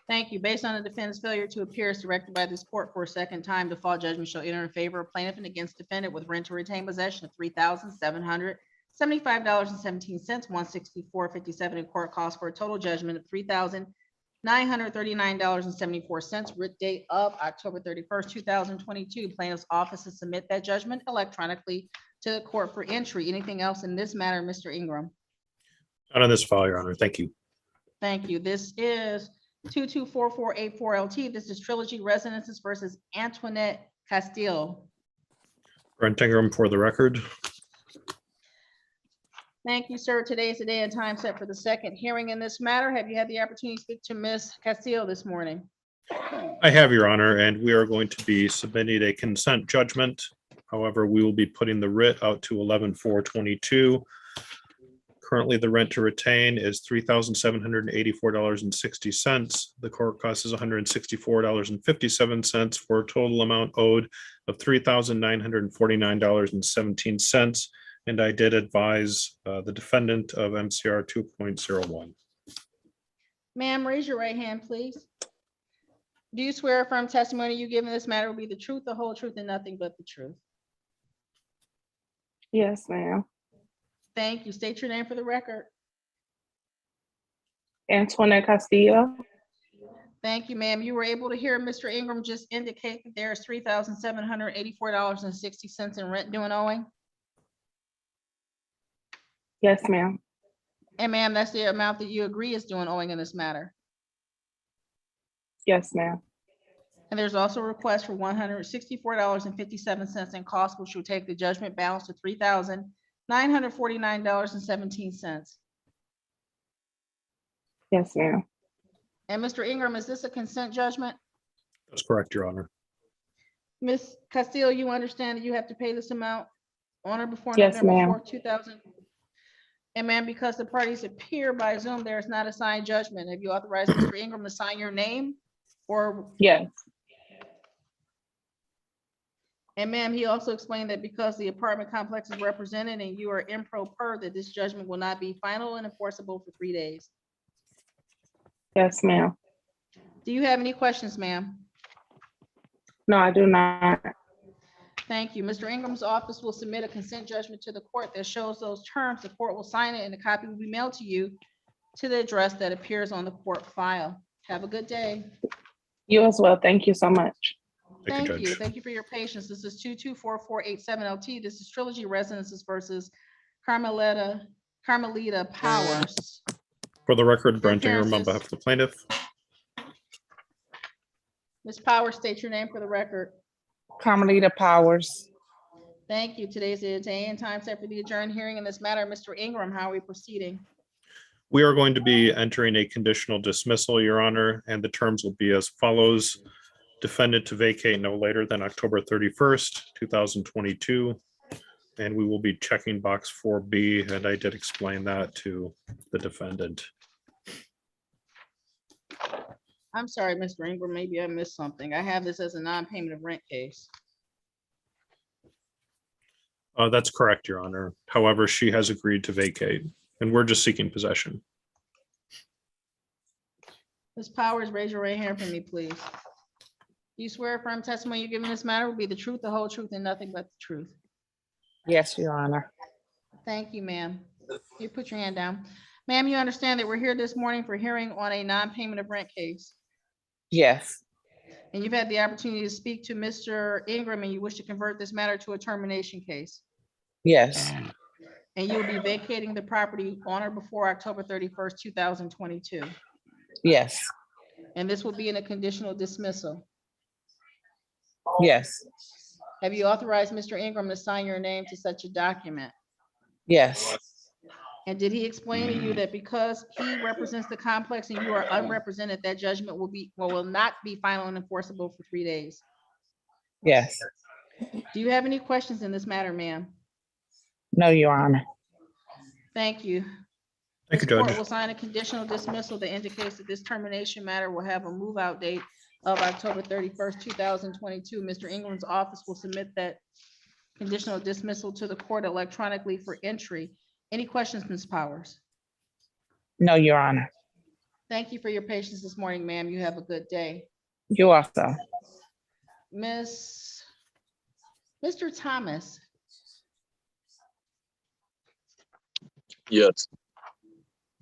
Thank you. Based on the defendant's failure to appear as directed by this court for a second time, default judgment shall enter in favor of plaintiff and against defendant with rent to retain possession of $3,775.17, $164.57 in court costs for a total judgment of $3,939.74. Writ date of October 31st, 2022. Plaintiff's office to submit that judgment electronically to the court for entry. Anything else in this matter, Mr. Ingram? Not on this file, Your Honor. Thank you. Thank you. This is 224484 LT. This is Trilogy Residences versus Antoinette Castile. Brent Ingram for the record. Thank you, sir. Today is the day and time set for the second hearing in this matter. Have you had the opportunity to speak to Ms. Castile this morning? I have, Your Honor, and we are going to be submitting a consent judgment. However, we will be putting the writ out to 11/4/22. Currently, the rent to retain is $3,784.60. The court cost is $164.57 for a total amount owed of $3,949.17. And I did advise the defendant of MCR 2.01. Ma'am, raise your right hand, please. Do you swear or affirm testimony you give in this matter will be the truth, the whole truth, and nothing but the truth? Yes, ma'am. Thank you. State your name for the record. Antoinette Castillo. Thank you, ma'am. You were able to hear Mr. Ingram just indicate that there's $3,784.60 in rent due and owing? Yes, ma'am. And ma'am, that's the amount that you agree is due and owing in this matter. Yes, ma'am. And there's also a request for $164.57 in costs, which will take the judgment balance to $3,949.17. Yes, ma'am. And Mr. Ingram, is this a consent judgment? That's correct, Your Honor. Ms. Castillo, you understand that you have to pay this amount on or before Yes, November ma'am. 4th, 2000? And ma'am, because the parties appear by Zoom, there is not a signed judgment. Have you authorized Mr. Ingram to sign your name or? Yes. And ma'am, he also explained that because the apartment complex is represented and you are in pro per, that this judgment will not be final and enforceable for 3 days. Yes, ma'am. Do you have any questions, ma'am? No, I do not. Thank you. Mr. Ingram's office will submit a consent judgment to the court that shows those terms. The court will sign it and a copy will be mailed to you to the address that appears on the court file. Have a good day. You as well. Thank you so much. Thank you. Thank you for your patience. This is 224487 LT. This is Trilogy Residences versus Carmelita Powers. For the record, Brent Ingram on behalf of the plaintiff. Ms. Powers, state your name for the record. Carmelita Powers. Thank you. Today's the day and time set for the adjourned hearing in this matter. Mr. Ingram, how are we proceeding? We are going to be entering a conditional dismissal, Your Honor, and the terms will be as follows. Defendant to vacate no later than October 31st, 2022. And we will be checking box 4B, and I did explain that to the defendant. I'm sorry, Mr. Ingram, maybe I missed something. I have this as a non-payment of rent case. That's correct, Your Honor. However, she has agreed to vacate, and we're just seeking possession. Ms. Powers, raise your right hand for me, please. Do you swear affirm testimony you give in this matter will be the truth, the whole truth, and nothing but the truth? Yes, Your Honor. Thank you, ma'am. You put your hand down. Ma'am, you understand that we're here this morning for hearing on a non-payment of rent case. Yes. And you've had the opportunity to speak to Mr. Ingram and you wish to convert this matter to a termination case. Yes. And you will be vacating the property on or before October 31st, 2022. Yes. And this will be in a conditional dismissal. Yes. Have you authorized Mr. Ingram to sign your name to such a document? Yes. And did he explain to you that because he represents the complex and you are unrepresented, that judgment will not be final and enforceable for 3 days? Yes. Do you have any questions in this matter, ma'am? No, Your Honor. Thank you. Thank you, This court Judge. will sign a conditional dismissal that indicates that this termination matter will have a move-out date of October 31st, 2022. Mr. Ingram's office will submit that conditional dismissal to the court electronically for entry. Any questions, Ms. Powers? No, Your Honor. Thank you for your patience this morning, ma'am. You have a good day. You also. Mr. Thomas, Yes.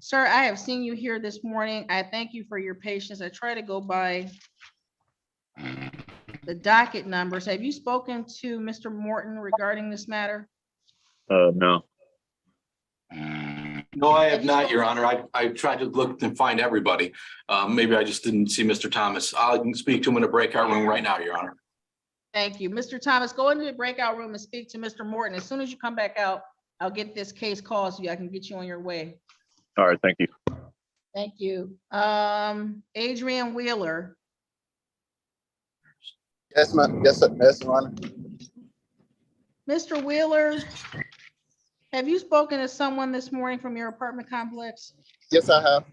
sir, I have seen you here this morning. I thank you for your patience. I try to go by the docket numbers. Have you spoken to Mr. Morton regarding this matter? No. No, I have not, Your Honor. I tried to look and find everybody. Maybe I just didn't see Mr. Thomas. I can speak to him in a breakout room right now, Your Honor. Thank you. Mr. Thomas, go into the breakout room and speak to Mr. Morton. As soon as you come back out, I'll get this case called so I can get you on your way. All right, thank you. Thank you. Adrian Wheeler. Yes, ma'am. Yes, sir. Yes, Your Honor. Mr. Wheeler, have you spoken to someone this morning from your apartment complex? Yes, I have.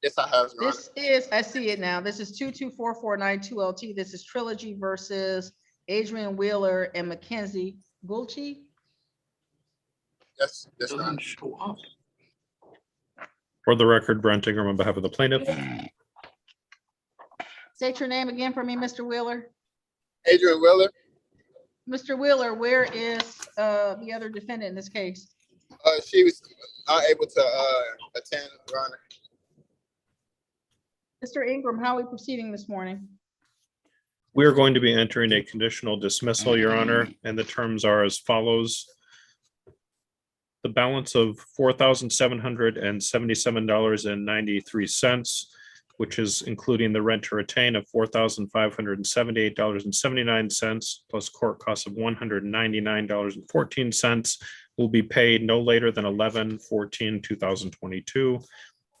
Yes, I have, Your Honor. This is, I see it now. This is 22449-2LT. This is Trilogy versus Adrian Wheeler and Mackenzie Gulchi. Yes, yes, Your Honor. For the record, Brent Ingram on behalf of the plaintiff. State your name again for me, Mr. Wheeler. Adrian Wheeler. Mr. Wheeler, where is the other defendant in this case? She was unable to attend, Your Honor. Mr. Ingram, how are we proceeding this morning? We are going to be entering a conditional dismissal, Your Honor, and the terms are as follows. The balance of $4,777.93, which is including the rent to retain of $4,578.79 plus court costs of $199.14, will be paid no later than 11/14/2022.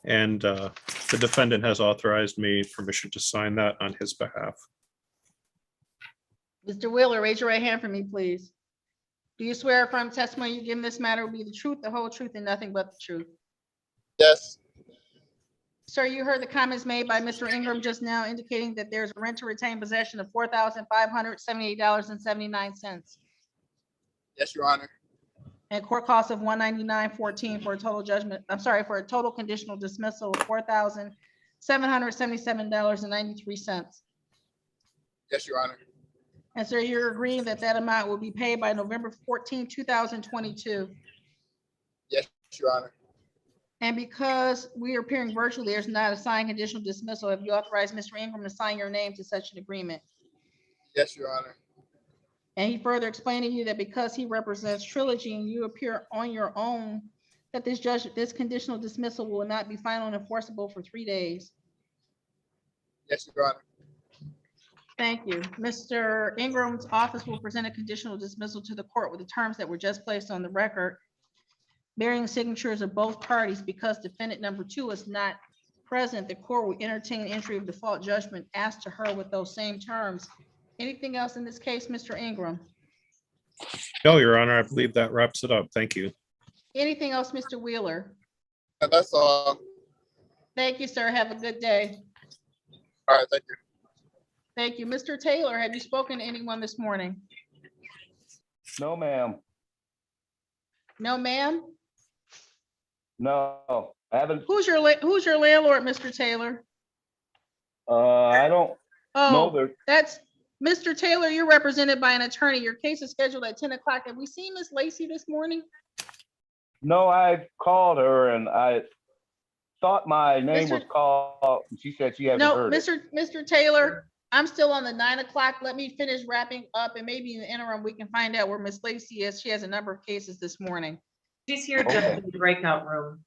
And the defendant has authorized me permission to sign that on his behalf. Mr. Wheeler, raise your right hand for me, please. Do you swear or affirm testimony you give in this matter will be the truth, the whole truth, and nothing but the truth? Yes. Sir, you heard the comments made by Mr. Ingram just now indicating that there's a rent to retain possession of $4,578.79. Yes, Your Honor. And court costs of $199.14 for a total judgment, I'm sorry, for a total conditional dismissal of $4,777.93. Yes, Your Honor. And sir, you're agreeing that that amount will be paid by November 14, 2022. Yes, Your Honor. And because we are appearing virtually, there's not a signed conditional dismissal. Have you authorized Mr. Ingram to sign your name to such an agreement? Yes, Your Honor. And he further explained to you that because he represents Trilogy and you appear on your own, that this conditional dismissal will not be final and enforceable for 3 days. Yes, Your Honor. Thank you. Mr. Ingram's office will present a conditional dismissal to the court with the terms that were just placed on the record, bearing the signatures of both parties. Because defendant number 2 is not present, the court will entertain entry of default judgment asked to her with those same terms. Anything else in this case, Mr. Ingram? No, Your Honor, I believe that wraps it up. Thank you. Anything else, Mr. Wheeler? That's all. Thank you, sir. Have a good day. All right, thank you. Thank you. Mr. Taylor, have you spoken to anyone this morning? No, ma'am. No, ma'am? No, I haven't. Who's your landlord, Mr. Taylor? I don't know. Oh, that's Mr. Taylor. You're represented by an attorney. Your case is scheduled at 10 o'clock. Have we seen Miss Lacy this morning? No, I called her and I thought my name was called. She said she hasn't heard it. Mr. Taylor, I'm still on the 9 o'clock. Let me finish wrapping up and maybe in the interim, we can find out where Miss Lacy is. She has a number of cases this morning. She's here just in the breakout room.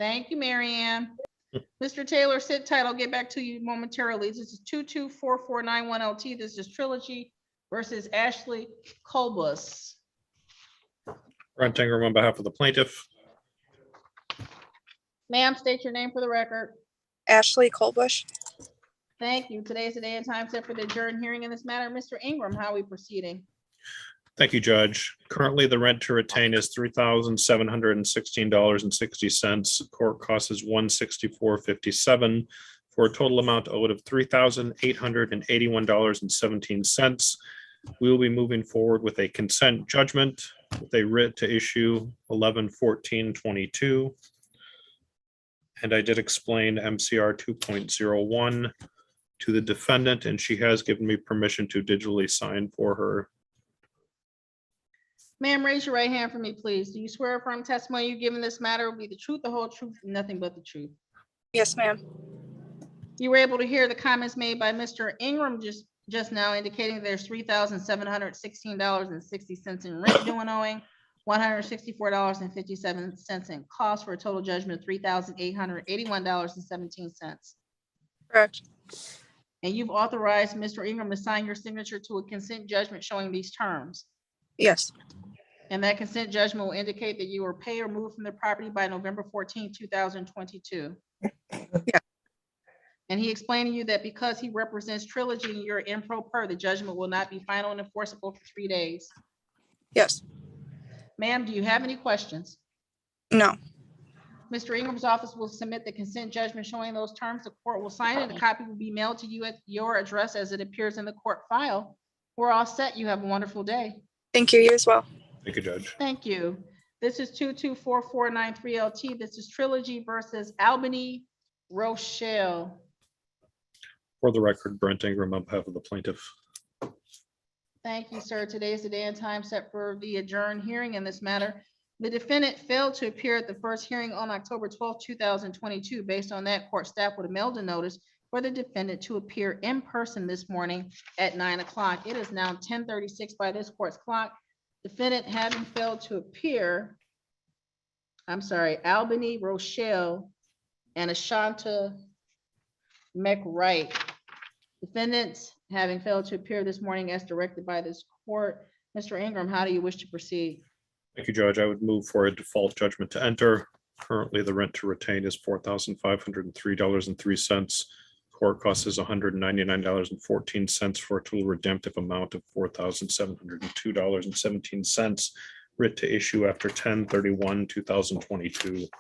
Thank you, Marianne. Mr. Taylor, sit tight. I'll get back to you momentarily. This is 22449-1LT. This is Trilogy versus Ashley Colbus. Brent Ingram on behalf of the plaintiff. Ma'am, state your name for the record. Ashley Colbush. Thank you. Today is the day and time set for the adjourned hearing in this matter. Mr. Ingram, how are we proceeding? Thank you, Judge. Currently, the rent to retain is $3,716.60. Court cost is $164.57 for a total amount owed of $3,881.17. We will be moving forward with a consent judgment with a writ to issue 11/14/22. And I did explain MCR 2.01 to the defendant, and she has given me permission to digitally sign for her. Ma'am, raise your right hand for me, please. Do you swear or affirm testimony you give in this matter will be the truth, the whole truth, and nothing but the truth? Yes, ma'am. You were able to hear the comments made by Mr. Ingram just now indicating there's $3,716.60 in rent due and owing, $164.57 in cost for a total judgment of $3,881.17. Correct. And you've authorized Mr. Ingram to sign your signature to a consent judgment showing these terms. Yes. And that consent judgment will indicate that you will pay or move from the property by November 14, 2022. Yeah. And he explained to you that because he represents Trilogy and you're in pro per, the judgment will not be final and enforceable for 3 days. Yes. Ma'am, do you have any questions? No. Mr. Ingram's office will submit the consent judgment showing those terms. The court will sign it. A copy will be mailed to you at your address as it appears in the court file. We're all set. You have a wonderful day. Thank you. You as well. Thank you, Judge. Thank you. This is 224493LT. This is Trilogy versus Albany Rochelle. For the record, Brent Ingram on behalf of the plaintiff. Thank you, sir. Today is the day and time set for the adjourned hearing in this matter. The defendant failed to appear at the first hearing on October 12, 2022. Based on that, court staff would have mailed a notice for the defendant to appear in person this morning at 9 o'clock. It is now 10:36 by this court's clock. Defendant having failed to appear, Albany Rochelle and Ashanta McWright. Defendants having failed to appear this morning as directed by this court. Mr. Ingram, how do you wish to proceed? Thank you, Judge. I would move for a default judgment to enter. Currently, the rent to retain is $4,503.03. Court cost is $199.14 for a total redemptive amount of $4,702.17. Writ to issue after 10/31/2022.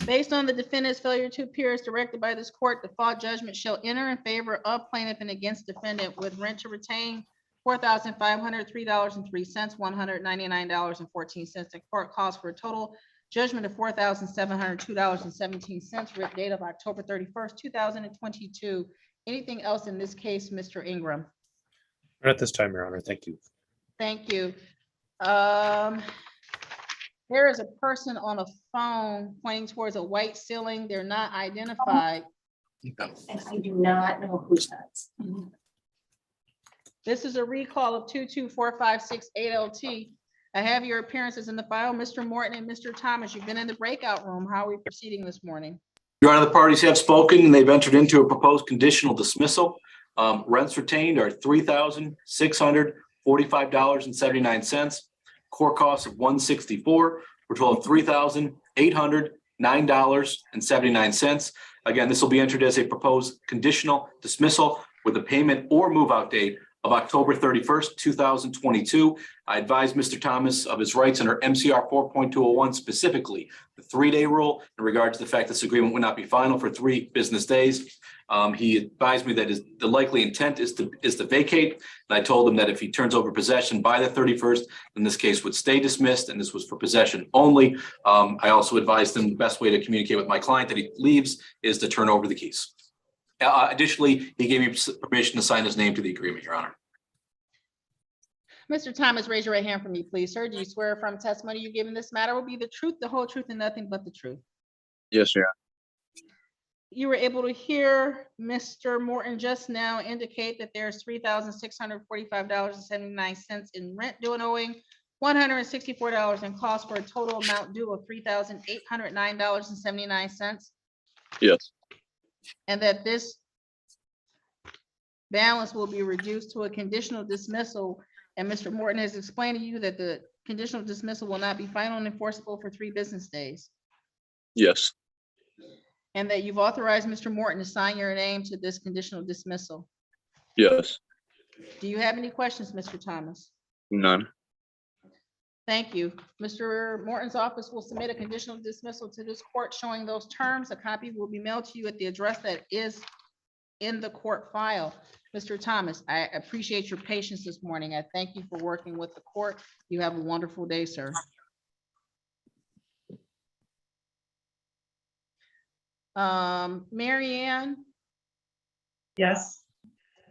Based on the defendant's failure to appear as directed by this court, default judgment shall enter in favor of plaintiff and against defendant with rent to retain $4,503.03, $199.14 in court costs for a total judgment of $4,702.17, writ date of October 31st, 2022. Anything else in this case, Mr. Ingram? At this time, Your Honor, thank you. Thank you. There is a person on a phone pointing towards a white ceiling. They're not identified. And I do not know who that's. This is a recall of 22456-8LT. I have your appearances in the file. Mr. Morton and Mr. Thomas, you've been in the breakout room. How are we proceeding this morning? Your Honor, the parties have spoken and they've entered into a proposed conditional dismissal. Rents retained are $3,645.79. Court costs of $164 for a total of $3,809.79. Again, this will be entered as a proposed conditional dismissal with a payment or move out date of October 31st, 2022. I advise Mr. Thomas of his rights under MCR 4.201, specifically the 3-day rule in regard to the fact this agreement would not be final for 3 business days. He advised me that the likely intent is to vacate. And I told him that if he turns over possession by the 31st, then this case would stay dismissed and this was for possession only. I also advised him the best way to communicate with my client that he leaves is to turn over the keys. Additionally, he gave me permission to sign his name to the agreement, Your Honor. Mr. Thomas, raise your right hand for me, please, sir. Do you swear from testimony you give in this matter will be the truth, the whole truth, and nothing but the truth? Yes, Your Honor. You were able to hear Mr. Morton just now indicate that there's $3,645.79 in rent due and owing, $164 in cost for a total amount due of $3,809.79. Yes. And that this balance will be reduced to a conditional dismissal. And Mr. Morton has explained to you that the conditional dismissal will not be final and enforceable for 3 business days. Yes. And that you've authorized Mr. Morton to sign your name to this conditional dismissal. Yes. Do you have any questions, Mr. Thomas? None. Thank you. Mr. Morton's office will submit a conditional dismissal to this court showing those terms. A copy will be mailed to you at the address that is in the court file. Mr. Thomas, I appreciate your patience this morning. I thank you for working with the court. You have a wonderful day, sir. Mary Ann, Yes.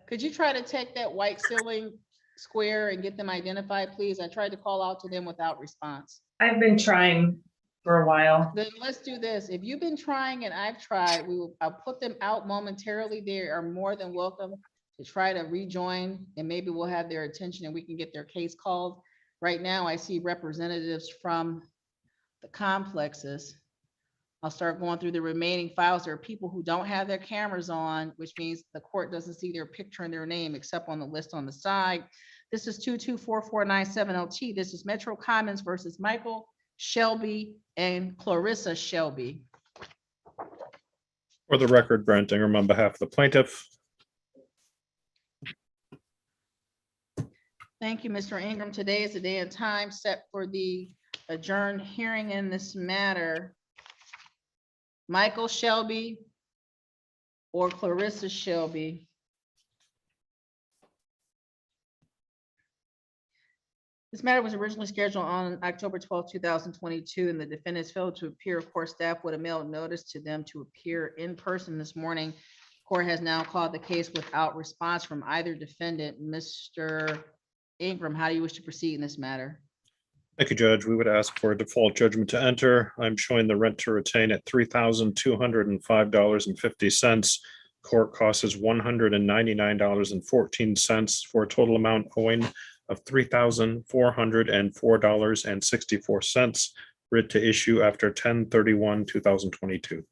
could you try to take that white ceiling square and get them identified, please? I tried to call out to them without response. I've been trying for a while. Then let's do this. If you've been trying and I've tried, I'll put them out momentarily. They are more than welcome to try to rejoin, and maybe we'll have their attention and we can get their case called. Right now, I see representatives from the complexes. I'll start going through the remaining files. There are people who don't have their cameras on, which means the court doesn't see their picture and their name except on the list on the side. This is 224497LT. This is Metro Commons versus Michael Shelby and Clarissa Shelby. For the record, Brent Ingram on behalf of the plaintiff. Thank you, Mr. Ingram. Today is the day and time set for the adjourned hearing in this matter. Michael Shelby or Clarissa Shelby. This matter was originally scheduled on October 12, 2022, and the defendants failed to appear. Court staff would have mailed notice to them to appear in person this morning. Court has now called the case without response from either defendant. Mr. Ingram, how do you wish to proceed in this matter? Thank you, Judge. We would ask for a default judgment to enter. I'm showing the rent to retain at $3,205.50. Court cost is $199.14 for a total amount owing of $3,404.64. Writ to issue after 10/31/2022.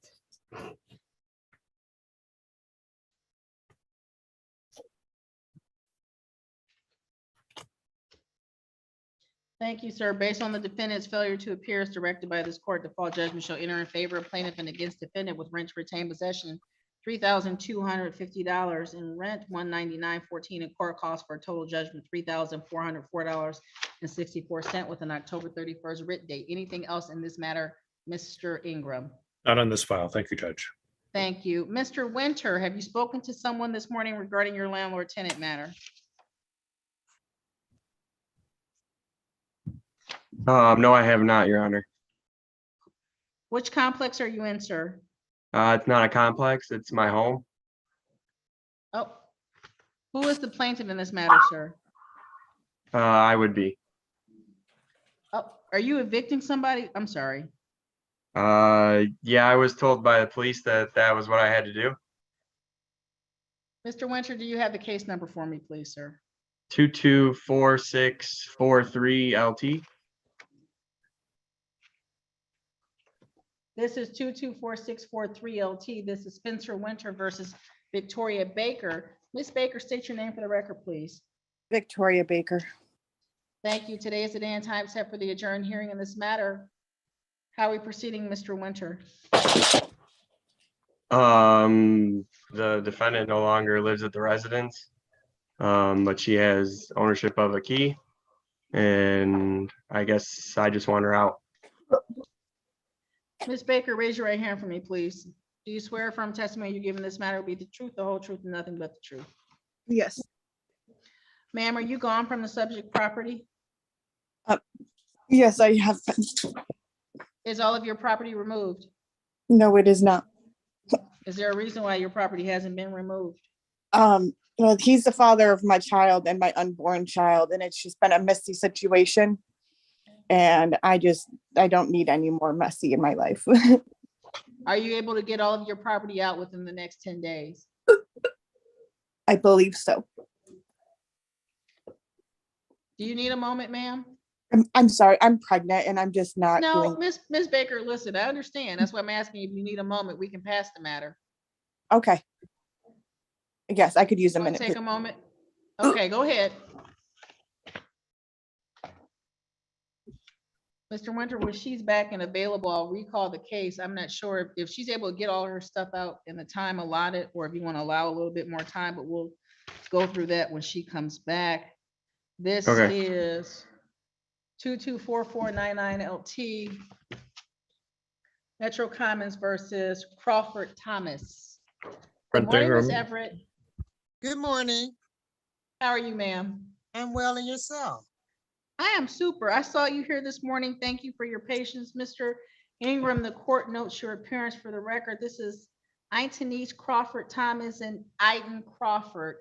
Thank you, sir. Based on the defendant's failure to appear as directed by this court, default judgment shall enter in favor of plaintiff and against defendant with rent to retain possession, $3,250 in rent, $199.14 in court costs for a total judgment, $3,404.64 with an October 31st writ date. Anything else in this matter, Mr. Ingram? Not on this file. Thank you, Judge. Thank you. Mr. Winter, have you spoken to someone this morning regarding your landlord tenant matter? No, I have not, Your Honor. Which complex are you in, sir? It's not a complex, it's my home. Oh, who is the plaintiff in this matter, sir? I would be. Oh, are you evicting somebody? I'm sorry. Yeah, I was told by the police that that was what I had to do. Mr. Winter, do you have the case number for me, please, sir? 224643 LT. This is 224643 LT. This is Spencer Winter versus Victoria Baker. Ms. Baker, state your name for the record, please. Victoria Baker. Thank you. Today is the day and time set for the adjourned hearing in this matter. How are we proceeding, Mr. Winter? The defendant no longer lives at the residence, but she has ownership of a key, and I guess I just want her out. Ms. Baker, raise your right hand for me, please. Do you swear affirm testimony you give in this matter will be the truth, the whole truth, and nothing but the truth? Yes. Ma'am, are you gone from the subject property? Yes, I have been. Is all of your property removed? No, it is not. Is there a reason why your property hasn't been removed? Well, he's the father of my child and my unborn child, and it's just been a messy situation. And I don't need any more messy in my life. Are you able to get all of your property out within the next 10 days? I believe so. Do you need a moment, ma'am? I'm sorry, I'm pregnant and I'm just not No, doing. Miss Baker, listen, I understand. That's why I'm asking if you need a moment. We can pass the matter. Okay. Yes, I could use a Want minute. to take a moment? Okay, go ahead. Mr. Winter, when she's back and available, I'll recall the case. I'm not sure if she's able to get all her stuff out in the time allotted, or if you want to allow a little bit more time, but we'll go through that when she comes back. This Okay. is 224499 LT. Metro Commons versus Crawford Thomas. Good Brent morning, Ms. Ingram. Everett. Good morning. How are you, ma'am? I'm well, and yourself? I am super. I saw you here this morning. Thank you for your patience, Mr. Ingram. The court notes your appearance for the record. This is Antonise Crawford Thomas and Iden Crawford.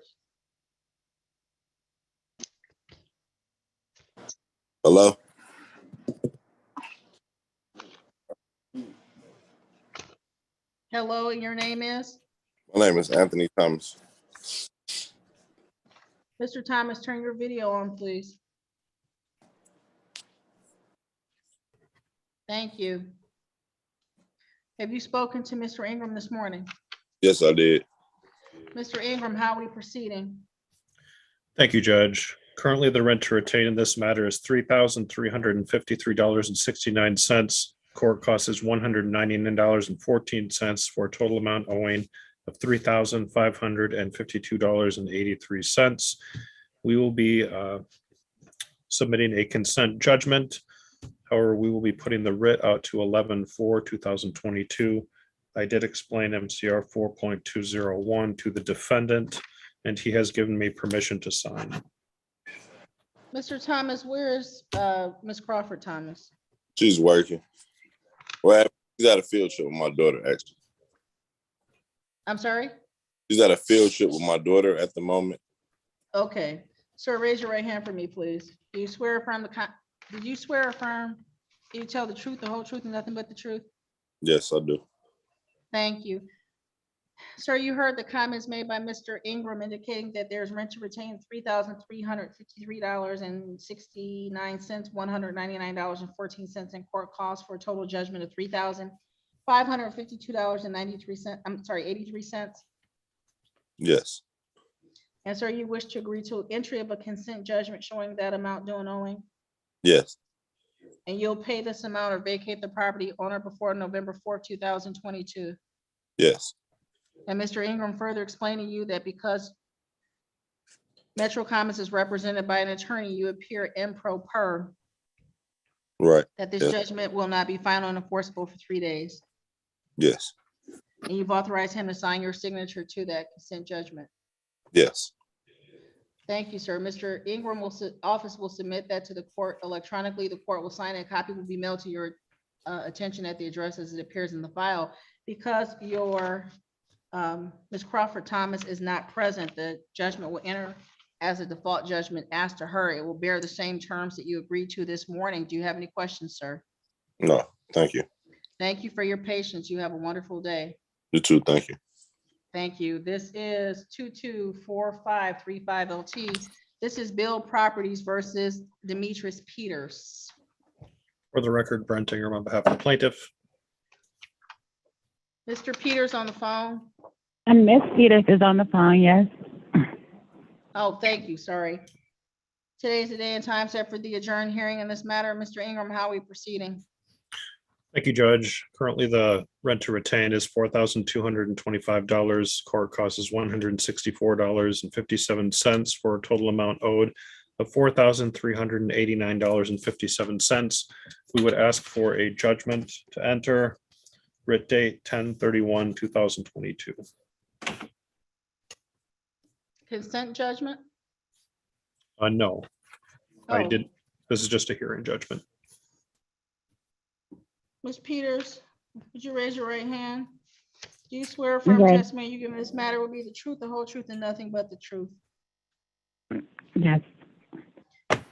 Hello? Hello, and your name is? My name is Anthony Thomas. Mr. Thomas, turn your video on, please. Thank you. Have you spoken to Mr. Ingram this morning? Yes, I did. Mr. Ingram, how are we proceeding? Thank you, Judge. Currently, the rent to retain in this matter is $3,353.69. Court cost is $199.14 for a total amount owing of $3,552.83. We will be submitting a consent judgment. However, we will be putting the writ out to 11/4/2022. I did explain MCR 4.201 to the defendant, and he has given me permission to sign. Mr. Thomas, where's Ms. Crawford Thomas? She's working. Well, she's at a field trip with my daughter, actually. I'm sorry? She's at a field trip with my daughter at the moment. Okay, sir, raise your right hand for me, please. Do you swear affirm did you swear affirm? Do you tell the truth, the whole truth, and nothing but the truth? Yes, I do. Thank you. Sir, you heard the comments made by Mr. Ingram indicating that there's rent to retain $3,353.69, $199.14 in court costs for a total judgment of $3,552.93. I'm sorry, 83 cents. Yes, And sir, you wish to agree to entry of a consent judgment showing that amount due and owing? yes, And you'll pay this amount or vacate the property on or before November 4th, 2022. yes, And Mr. Ingram further explained to you that because Metro Commons is represented by an attorney, you appear in pro per, right. that this Yes. judgment will not be final and enforceable for 3 days. Yes, And you've authorized him to sign your signature to that consent judgment. yes, Thank you, sir. Mr. Ingram office will submit that to the court electronically. The court will sign it. A copy will be mailed to your attention at the address as it appears in the file. Because your Ms. Crawford Thomas is not present, the judgment will enter as a default judgment as to her. It will bear the same terms that you agreed to this morning. Do you have any questions, sir? no, thank you. Thank you for your patience. You have a wonderful day. You too, thank you. Thank you. This is 224535 LT. This is Bill Properties versus Demetrius Peters. For the record, Brent Ingram on behalf of the plaintiff. Mr. Peters on the phone. And Miss Peters is on the phone, yes. Oh, thank you. Sorry. Today's the day and time set for the adjourned hearing in this matter. Mr. Ingram, how are we proceeding? Thank you, Judge. Currently, the rent to retain is $4,225. Court cost is $164.57 for a total amount owed of $4,389.57. We would ask for a judgment to enter. Writ date 10/31/2022. Consent judgment? No, I Oh. did. This is just a hearing judgment. Ms. Peters, would you raise your right hand? Do you swear affirm Yes. testimony you give in this matter will be the truth, the whole truth, and nothing but the truth? Yes,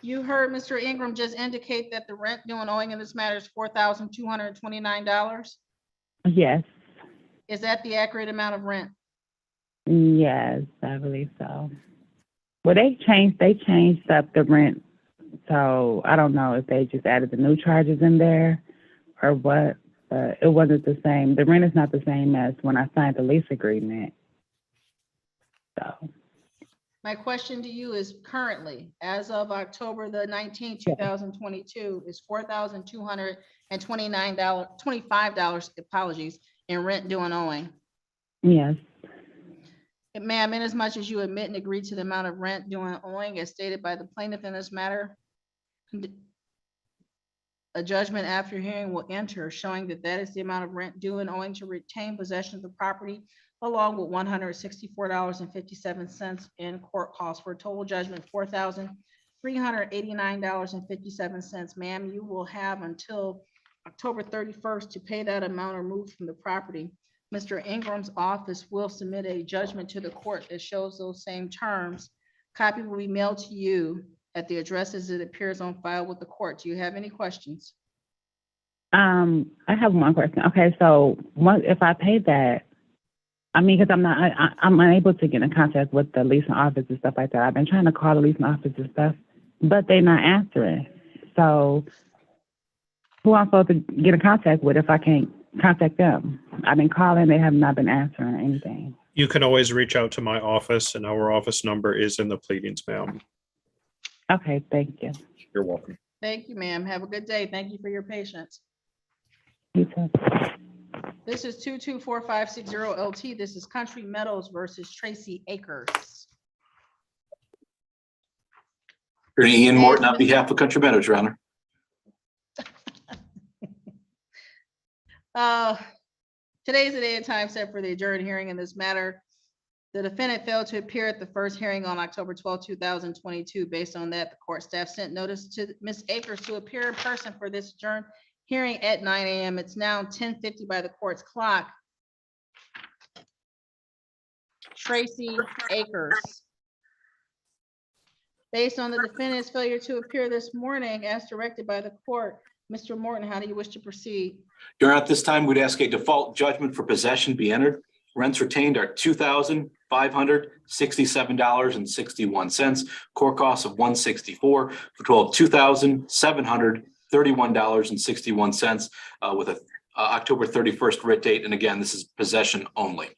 You heard Mr. Ingram just indicate that the rent due and owing in this matter is $4,229. yes, Is that the accurate amount of rent? yes, I believe so. Well, they changed up the rent. So I don't know if they just added the new charges in there or what, but it wasn't the same. The rent is not the same as when I signed the lease agreement. So, My question to you is currently, as of October the 19th, 2022, is $4,225, apologies, in rent due and owing. yes, Ma'am, inasmuch as you admit and agree to the amount of rent due and owing as stated by the plaintiff in this matter, a judgment after hearing will enter showing that that is the amount of rent due and owing to retain possession of the property, along with $164.57 in court costs for a total judgment $4,389.57. Ma'am, you will have until October 31st to pay that amount or move from the property. Mr. Ingram's office will submit a judgment to the court that shows those same terms. Copy will be mailed to you at the addresses it appears on file with the court. Do you have any questions? I have one question. Okay, so if I pay that, I mean, because I'm unable to get in contact with the leasing office and stuff like that. I've been trying to call the leasing office and stuff, but they're not answering. So who I'm supposed to get in contact with if I can't contact them? I've been calling, they have not been answering anything. You can always reach out to my office, and our office number is in the pleadings, ma'am. Okay, thank you. You're welcome. Thank you, ma'am. Have a good day. Thank you for your patience. You too. This is 224560 LT. This is Country Meadows versus Tracy Acres. Attorney Ian Morton on behalf of Country Meadows, Your Honor. Today is the day and time set for the adjourned hearing in this matter. The defendant failed to appear at the first hearing on October 12, 2022. Based on that, the court staff sent notice to Ms. Akers to appear in person for this adjourned hearing at 9 a.m. It's now 10:50 by the court's clock. Tracy Akers. Based on the defendant's failure to appear this morning as directed by the court, Mr. Morton, how do you wish to proceed? Your Honor, at this time, we'd ask a default judgment for possession be entered. Rents retained are $2,567.61. Court costs of $164 for a total of $2,731.61 with a October 31st writ date. And again, this is possession only.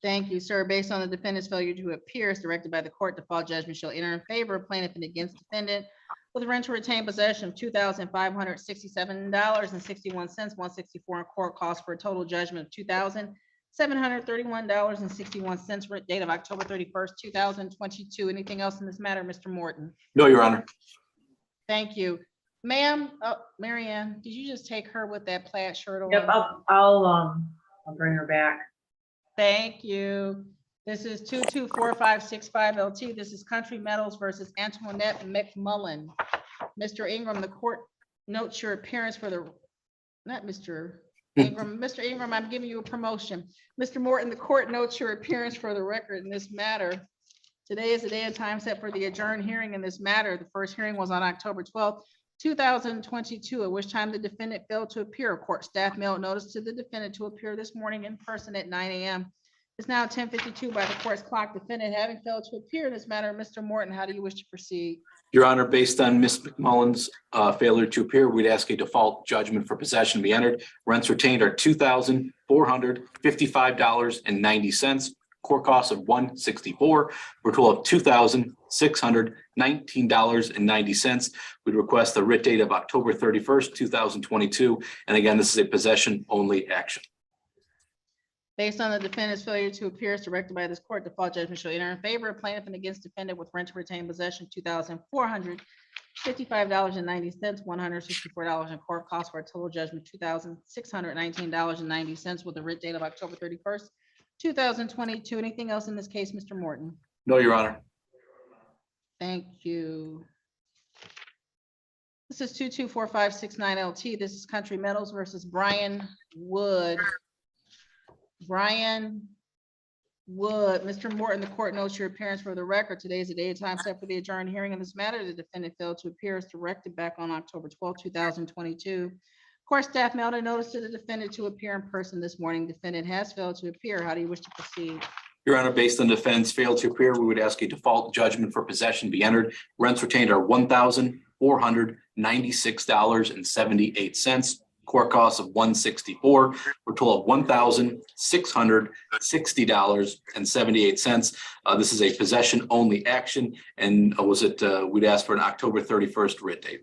Thank you, sir. Based on the defendant's failure to appear as directed by the court, default judgment shall enter in favor of plaintiff and against defendant with rent to retain possession of $2,567.61, $164 in court costs for a total judgment of $2,731.61, writ date of October 31st, 2022. Anything else in this matter, Mr. Morton? No, Your Honor. Thank you. Ma'am, Mary Ann, did you just take her with that plaid shirt on? Yep, I'll bring her back. Thank you. This is 224565 LT. This is Country Meadows versus Antoinette McMullen. Mr. Ingram, the court notes your appearance for the, not Mr. Ingram. Mr. Ingram, I'm giving you a promotion. Mr. Morton, the court notes your appearance for the record in this matter. Today is the day and time set for the adjourned hearing in this matter. The first hearing was on October 12th, 2022, at which time the defendant failed to appear. Court staff mailed notice to the defendant to appear this morning in person at 9 a.m. It's now 10:52 by the court's clock. Defendant having failed to appear in this matter, Mr. Morton, how do you wish to proceed? Your Honor, based on Ms. McMullen's failure to appear, we'd ask a default judgment for possession be entered. Rents retained are $2,455.90. Court costs of $164 for a total of $2,619.90. We'd request the writ date of October 31st, 2022. And again, this is a possession only action. Based on the defendant's failure to appear as directed by this court, default judgment shall enter in favor of plaintiff and against defendant with rent to retain possession $2,455.90, $164 in court costs for a total judgment $2,619.90 with a writ date of October 31st, 2022. Anything else in this case, Mr. Morton? No, Your Honor. Thank you. This is 224569 LT. This is Country Meadows versus Brian Wood. Brian Wood. Mr. Morton, the court notes your appearance for the record. Today is the day and time set for the adjourned hearing in this matter. The defendant failed to appear as directed back on October 12, 2022. Court staff mailed a notice to the defendant to appear in person this morning. Defendant has failed to appear. How do you wish to proceed? Your Honor, based on defense failed to appear, we would ask a default judgment for possession be entered. Rents retained are $1,496.78. Court costs of $164 for a total of $1,660.78. This is a possession only action, and we'd ask for an October 31st writ date.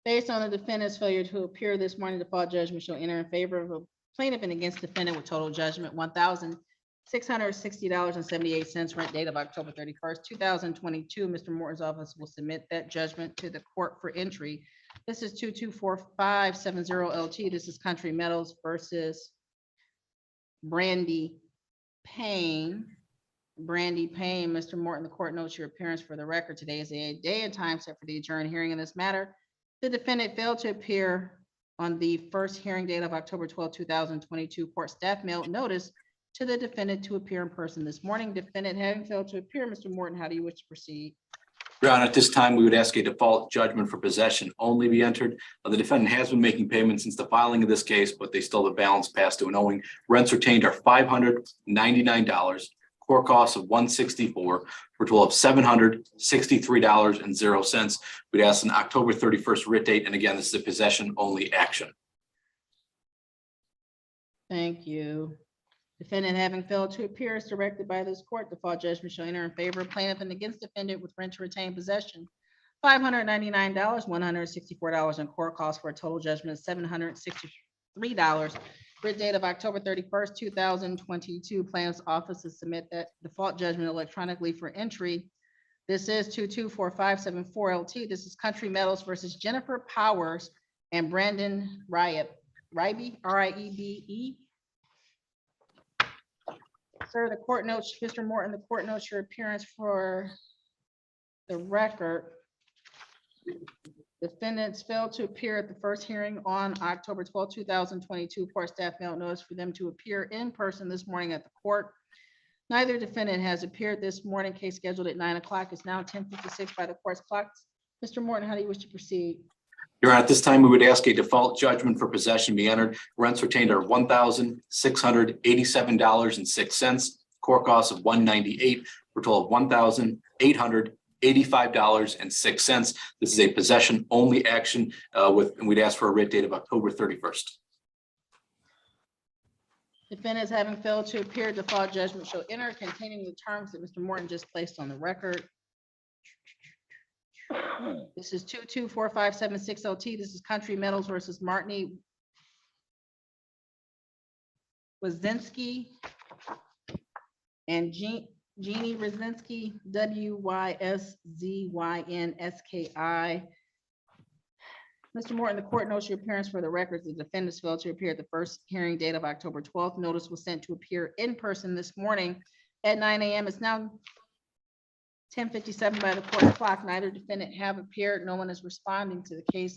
Based on the defendant's failure to appear this morning, default judgment shall enter in favor of a plaintiff and against defendant with total judgment $1,660.78, rent date of October 31st, 2022. Mr. Morton's office will submit that judgment to the court for entry. This is 224570 LT. This is Country Metals versus Brandy Payne. Brandy Payne, Mr. Morton, the court notes your appearance for the record. Today is a day and time set for the adjourned hearing in this matter. The defendant failed to appear on the first hearing date of October 12, 2022. Court staff mailed notice to the defendant to appear in person this morning. Defendant having failed to appear, Mr. Morton, how do you wish to proceed? Your Honor, at this time, we would ask a default judgment for possession only be entered. The defendant has been making payments since the filing of this case, but they still have a balance past due and owing. Rents retained are $599. Court costs of $164 for a total of $763.00. We'd ask an October 31st writ date. And again, this is a possession only action. Thank you. Defendant having failed to appear as directed by this court, default judgment shall enter in favor of plaintiff and against defendant with rent to retain possession. $599, $164 in court costs for a total judgment of $763. Writ date of October 31st, 2022. Plaintiff's office to submit that default judgment electronically for entry. This is 224574 LT. This is Country Metals versus Jennifer Powers and Brandon Riebe, R-I-E-B-E. Sir, the court notes, Mr. Morton, the court notes your appearance for the record. Defendants failed to appear at the first hearing on October 12, 2022. Court staff mailed notice for them to appear in person this morning at the court. Neither defendant has appeared this morning. Case scheduled at 9 o'clock is now 10:56 by the court's clocks. Mr. Morton, how do you wish to proceed? Your Honor, at this time, we would ask a default judgment for possession be entered. Rents retained are $1,687.06. Court costs of $198 for a total of $1,885.06. This is a possession only action and we'd ask for a writ date of October 31st. Defendants having failed to appear, default judgment shall enter containing the terms that Mr. Morton just placed on the record. This is 224576 LT. This is Country Metals versus Martini Wazinski and Jeannie Wazinski, WYSZYNSKI. Mr. Morton, the court notes your appearance for the record. The defendants failed to appear at the first hearing date of October 12th. Notice was sent to appear in person this morning at 9 a.m. It's now 10:57 by the court clock. Neither defendant have appeared. No one is responding to the case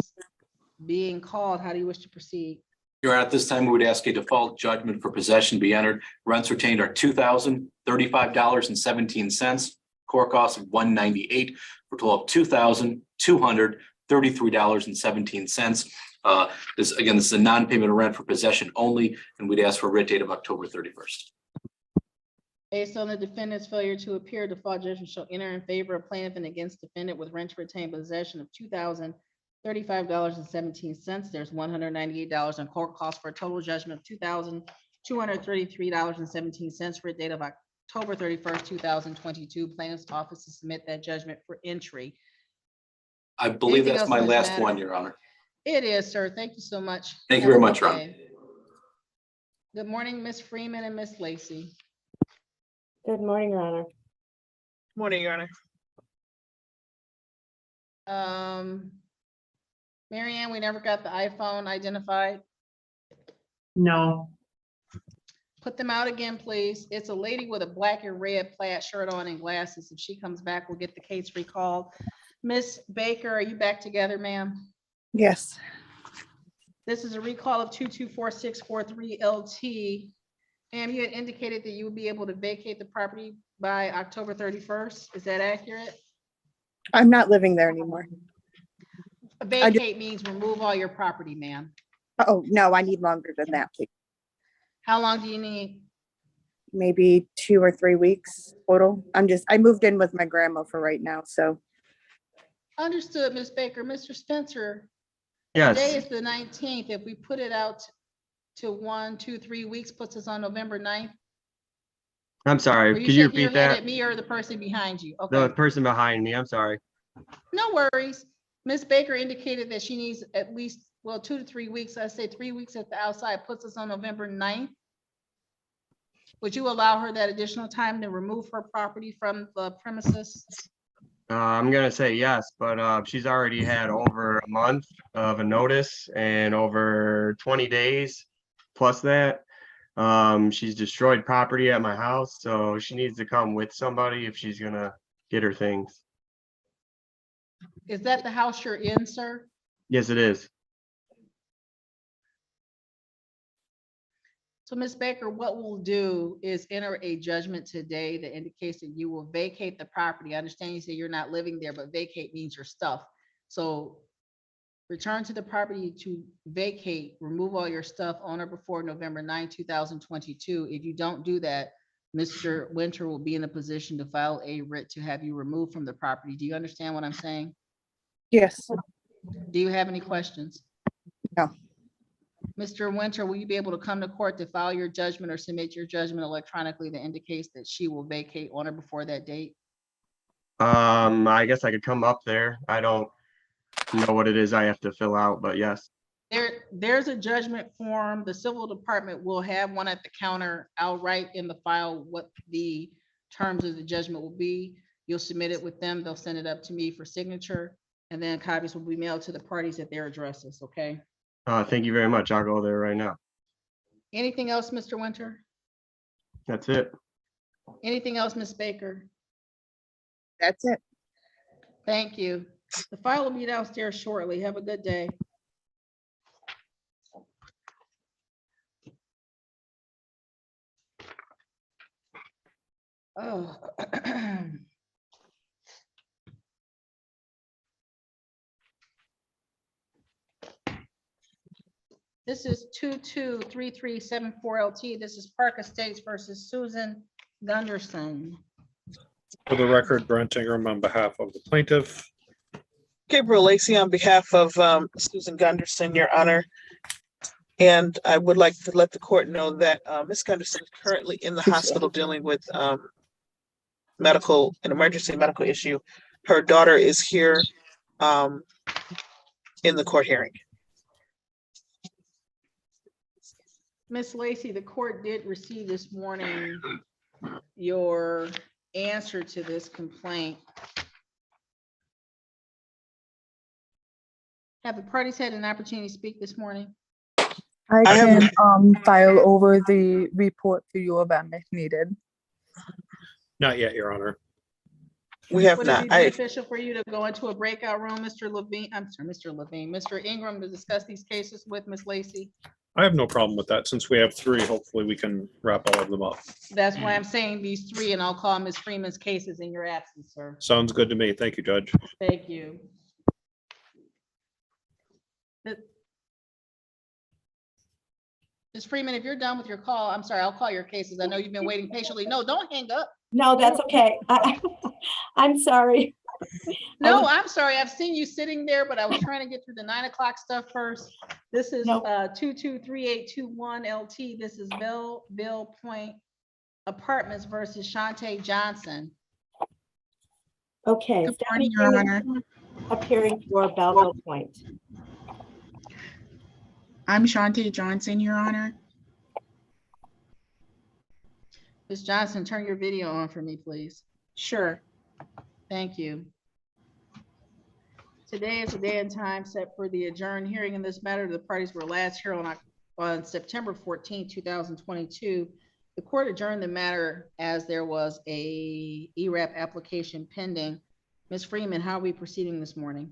being called. How do you wish to proceed? Your Honor, at this time, we would ask a default judgment for possession be entered. Rents retained are $2,035.17. Court costs of $198 for a total of $2,233.17. This is a non-payment of rent for possession only, and we'd ask for a writ date of October 31st. Based on the defendant's failure to appear, default judgment shall enter in favor of plaintiff and against defendant with rent to retain possession of $2,035.17. There's $198 in court costs for a total judgment of $2,233.17 for a date of October 31st, 2022. Plaintiff's office to submit that judgment for entry. I believe Anything that's else my on this last matter? one, Your Honor. It is, sir. Thank you so much. Thank you Have very a much, good Ron. day. Good morning, Ms. Freeman and Ms. Lacy. Good morning, Your Honor. Morning, Your Honor. Mary Ann, we never got the iPhone identified. No. Put them out again, please. It's a lady with a black and red plaid shirt on and glasses. If she comes back, we'll get the case recalled. Miss Baker, are you back together, ma'am? Yes. This is a recall of 224643 LT. Ma'am, you had indicated that you would be able to vacate the property by October 31st. Is that accurate? I'm not living there anymore. Vacate means remove all your property, ma'am. Oh, no, I need longer than that, please. How long do you need? Maybe 2 or 3 weeks total. I moved in with my grandma for right now, so. Understood, Ms. Baker. Mr. Spencer, Today Yes, is the 19th. If we put it out to 1, 2, 3 weeks, puts us on November 9th. I'm sorry. Are Could you you shaking your repeat head that? at me or the person behind you? The Okay, person behind me, I'm sorry. no worries. Ms. Baker indicated that she needs at least, well, 2 to 3 weeks. I say 3 weeks at the outside puts us on November 9th. Would you allow her that additional time to remove her property from the premises? I'm gonna say yes, but she's already had over a month of a notice and over 20 days plus that. She's destroyed property at my house, so she needs to come with somebody if she's gonna get her things. Is that the house you're in, sir? Yes, it is. So Ms. Baker, what we'll do is enter a judgment today that indicates that you will vacate the property. I understand you say you're not living there, but vacate means your stuff. So return to the property to vacate, remove all your stuff on or before November 9, 2022. If you don't do that, Mr. Winter will be in a position to file a writ to have you removed from the property. Do you understand what I'm saying? Yes. Do you have any questions? No. Mr. Winter, will you be able to come to court to file your judgment or submit your judgment electronically that indicates that she will vacate on or before that date? I guess I could come up there. I don't know what it is I have to fill out, but yes. There's a judgment form. The civil department will have one at the counter. I'll write in the file what the terms of the judgment will be. You'll submit it with them. They'll send it up to me for signature, and then copies will be mailed to the parties at their addresses, okay? Thank you very much. I'll go there right now. Anything else, Mr. Winter? That's it. Anything else, Ms. Baker? That's it. Thank you. The file will be downstairs shortly. Have a good day. Oh. This is 223374 LT. This is Park Estates versus Susan Gunderson. For the record, Brent Ingram on behalf of the plaintiff. Gabriel Lacey on behalf of Susan Gunderson, Your Honor. And I would like to let the court know that Ms. Gunderson is currently in the hospital dealing with an emergency medical issue. Her daughter is here in the court hearing. Ms. Lacey, the court did receive this morning your answer to this complaint. Have the parties had an opportunity to speak this morning? I can file over the report for you event if needed. Not yet, Your Honor. We have Would not. it be beneficial for you to go into a breakout room, Mr. Levine? I'm sorry, Mr. Levine, Mr. Ingram, to discuss these cases with Ms. Lacey? I have no problem with that. Since we have three, hopefully we can wrap all of them up. That's why I'm saying these three, and I'll call Ms. Freeman's cases in your absence, sir. Sounds good to me. Thank you, Judge. Thank you. Ms. Freeman, if you're done with your call, I'm sorry, I'll call your cases. I know you've been waiting patiently. No, don't hang up. No, that's okay. I'm sorry. No, I'm sorry. I've seen you sitting there, but I was trying to get through the 9 o'clock stuff first. This is 223821 LT. This is Bell Point Apartments versus Shantae Johnson. Okay. Good morning, Your Honor. Appearing for Belleville Point. I'm Shantae Johnson, Your Honor. Ms. Johnson, turn your video on for me, please. Sure. Thank you. Today is the day and time set for the adjourned hearing in this matter. The parties were last here on September 14, 2022. The court adjourned the matter as there was a ERAP application pending. Ms. Freeman, how are we proceeding this morning?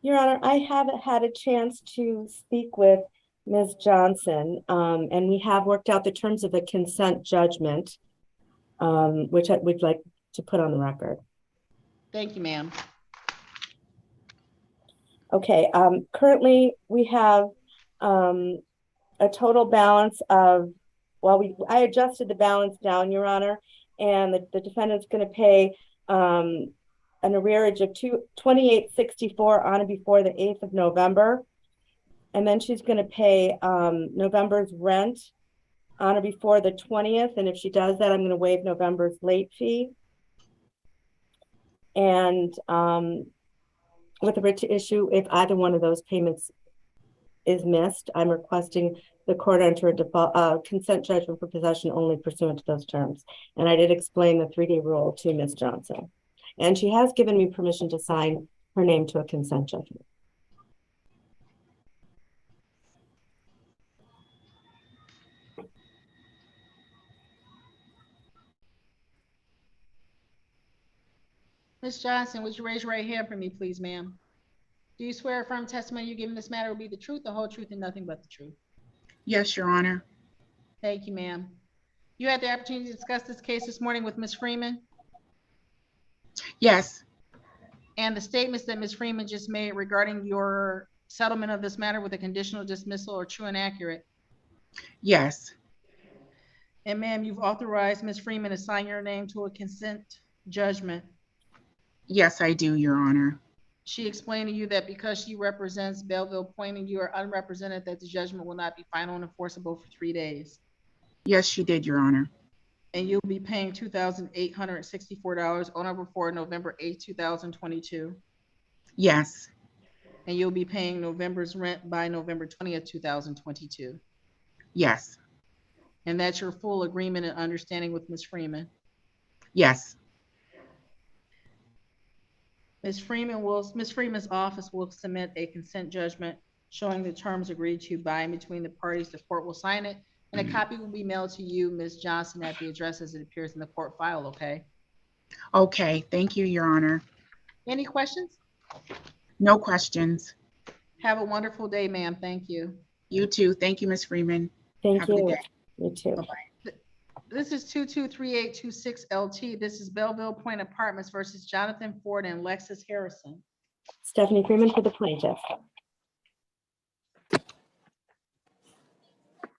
Your Honor, I haven't had a chance to speak with Ms. Johnson, and we have worked out the terms of a consent judgment, which I would like to put on the record. Thank you, ma'am. Okay, currently we have a total balance of, I adjusted the balance down, Your Honor, and the defendant's going to pay an arrearage of $28.64 on and before the 8th of November. And then she's gonna pay November's rent on or before the 20th, and if she does that, I'm gonna waive November's late fee. And with a writ to issue, if either one of those payments is missed, I'm requesting the court enter a default consent judgment for possession only pursuant to those terms. And I did explain the 3-day rule to Ms. Johnson. And she has given me permission to sign her name to a consent judgment. Ms. Johnson, would you raise your right hand for me, please, ma'am? Do you swear affirm testimony you give in this matter will be the truth, the whole truth, and nothing but the truth? Yes, Your Honor. Thank you, ma'am. You had the opportunity to discuss this case this morning with Ms. Freeman, Yes, and the statements that Ms. Freeman just made regarding your settlement of this matter with a conditional dismissal are true and accurate. yes, And ma'am, you've authorized Ms. Freeman to sign your name to a consent judgment. yes, I do, Your Honor. She explained to you that because she represents Belleville Point and you are unrepresented, that the judgment will not be final and enforceable for 3 days. Yes, she did, Your Honor. And you'll be paying $2,864 on or before November 8th, 2022. Yes, And you'll be paying November's rent by November 20th, 2022. yes, And that's your full agreement and understanding with Ms. Freeman. yes, Ms. Freeman's office will submit a consent judgment showing the terms agreed to by and between the parties. The court will sign it, and a copy will be mailed to you, Ms. Johnson, at the address as it appears in the court file, okay? okay, thank you, Your Honor. Any questions? No questions. Have a wonderful day, ma'am. Thank you. You too. Thank you, Ms. Freeman. Thank Have a good you. day. You too. Bye-bye. This is 223826 LT. This is Belleville Point Apartments versus Jonathan Ford and Lexus Harrison. Stephanie Freeman for the plaintiff.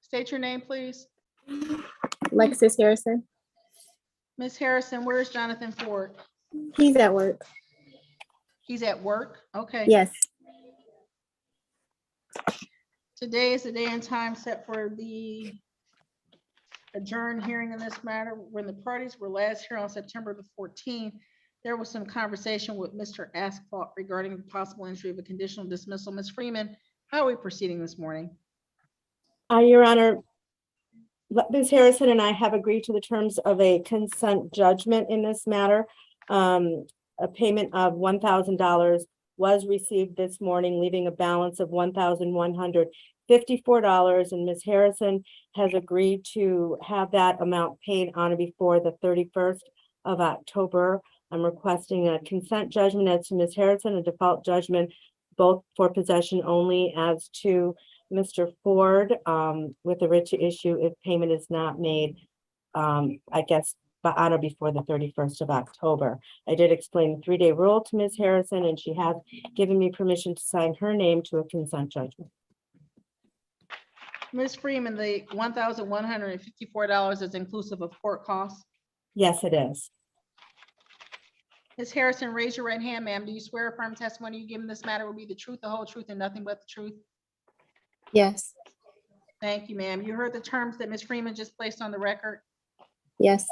State your name, please. Lexus Harrison. Ms. Harrison, where's Jonathan Ford? He's at work. He's at work? Okay. Yes. Today is the day and time set for the adjourned hearing in this matter. When the parties were last here on September the 14th, there was some conversation with Mr. Asphalt regarding the possible entry of a conditional dismissal. Ms. Freeman, how are we proceeding this morning? Your Honor, Ms. Harrison and I have agreed to the terms of a consent judgment in this matter. A payment of $1,000 was received this morning, leaving a balance of $1,154, and Ms. Harrison has agreed to have that amount paid on or before the 31st of October. I'm requesting a consent judgment as to Ms. Harrison, a default judgment both for possession only as to Mr. Ford, with a writ to issue if payment is not made, I guess, on or before the 31st of October. I did explain the 3-day rule to Ms. Harrison, and she has given me permission to sign her name to a consent judgment. Ms. Freeman, the $1,154 is inclusive of court costs. Yes, it is. Ms. Harrison, raise your right hand, ma'am. Do you swear affirm testimony you give in this matter will be the truth, the whole truth, and nothing but the truth? Yes. Thank you, ma'am. You heard the terms that Ms. Freeman just placed on the record, Yes.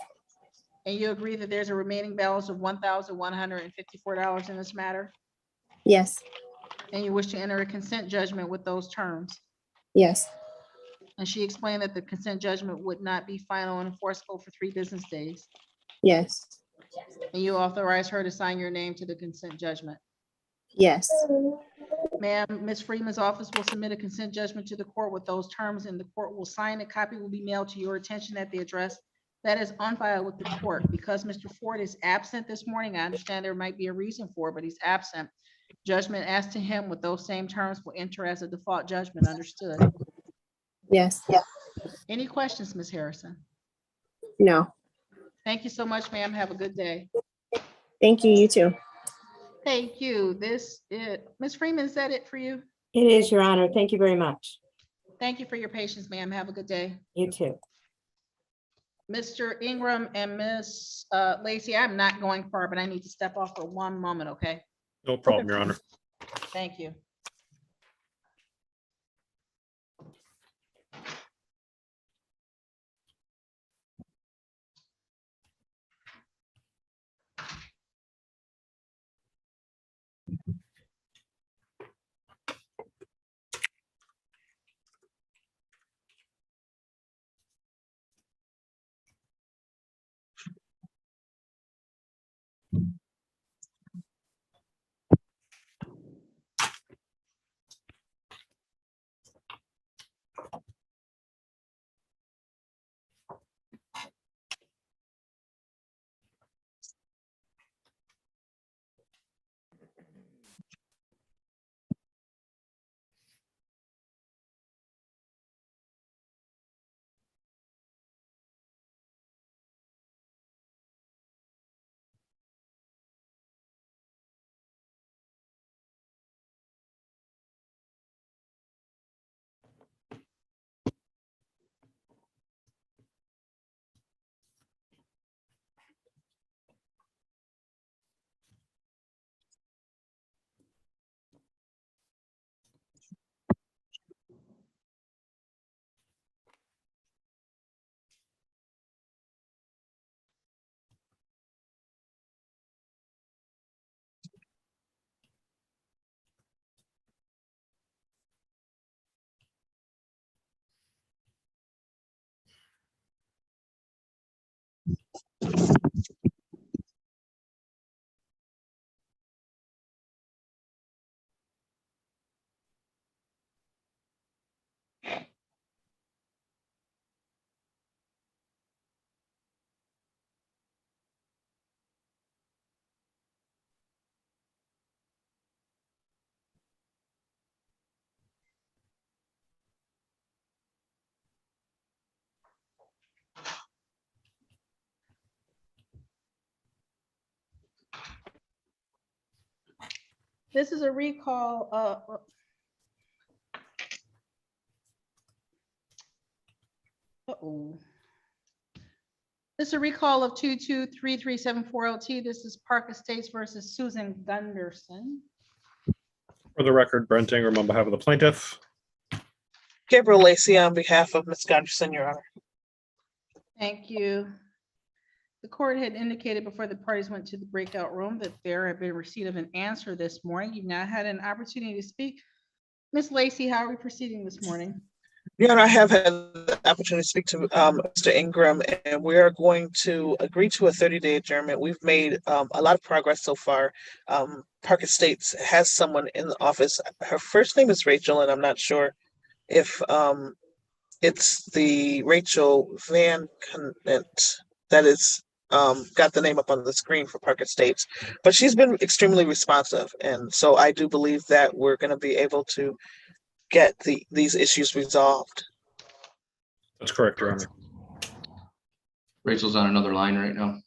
and you agree that there's a remaining balance of $1,154 in this matter, Yes. and you wish to enter a consent judgment with those terms. Yes. And she explained that the consent judgment would not be final and enforceable for 3 business days. Yes. And you authorize her to sign your name to the consent judgment. Yes. Ma'am, Ms. Freeman's office will submit a consent judgment to the court with those terms, and the court will sign. A copy will be mailed to your attention at the address that is on file with the court. Because Mr. Ford is absent this morning, I understand there might be a reason for it, but he's absent. Judgment as to him with those same terms will enter as a default judgment. Understood? Yes. Any questions, Ms. Harrison? No. Thank you so much, ma'am. Have a good day. Thank you. You too. Thank you. Ms. Freeman, is that it for you? It is, Your Honor. Thank you very much. Thank you for your patience, ma'am. Have a good day. You too. Mr. Ingram and Ms. Lacy, I'm not going far, but I need to step off for one moment, okay? No problem, Your Honor. Thank you. This is a recall. Uh-oh. This is a recall of 223374 LT. This is Park Estates versus Susan Gunderson. For the record, Brent Ingram on behalf of the plaintiff. Gabriel Lacy on behalf of Ms. Gunderson, Your Honor. Thank you. The court had indicated before the parties went to the breakout room that there had been receipt of an answer this morning. You've now had an opportunity to speak. Ms. Lacy, how are we proceeding this morning? Your Honor, I have had the opportunity to speak to Mr. Ingram, and we are going to agree to a 30-day adjournment. We've made a lot of progress so far. Park Estates has someone in the office. Her first name is Rachel, and I'm not sure if it's the Rachel Van Conant that is got the name up on the screen for Park Estates, but she's been extremely responsive, and so I do believe that we're going to be able to get these issues resolved. That's correct, Your Honor. Rachel's on another line right now.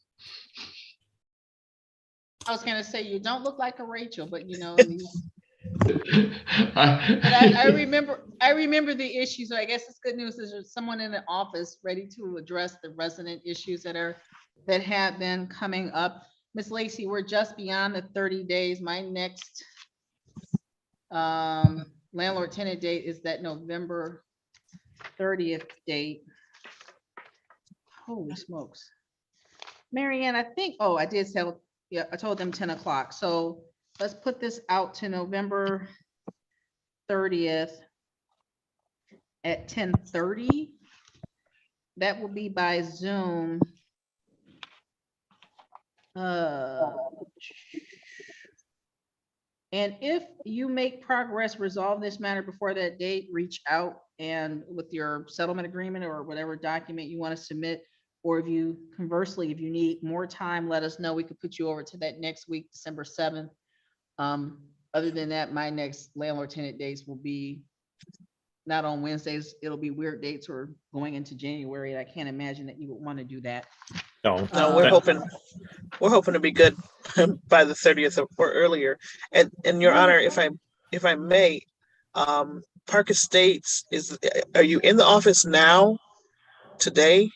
I was gonna say, you don't look like a Rachel, but you know. But I remember the issues. So I guess it's good news. There's someone in the office ready to address the resident issues that have been coming up. Ms. Lacy, we're just beyond the 30 days. My next landlord tenant date is that November 30th date. Holy smokes. Marianne, I think, oh, I did tell, yeah, I told them 10 o'clock. So let's put this out to November 30th at 10:30. That will be by Zoom. And if you make progress, resolve this matter before that date, reach out and with your settlement agreement or whatever document you want to submit, or if you conversely, if you need more time, let us know. We could put you over to that next week, December 7th. Other than that, my next landlord tenant dates will be not on Wednesdays. It'll be weird dates or going into January. I can't imagine that you would want to do that. No, we're hoping to be good by the 30th or earlier. And Your Honor, if I may, Park Estates are you in the office now today?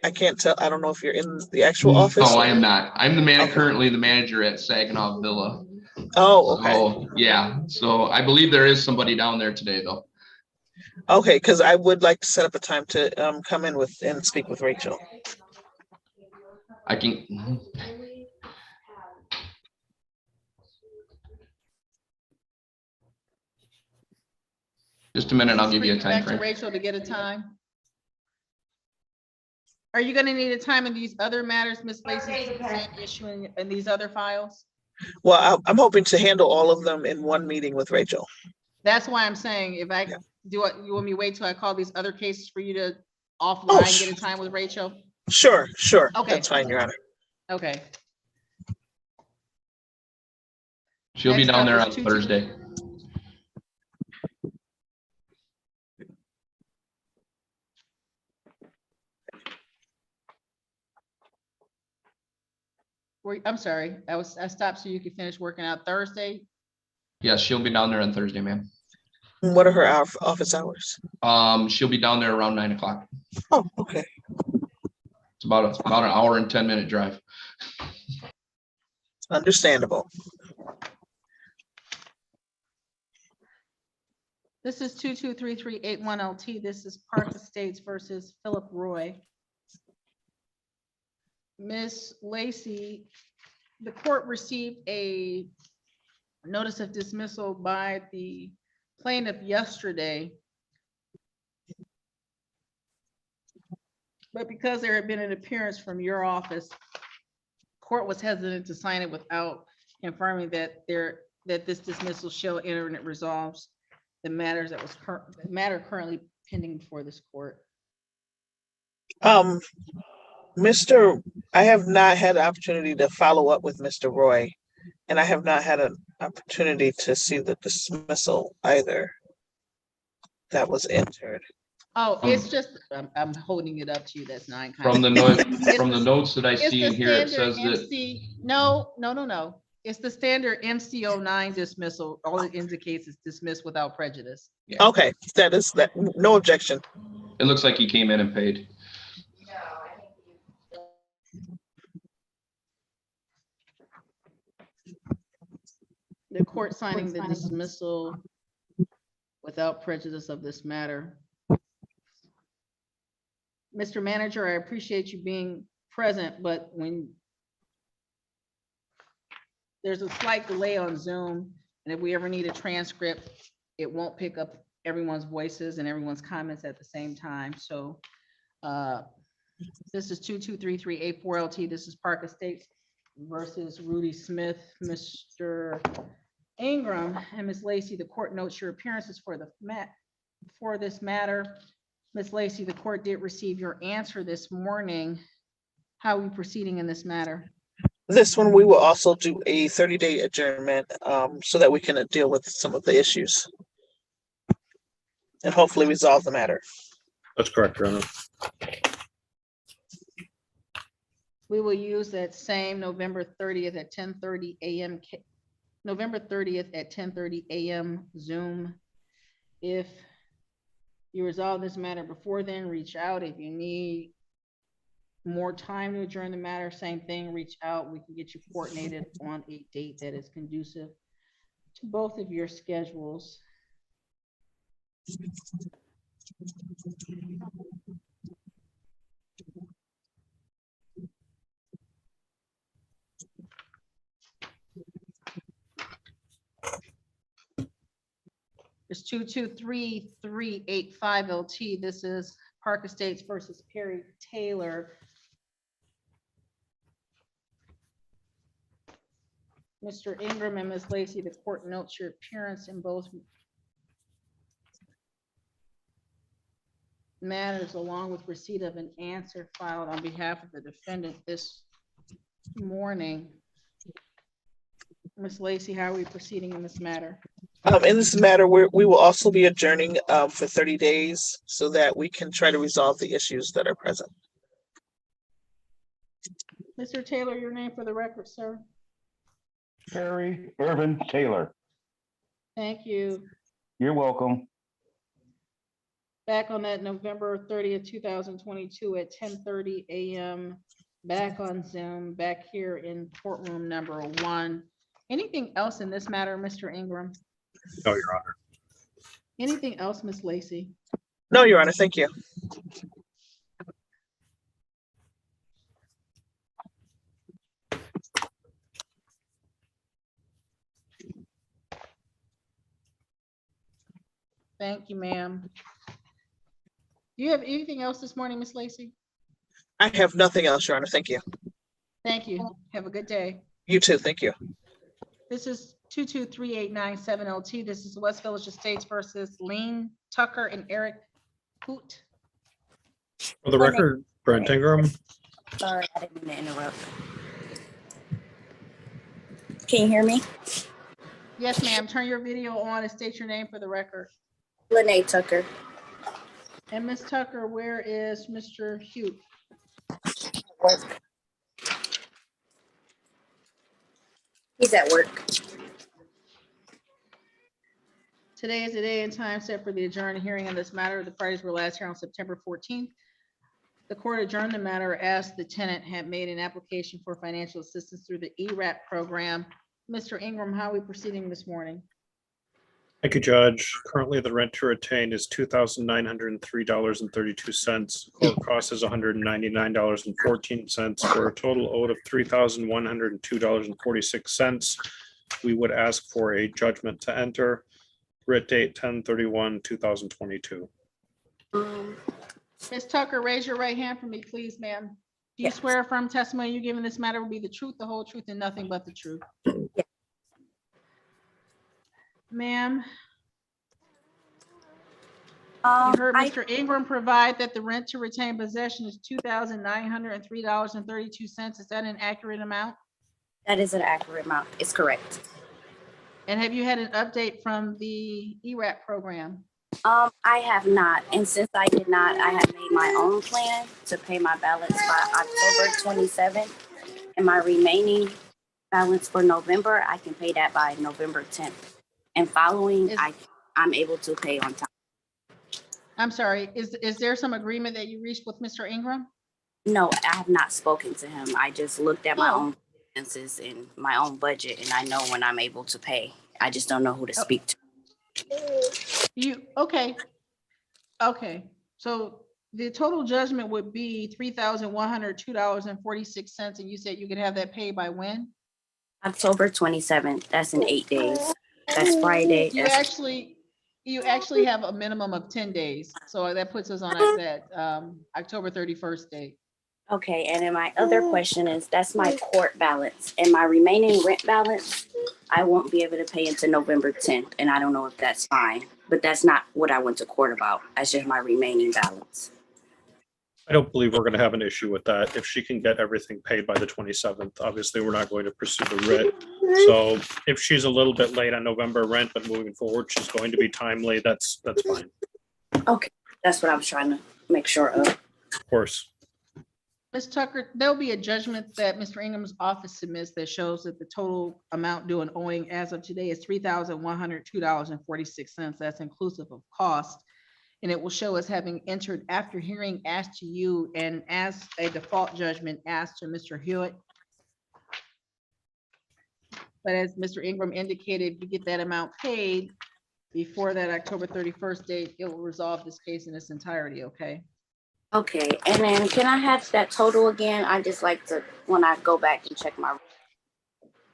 I can't tell. I don't know if you're in the actual office. No, I am not. I'm currently the manager at Saginaw Villa. Oh, okay. So, yeah. So I believe there is somebody down there today, though. Okay, because I would like to set up a time to come in and speak with Rachel. I can. Just a minute, I'll give you a time Back to frame. Rachel to get a time. Are you going to need a time in these other matters, Ms. Lacy, issue in these other files? Well, I'm hoping to handle all of them in one meeting with Rachel. That's why I'm saying if I do it, you want me to wait till I call these other cases for you to offline get a time with Rachel? Sure. Okay. That's fine, Your Honor. Okay. She'll be Next down up there is on 22. Thursday. I'm sorry, I stopped so you could finish working out Thursday. Yes, she'll be down there on Thursday, ma'am. What are her office hours? She'll be down there around 9 o'clock. Oh, okay. It's about an hour and 10-minute drive. Understandable. This is 223381 LT. This is Park Estates versus Philip Roy. Ms. Lacy, the court received a notice of dismissal by the plaintiff yesterday. But because there had been an appearance from your office, court was hesitant to sign it without confirming that this dismissal shall enter and it resolves the matters that was matter currently pending before this court. I have not had an opportunity to follow up with Mr. Roy, and I have not had an opportunity to see the dismissal either that was entered. Oh, it's just, I'm holding it up to you. That's 9. From the notes that I see in here, it says that. No. It's the standard MC09 dismissal. All it indicates is dismissed without prejudice. Okay, that is that, no objection. It looks like he came in and paid. The court signing the dismissal without prejudice of this matter. Mr. Manager, I appreciate you being present, but when there's a slight delay on Zoom, and if we ever need a transcript, it won't pick up everyone's voices and everyone's comments at the same time. So this is 223384 LT. This is Park Estates versus Rudy Smith. Mr. Ingram and Ms. Lacy, the court notes your appearances for this matter. Ms. Lacy, the court did receive your answer this morning. How are we proceeding in this matter? This one, we will also do a 30-day adjournment so that we can deal with some of the issues and hopefully resolve the matter. That's correct, Your Honor. We will use that same November 30th at 10:30 a.m. November 30th at 10:30 a.m. Zoom. If you resolve this matter before then, reach out. If you need more time to adjourn the matter, same thing, reach out. We can get you coordinated on a date that is conducive to both of your schedules. It's 223385 LT. This is Park Estates versus Perry Taylor. Mr. Ingram and Ms. Lacy, the court notes your appearance in both matters along with receipt of an answer filed on behalf of the defendant this morning. Ms. Lacy, how are we proceeding in this matter? In this matter, we will also be adjourning for 30 days so that we can try to resolve the issues that are present. Mr. Taylor, your name for the record, sir. Perry Irvin Taylor. Thank you. You're welcome. Back on that November 30th, 2022 at 10:30 a.m. Back on Zoom, back here in courtroom number 1. Anything else in this matter, Mr. Ingram? No, Your Honor. Anything else, Ms. Lacy? No, Your Honor, thank you. Thank you, ma'am. Do you have anything else this morning, Ms. Lacy? I have nothing else, Your Honor, thank you. Thank you. Have a good day. You too, thank you. This is 223897 LT. This is West Village Estates versus Lean Tucker and Eric Hoot. For the record, Brent Ingram. Sorry, I didn't mean to interrupt. Can you hear me? Yes, ma'am. Turn your video on and state your name for the record. Lene Tucker. And Ms. Tucker, where is Mr. Hoot? He's at work. Today is the day and time set for the adjourned hearing on this matter. The parties were last here on September 14th. The court adjourned the matter as the tenant had made an application for financial assistance through the ERAP program. Mr. Ingram, how are we proceeding this morning? Thank you, Judge. Currently, the rent to retain is $2,903.32. Court cost is $199.14 for a total owed of $3,102.46. We would ask for a judgment to enter. Writ date 10/31/2022. Ms. Tucker, raise your right hand for me, please, ma'am. Do you swear affirm testimony you give in this matter will be the truth, the whole truth, and nothing but the truth? Ma'am, you heard Mr. Ingram provide that the rent to retain possession is $2,903.32. Is that an accurate amount? That is an accurate amount. It's correct. And have you had an update from the ERAP program? I have not. And since I did not, I have made my own plan to pay my balance by October 27th. And my remaining balance for November, I can pay that by November 10th. And following, I'm able to pay on time. I'm sorry, is there some agreement that you reached with Mr. Ingram? No, I have not spoken to him. I just looked at my Oh. own expenses and my own budget, and I know when I'm able to pay. I just don't know who to speak to. Okay, so the total judgment would be $3,102.46, and you said you could have that paid by when? October 27th, that's in 8 days. That's Friday. You actually have a minimum of 10 days, so that puts us on that October 31st date. Okay, and then my other question is, that's my court balance, and my remaining rent balance, I won't be able to pay until November 10th, and I don't know if that's fine, but that's not what I went to court about. That's just my remaining balance. I don't believe we're going to have an issue with that. If she can get everything paid by the 27th, obviously, we're not going to pursue the writ. So if she's a little bit late on November rent, but moving forward, she's going to be timely, that's fine. Okay, that's what I was trying to make sure of. Of course. Ms. Tucker, there'll be a judgment that Mr. Ingram's office submits that shows that the total amount due and owing as of today is $3,102.46. That's inclusive of cost. And it will show us having entered after hearing asked to you and as a default judgment asked to Mr. Hewitt. But as Mr. Ingram indicated, if you get that amount paid before that October 31st date, it will resolve this case in its entirety, okay? Okay, and then can I have that total again? I just like to, when I go back and check my.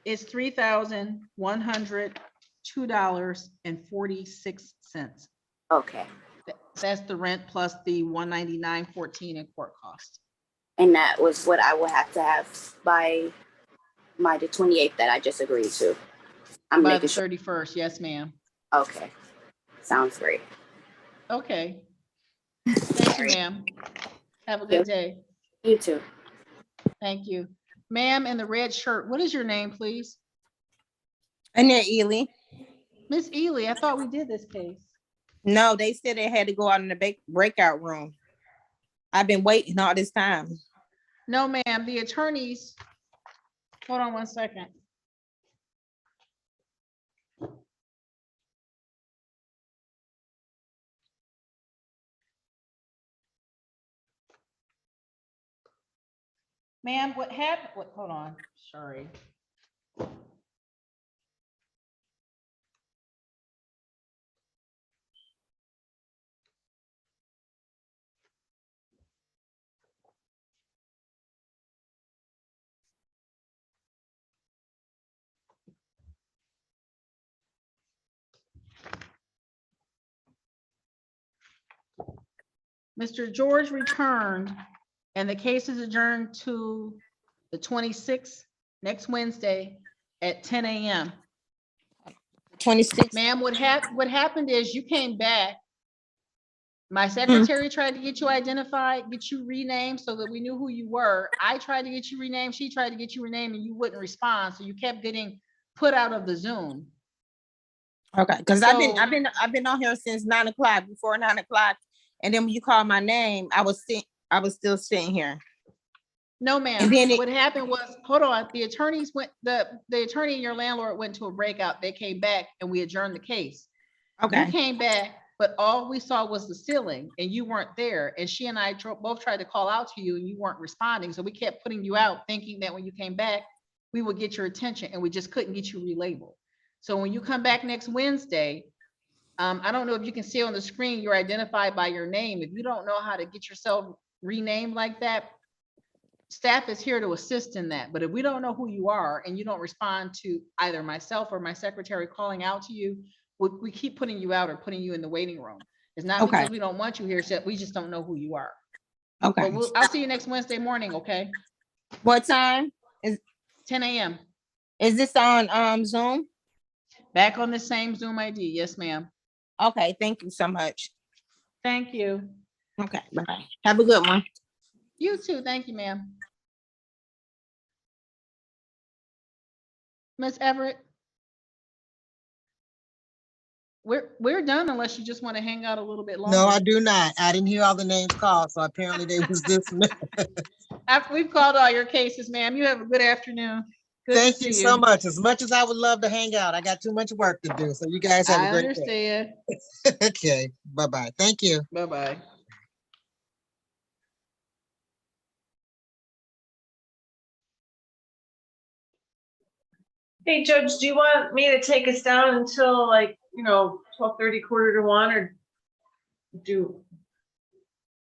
It's $3,102.46. Okay. That's the rent plus the $199.14 in court cost. And that was what I will have to have by the 28th that I just agreed to. I'm By making the sure. 31st, yes, ma'am. Okay, sounds great. Okay. Thank you, ma'am. Have a good day. You too. Thank you. Ma'am in the red shirt, what is your name, please? Annette Ely. Miss Ely, I thought we did this case. No, they said they had to go out in the breakout room. I've been waiting all this time. No, ma'am, the attorneys, hold on one second. Ma'am, what happened? Hold on, sorry. Mr. George returned and the case is adjourned to the 26th, next Wednesday at 10 a.m. 26. Ma'am, what happened is you came back. My secretary tried to get you identified, get you renamed so that we knew who you were. I tried to get you renamed. She tried to get you renamed and you wouldn't respond. So you kept getting put out of the Zoom. Okay, because I've been on here since 9 o'clock, before 9 o'clock. And then when you called my name, I was still sitting here. No, ma'am. What happened was, hold on, the attorneys went, the attorney and your landlord went to a breakout. They came back and we adjourned the case. Okay. You came back, but all we saw was the ceiling and you weren't there. And she and I both tried to call out to you and you weren't responding. So we kept putting you out thinking that when you came back, we would get your attention and we just couldn't get you relabeled. So when you come back next Wednesday, I don't know if you can see on the screen, you're identified by your name. If you don't know how to get yourself renamed like that, staff is here to assist in that. But if we don't know who you are and you don't respond to either myself or my secretary calling out to you, we keep putting you out or putting you in the waiting room. It's not because we don't want you here, except we just don't know who you are. Okay. But I'll see you next Wednesday morning, okay? What time? Is 10 a.m. Is this on Zoom? Back on the same Zoom ID. Yes, ma'am. Okay, thank you so much. Thank you. Okay, bye. Have a good one. You too. Thank you, ma'am. Ms. Everett. We're done unless you just want to hang out a little bit longer. No, I do not. I didn't hear all the names called, so apparently they was dismissed. After we've called all your cases, ma'am, you have a good afternoon. Thank you so much. As much as I would love to hang out, I got too much work to do. So you guys have I a great day. understand. Okay, bye-bye. Thank you. Bye-bye. Hey, Judge, do you want me to take us down until like, 12:30, 1:45, or do?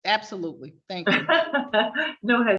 Absolutely. Thank you. No